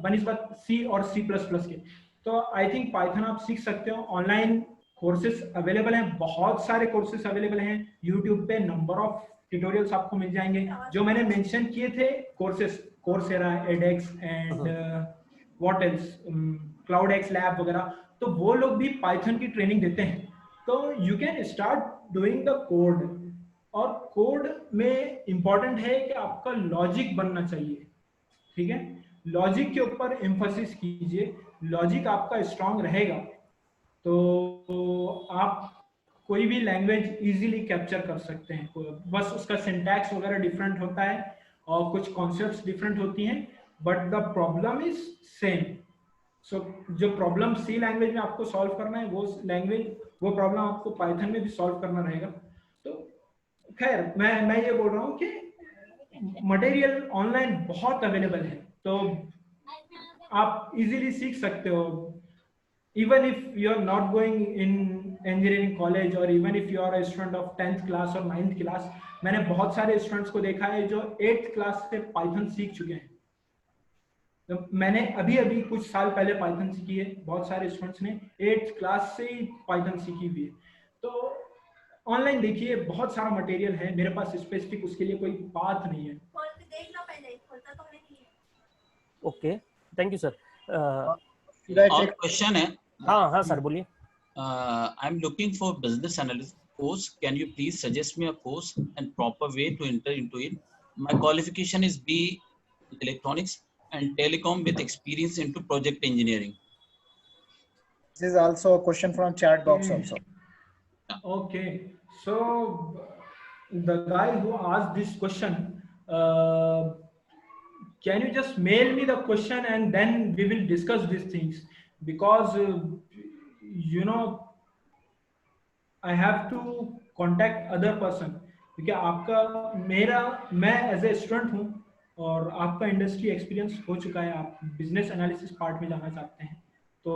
बनिस्बत सी और C++ के. तो आई थिंक पाइथन आप सीख सकते हो. ऑनलाइन कोर्सेज अवेलेबल हैं, बहुत सारे कोर्सेज अवेलेबल हैं यूट्यूब पे. नंबर ऑफ ट्यूटोरियल्स आपको मिल जाएंगे. जो मैंने मेंशन किए थे courses, Coursera, edX and what else, CloudxLab वगैरह, तो वो लोग भी पाइथन की ट्रेनिंग देते हैं. तो you can start doing the code. और कोड में इंपॉर्टेंट है कि आपका लॉजिक बनना चाहिए. ठीक है, लॉजिक के ऊपर एम्फोसिस कीजिए. लॉजिक आपका स्ट्रांग रहेगा तो आप कोई भी लैंग्वेज इजीली कैप्चर कर सकते हैं. बस उसका सिंटैक्स वगैरह डिफरेंट होता है और कुछ कॉन्सेप्ट्स डिफरेंट होती हैं, but the problem is same. So जो प्रॉब्लम सी लैंग्वेज में आपको सॉल्व करना है, वो प्रॉब्लम आपको पाइथन में भी सॉल्व करना रहेगा. तो खैर मैं ये बोल रहा हूँ कि मटेरियल ऑनलाइन बहुत अवेलेबल है, तो आप इजीली सीख सकते हो. even if you are not going in engineering college or even if you are a student of 10th class or 9th class, मैंने बहुत सारे स्टूडेंट्स को देखा है जो 8th क्लास से पाइथन सीख चुके हैं. तो मैंने अभी कुछ साल पहले पाइथन सीखी है. बहुत सारे स्टूडेंट्स ने 8th क्लास से ही पाइथन सीखी हुई है. तो ऑनलाइन देखिए, बहुत सारा मटेरियल है. मेरे पास स्पेसिफिक उसके लिए कोई पाथ नहीं है. Okay, thank you sir. और क्वेश्चन है. हाँ सर बोलिए. I am looking for business analyst course. Can you please suggest me a course and proper way to enter into it. My qualification is B electronics and telecom with experience into project engineering. This is also a question from chat box also. Okay, so the guy who asked this question, can you just mail me the question and then we will discuss these things, because you know I have to contact other person. क्योंकि आपका मैं as a student हूँ और आपका industry experience हो चुका है. आप बिजनेस एनालिसिस पार्ट में जाना चाहते हैं, तो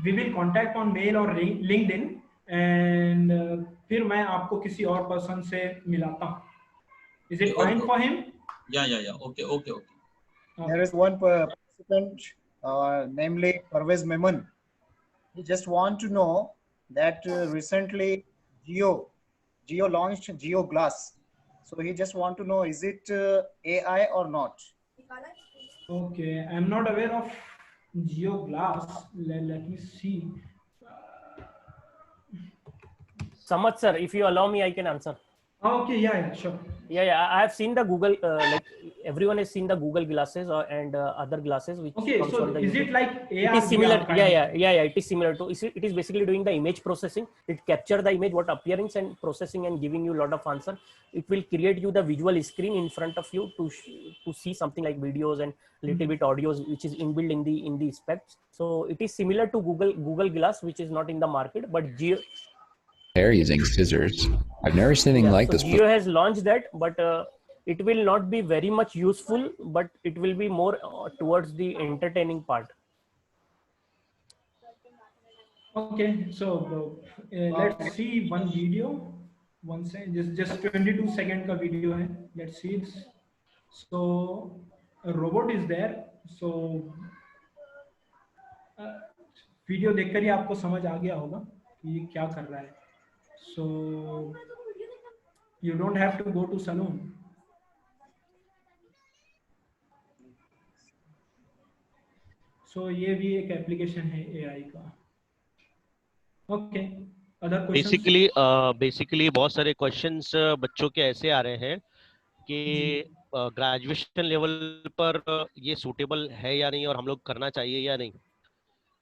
we will contact on mail और लिंक्डइन, एंड फिर मैं आपको किसी और पर्सन से मिलाता हूँ. Is it fine for him? Yeah. Okay. There is one participant, namely Parvez Memon. He just want to know that recently Jio launched Jio Glass. So he just want to know, is it AI or not? Okay, I'm not aware of Jio Glass. Let me see. Samad sir, if you allow me, I can answer. Okay, yeah, sure. Yeah, I have seen the Google, like everyone has seen the Google glasses and other glasses which okay, comes so on the is YouTube. it like AR? It is similar. Yeah, it is similar to. It is basically doing the image processing. It capture the image, what appearance, and processing and giving you a lot of answer. It will create you the visual screen in front of you to see something like videos and little bit audios, which is inbuilt in the specs. So it is similar to Google Glass, which is not in the market, but Jio. They're using scissors. I've never seen anything like so this. Jio has launched that, but it will not be very much useful, but it will be more towards the entertaining part. Okay, so let's see one video. One second, just 22 second का video है. Let's see it. So a robot is there. So video देखकर ही आपको समझ आ गया होगा कि ये क्या कर रहा है. So you don't have to go to salon. So ये भी एक एप्लीकेशन है AI का. Okay, other questions? बेसिकली बहुत सारे क्वेश्चंस बच्चों के ऐसे आ रहे हैं कि ग्रेजुएशन लेवल पर ये सूटेबल है या नहीं और हम लोग करना चाहिए या नहीं।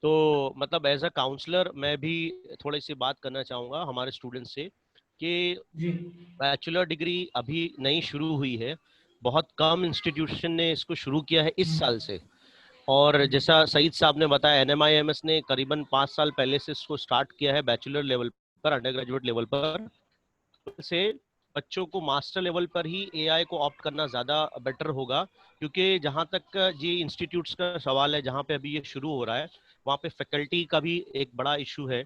तो मतलब एज अ काउंसलर मैं भी थोड़ी सी बात करना चाहूँगा हमारे स्टूडेंट्स से कि बैचलर डिग्री अभी नई शुरू हुई है, बहुत कम इंस्टीट्यूशन ने इसको शुरू किया है इस साल से, और जैसा सईद साहब ने बताया NMIMS ने करीबन 5 साल पहले से इसको स्टार्ट किया है बैचलर लेवल पर, अंडर ग्रेजुएट लेवल पर। से बच्चों को मास्टर लेवल पर ही AI को ऑप्ट करना ज़्यादा बेटर होगा, क्योंकि जहाँ तक ये इंस्टीट्यूट्स का सवाल है, जहाँ पे अभी ये शुरू हो रहा है, वहाँ पे फैकल्टी का भी एक बड़ा इशू है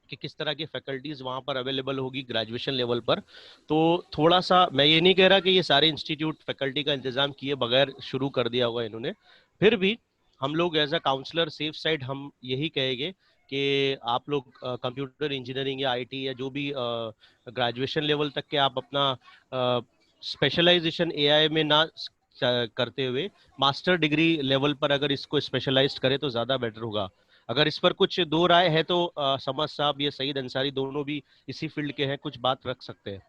कि किस तरह की फैकल्टीज वहाँ पर अवेलेबल होगी ग्रेजुएशन लेवल पर। तो थोड़ा सा, मैं ये नहीं कह रहा कि ये सारे इंस्टीट्यूट फैकल्टी का इंतजाम किए बगैर शुरू कर दिया होगा इन्होंने, फिर भी हम लोग as a counsellor safe side हम यही कहेंगे कि आप लोग कंप्यूटर इंजीनियरिंग या IT या जो भी ग्रेजुएशन लेवल तक के आप अपना स्पेशलाइजेशन AI में ना करते हुए मास्टर डिग्री लेवल पर अगर इसको स्पेशलाइज्ड करें तो ज़्यादा बेटर होगा। अगर इस पर कुछ दो राय है तो समद साहब या सईद अंसारी दोनों भी इसी फील्ड के हैं, कुछ बात रख सकते हैं।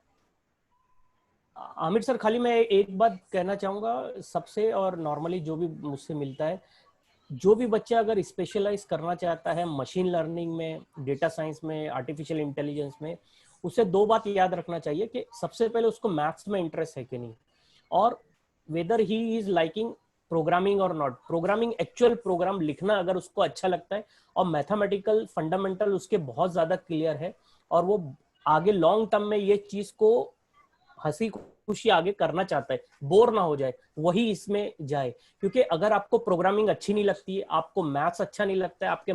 आमिर सर, खाली मैं एक बात कहना चाहूँगा सबसे, और नॉर्मली जो भी मुझसे मिलता है, जो भी बच्चा अगर स्पेशलाइज करना चाहता है मशीन लर्निंग में, डेटा साइंस में, आर्टिफिशियल इंटेलिजेंस में, उसे दो बात याद रखना चाहिए कि सबसे पहले उसको मैथ्स में इंटरेस्ट है कि नहीं, और weather he is liking programming और नॉट। प्रोग्रामिंग, एक्चुअल प्रोग्राम लिखना अगर उसको अच्छा लगता है और मैथमेटिकल फंडामेंटल उसके बहुत ज्यादा क्लियर है और वो आगे लॉन्ग टर्म में ये चीज को हंसी खुशी आगे करना चाहता है, बोर ना हो जाए, वही इसमें जाए। क्योंकि अगर आपको प्रोग्रामिंग अच्छी नहीं लगती है, आपको मैथ्स अच्छा नहीं लगता है, आपके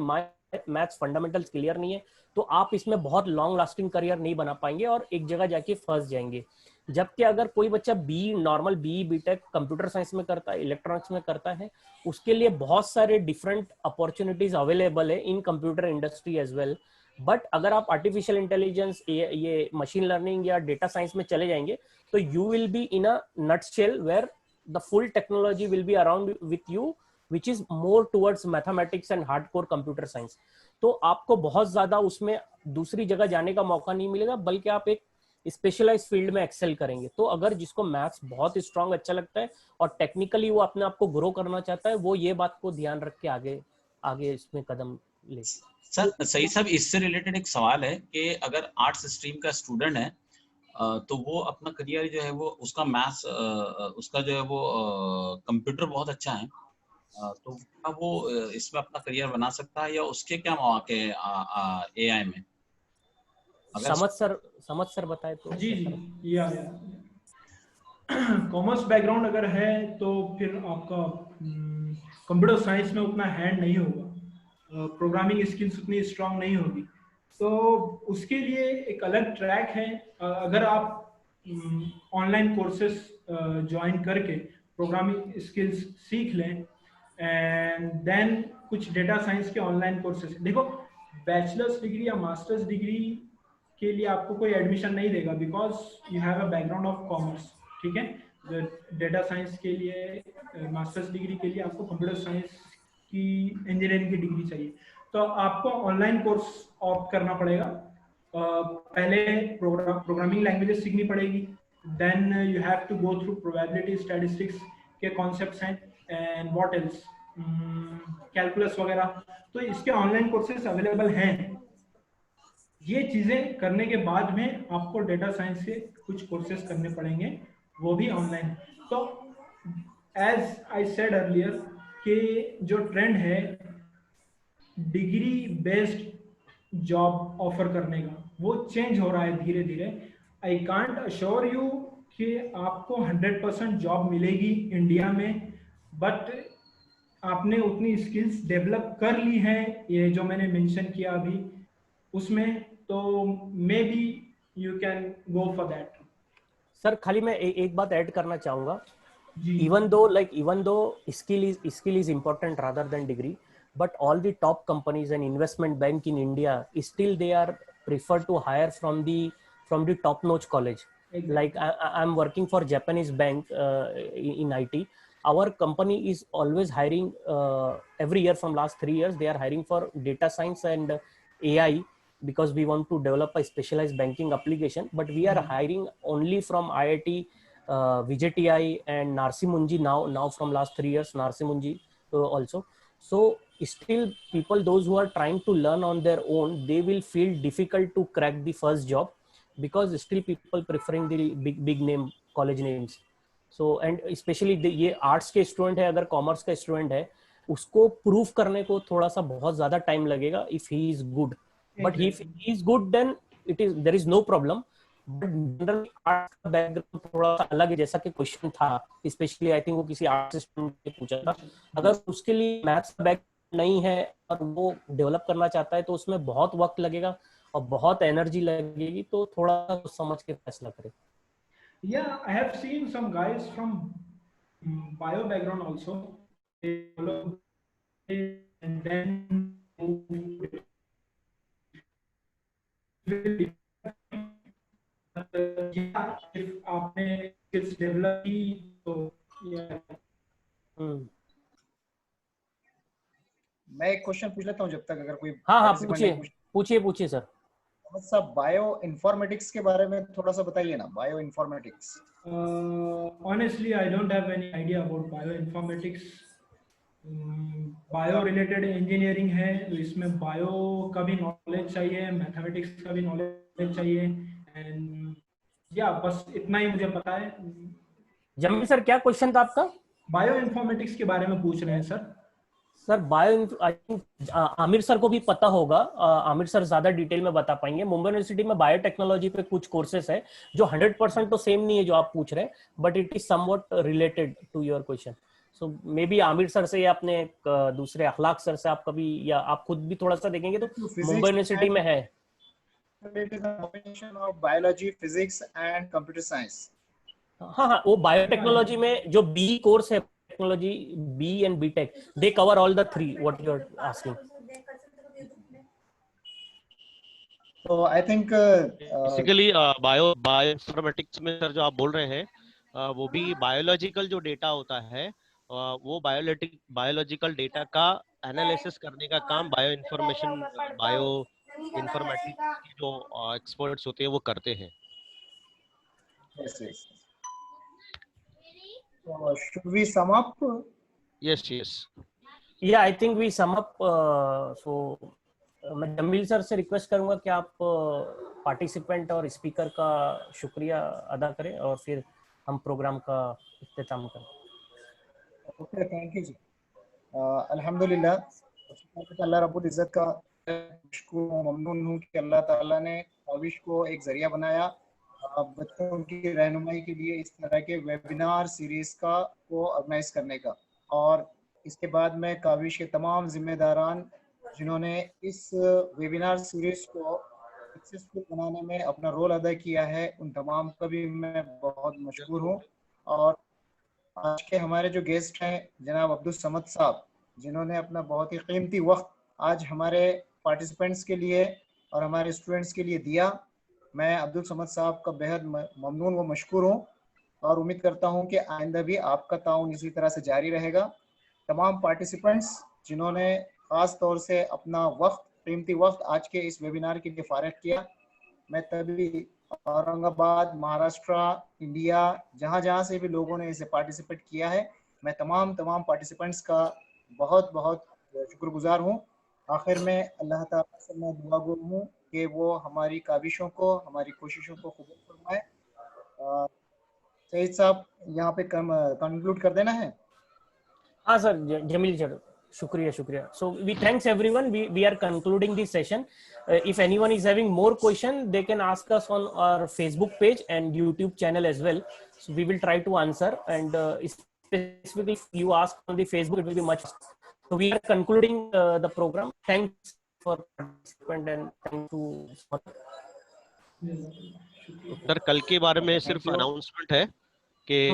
मैथ्स फंडामेंटल्स क्लियर नहीं है, तो आप इसमें बहुत लॉन्ग लास्टिंग करियर नहीं बना पाएंगे और एक जगह जाके फंस जाएंगे। जबकि अगर कोई बच्चा normal BE BTech computer science में करता है, इलेक्ट्रॉनिक्स में करता है, उसके लिए बहुत सारे डिफरेंट अपॉर्चुनिटीज अवेलेबल है in computer industry as well. But अगर आप आर्टिफिशियल इंटेलिजेंस, ये मशीन लर्निंग या डेटा साइंस में चले जाएंगे तो you will be in a nutshell where the full technology will be around with you, which is more towards mathematics and hardcore computer science. तो आपको बहुत ज्यादा उसमें दूसरी जगह जाने का मौका नहीं मिलेगा, बल्कि आप एक स्पेशलाइज फील्ड में एक्सेल करेंगे। तो अगर जिसको मैथ्स बहुत स्ट्रांग अच्छा लगता है और टेक्निकली वो अपने आप को ग्रो करना चाहता है, वो ये बात को ध्यान रख के आगे इसमें कदम ले। सर सही साहब, इससे रिलेटेड एक सवाल है कि अगर आर्ट्स स्ट्रीम का स्टूडेंट है तो वो अपना करियर जो है वो उसका मैथ्स उसका जो है वो कंप्यूटर बहुत अच्छा है, तो क्या वो इसमें अपना करियर बना सकता है या उसके क्या मौके AI में? समझ सर बताए तो। जी या कॉमर्स बैकग्राउंड अगर है तो फिर आपका कंप्यूटर साइंस में उतना हैंड नहीं होगा, प्रोग्रामिंग स्किल्स उतनी स्ट्रांग नहीं होगी, तो उसके लिए एक अलग ट्रैक है। अगर आप ऑनलाइन कोर्सेस ज्वाइन करके प्रोग्रामिंग स्किल्स सीख लें एंड देन कुछ डेटा साइंस के ऑनलाइन कोर्सेस, देखो बैचलर्स डिग्री या मास्टर्स डिग्री के लिए आपको कोई एडमिशन नहीं देगा because you have a background of commerce, ठीक है। डेटा साइंस के लिए मास्टर्स डिग्री के लिए आपको कंप्यूटर साइंस की इंजीनियरिंग की डिग्री चाहिए, तो आपको ऑनलाइन कोर्स ऑप्ट करना पड़ेगा। पहले प्रोग्रामिंग लैंग्वेजेस सीखनी पड़ेगी, then you have to go through probability statistics के कॉन्सेप्ट्स हैं एंड व्हाट एल्स, कैलकुलस वगैरह, तो इसके ऑनलाइन कोर्सेज अवेलेबल हैं। ये चीजें करने के बाद में आपको डेटा साइंस के कुछ कोर्सेज करने पड़ेंगे, वो भी ऑनलाइन। तो एज आई सेड अर्लियर कि जो ट्रेंड है डिग्री बेस्ड जॉब ऑफर करने का, वो चेंज हो रहा है धीरे धीरे। आई कांट अश्योर यू कि आपको 100% जॉब मिलेगी इंडिया में, बट आपने उतनी स्किल्स डेवलप कर ली हैं, ये जो मैंने मेंशन किया अभी उसमें, तो may be you can go for that. Sir खाली मैं एक बात ऐड करना चाहूंगा, even though skill is important rather than degree, but all the top companies and investment bank in India still they are prefer to hire from the top notch college. Exactly. Like I'm working for Japanese bank in IT. Our company is always hiring every year from last 3 years. They are hiring for data science and AI because we want to develop a specialized banking application, but we are hiring only from IIT, VJTI and Narsi Munji now from last 3 years, Narsi Munji also. So still people, those who are trying to learn on their own, they will feel difficult to crack the first job, because still people preferring the big name college names. So and especially ये arts के student है, अगर commerce का student है, उसको proof करने को थोड़ा सा बहुत ज्यादा टाइम लगेगा if he is good, but if he is good then it is there is no problem. But generally arts का बैकग्राउंड थोड़ा सा अलग है, जैसा कि क्वेश्चन था, स्पेशली आई थिंक वो किसी आर्ट्स स्टूडेंट ने पूछा था. अगर उसके लिए मैथ्स का बैकग्राउंड नहीं है और वो डेवलप करना चाहता है, तो उसमें बहुत वक्त लगेगा और बहुत एनर्जी लगेगी, तो थोड़ा समझ के फैसला करें. Yeah, I have seen some guys from bio background also. They develop and then if आपने skills develop की तो मैं एक क्वेश्चन पूछ लेता हूँ जब तक, अगर कोई. हाँ पूछिए सर. सब बायो इन्फॉर्मेटिक्स के बारे में थोड़ा सा बताइए ना. Bio informatics, honestly I don't have any idea about bio informatics. Bio related engineering है, तो इसमें बायो का भी नॉलेज चाहिए, मैथमेटिक्स का भी नॉलेज चाहिए, एंड या बस इतना ही मुझे पता है. जमील सर क्या क्वेश्चन था आपका? बायो इन्फॉर्मेटिक्स के बारे में पूछ रहे हैं sir. Sir bio, Aamir sir को भी पता होगा, आमिर सर ज्यादा डिटेल में बता पाएंगे. मुंबई यूनिवर्सिटी में बायोटेक्नोलॉजी पे कुछ कोर्सेस है जो 100% तो सेम नहीं है जो आप पूछ रहे हैं, but it is somewhat related to your question. So maybe Aamir sir से या अपने दूसरे अखलाक सर से आप कभी, या आप खुद भी थोड़ा सा देखेंगे तो मुंबई यूनिवर्सिटी में है. Biology, physics and computer science. हाँ, वो बायोटेक्नोलॉजी में जो बी कोर्स है, technology B and BTech, they cover all the three what you are asking. तो I think basically bioinformatics में सर जो आप बोल रहे हैं, वो भी बायोलॉजिकल जो डेटा होता है, वो बायोलॉजिकल डेटा का एनालिसिस करने का काम बायो इन्फॉर्मेटिक्स के जो एक्सपर्ट्स होते हैं वो करते हैं. yes. So should we sum up? Yes. Yeah, I think we sum up. So मैं जमील सर से रिक्वेस्ट करूंगा कि आप पार्टिसिपेंट और स्पीकर का शुक्रिया अदा करें और फिर हम प्रोग्राम का इख्तिताम करें. ओके, थैंक यू जी. अल्हम्दुलिल्लाह, अल्लाह रब्बुल इज्जत का ममनून हूँ कि अल्लाह ताला ने काविश को एक जरिया बनाया बच्चों की रहनुमाई के लिए इस तरह के वेबिनार सीरीज को ऑर्गेनाइज करने का. और इसके बाद मैं काविश के तमाम जिम्मेदारान जिन्होंने इस वेबिनार सीरीज को सक्सेसफुल बनाने में अपना रोल अदा किया है, उन तमाम का भी मैं बहुत मशहूर हूँ. और आज के हमारे जो गेस्ट हैं जनाब अब्दुल समद साहब, जिन्होंने अपना बहुत ही कीमती वक्त आज हमारे पार्टिसिपेंट्स के लिए और हमारे स्टूडेंट्स के लिए दिया. मैं अब्दुल समद साहब का बेहद ममनून व मशकूर हूँ और उम्मीद करता हूँ कि आइंदा भी आपका ताउन इसी तरह से जारी रहेगा. तमाम पार्टिसिपेंट्स जिन्होंने ख़ास तौर से अपना कीमती वक्त आज के इस वेबिनार के लिए फारग किया, मैं तभी औरंगाबाद, महाराष्ट्र, इंडिया, जहाँ से भी लोगों ने इसे पार्टिसिपेट किया है, मैं तमाम पार्टिसिपेंट्स का बहुत बहुत शुक्रगुजार हूँ. आखिर में अल्लाह ताला से मैं दुआ गो हूँ कि वो हमारी काविशों को, हमारी कोशिशों को कबूल फरमाए. सईद साहब, यहाँ पे कंक्लूड कर देना है. हाँ सर, जमील सर, शुक्रिया. So we thanks everyone. We are concluding this session. If anyone is having more question, they can ask us on our Facebook page and YouTube channel as well. So we will try to answer, and specifically if you ask on the Facebook, it will be much. So we are concluding the program. Thanks for participant and thank you. Sir कल के बारे में सिर्फ announcement है कि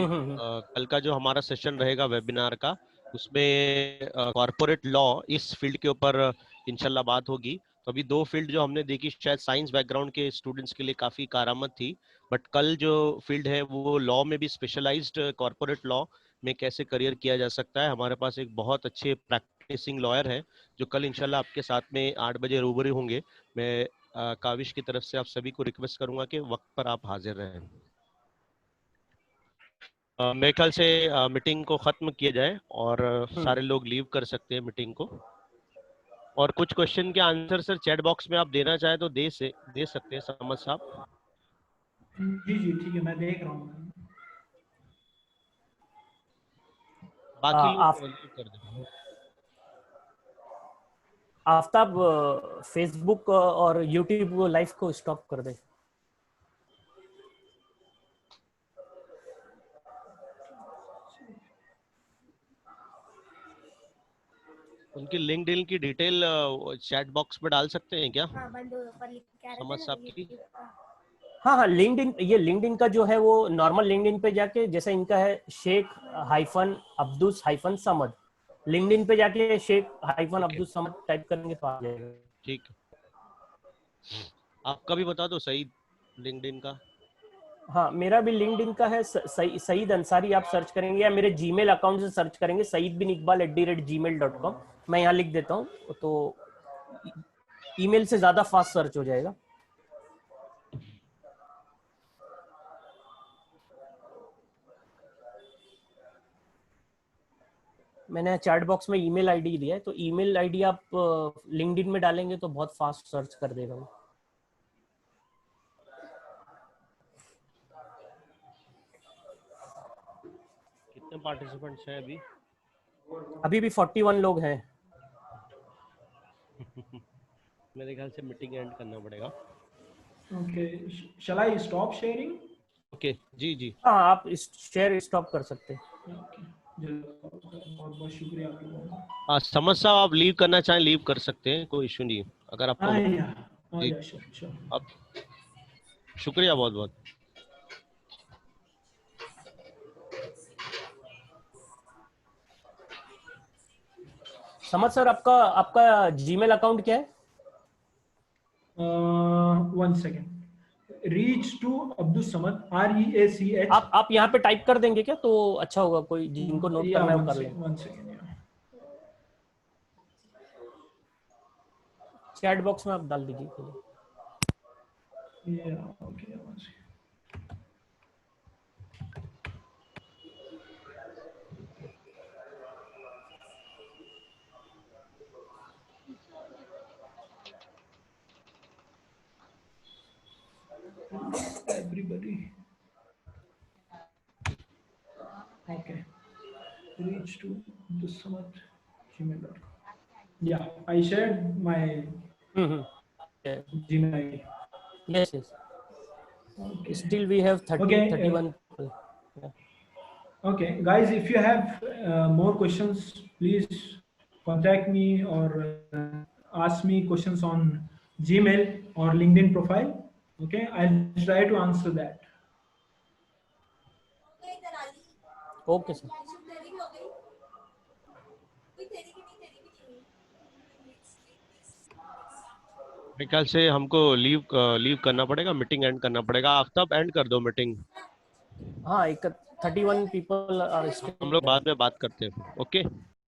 कल का जो हमारा सेशन रहेगा वेबिनार का, उसमें कॉर्पोरेट लॉ इस फील्ड के ऊपर इंशाल्लाह बात होगी. तो अभी 2 फील्ड जो हमने देखी शायद साइंस बैकग्राउंड के स्टूडेंट्स के लिए काफी कारआमद थी, बट कल जो फील्ड है वो लॉ में भी स्पेशलाइज्ड कॉर्पोरेट लॉ में कैसे करियर किया जा सकता है. हमारे पास एक बहुत अच्छे प्रैक्टिसिंग लॉयर है जो कल इंशाल्लाह आपके साथ में 8 बजे रूबरू होंगे. मैं काविश की तरफ से आप सभी को रिक्वेस्ट करूंगा कि वक्त पर आप हाजिर रहें। मेरे ख्याल से मीटिंग को खत्म किया जाए और सारे लोग लीव कर सकते हैं मीटिंग को। और कुछ क्वेश्चन के आंसर सर चैट बॉक्स में आप देना चाहे तो दे सकते हैं समझ साहब। जी जी ठीक है, मैं देख रहा हूँ। बाकी लोग कर दें। आफ्ताब फेसबुक और यूट्यूब लाइव को स्टॉप कर दे। उनकी लिंक्डइन की डिटेल चैट बॉक्स में डाल सकते हैं क्या समझ साहब की? हाँ, लिंक्डइन का जो है वो नॉर्मल लिंक्डइन पे जाके, जैसे इनका है शेख-अब्दुस- समद, लिंक्डइन पे जाके शेख-अब्दुस समद टाइप करेंगे तो आ जाएगा। ठीक है, आपका भी बता दो सईद लिंक्डइन का। हाँ, मेरा भी लिंक्डइन का है सईद अंसारी, आप सर्च करेंगे या मेरे जीमेल अकाउंट से सर्च करेंगे saeedbiniqbal@gmail.com। मैं यहाँ लिख देता हूँ तो ईमेल से ज्यादा फास्ट सर्च हो जाएगा। मैंने चैट बॉक्स में ईमेल आईडी दिया है, तो ईमेल आईडी आप लिंक्डइन में डालेंगे तो बहुत फास्ट सर्च कर देगा वो। कितने पार्टिसिपेंट्स हैं अभी? अभी भी 41 लोग हैं। मेरे ख्याल से मीटिंग एंड करना पड़ेगा। Okay, shall I stop sharing? Okay, जी जी हाँ, आप शेयर स्टॉप कर सकते हैं। बहुत बहुत शुक्रिया आपका। हाँ, समझ साहब आप लीव करना चाहें लीव कर सकते हैं, कोई इशू नहीं है अगर आपको। आप शुक्रिया बहुत बहुत। समझ सर, आपका जीमेल अकाउंट क्या है? 1 second. Reach to Abdul Samad REACH। आप यहाँ पे टाइप कर देंगे क्या तो अच्छा होगा, कोई जिनको नोट करना है वो कर लें। 1 सेकेंड। चैट बॉक्स में आप डाल दीजिए। Okay, everybody. Okay, reach to gmail.com. Yeah, I shared my Gmail ID. Yes. Okay. Still we have 31 people. Yeah. Okay, guys, if you have more questions, please contact me or ask me questions on Gmail or LinkedIn profile. Okay, I'll try to answer that. Okay, sir. मेरे ख्याल से हमको leave करना पड़ेगा, meeting end करना पड़ेगा। Aftab and कर दो मीटिंग। हाँ, 31 पीपल आर। हम लोग बाद में बात करते हैं। ओके।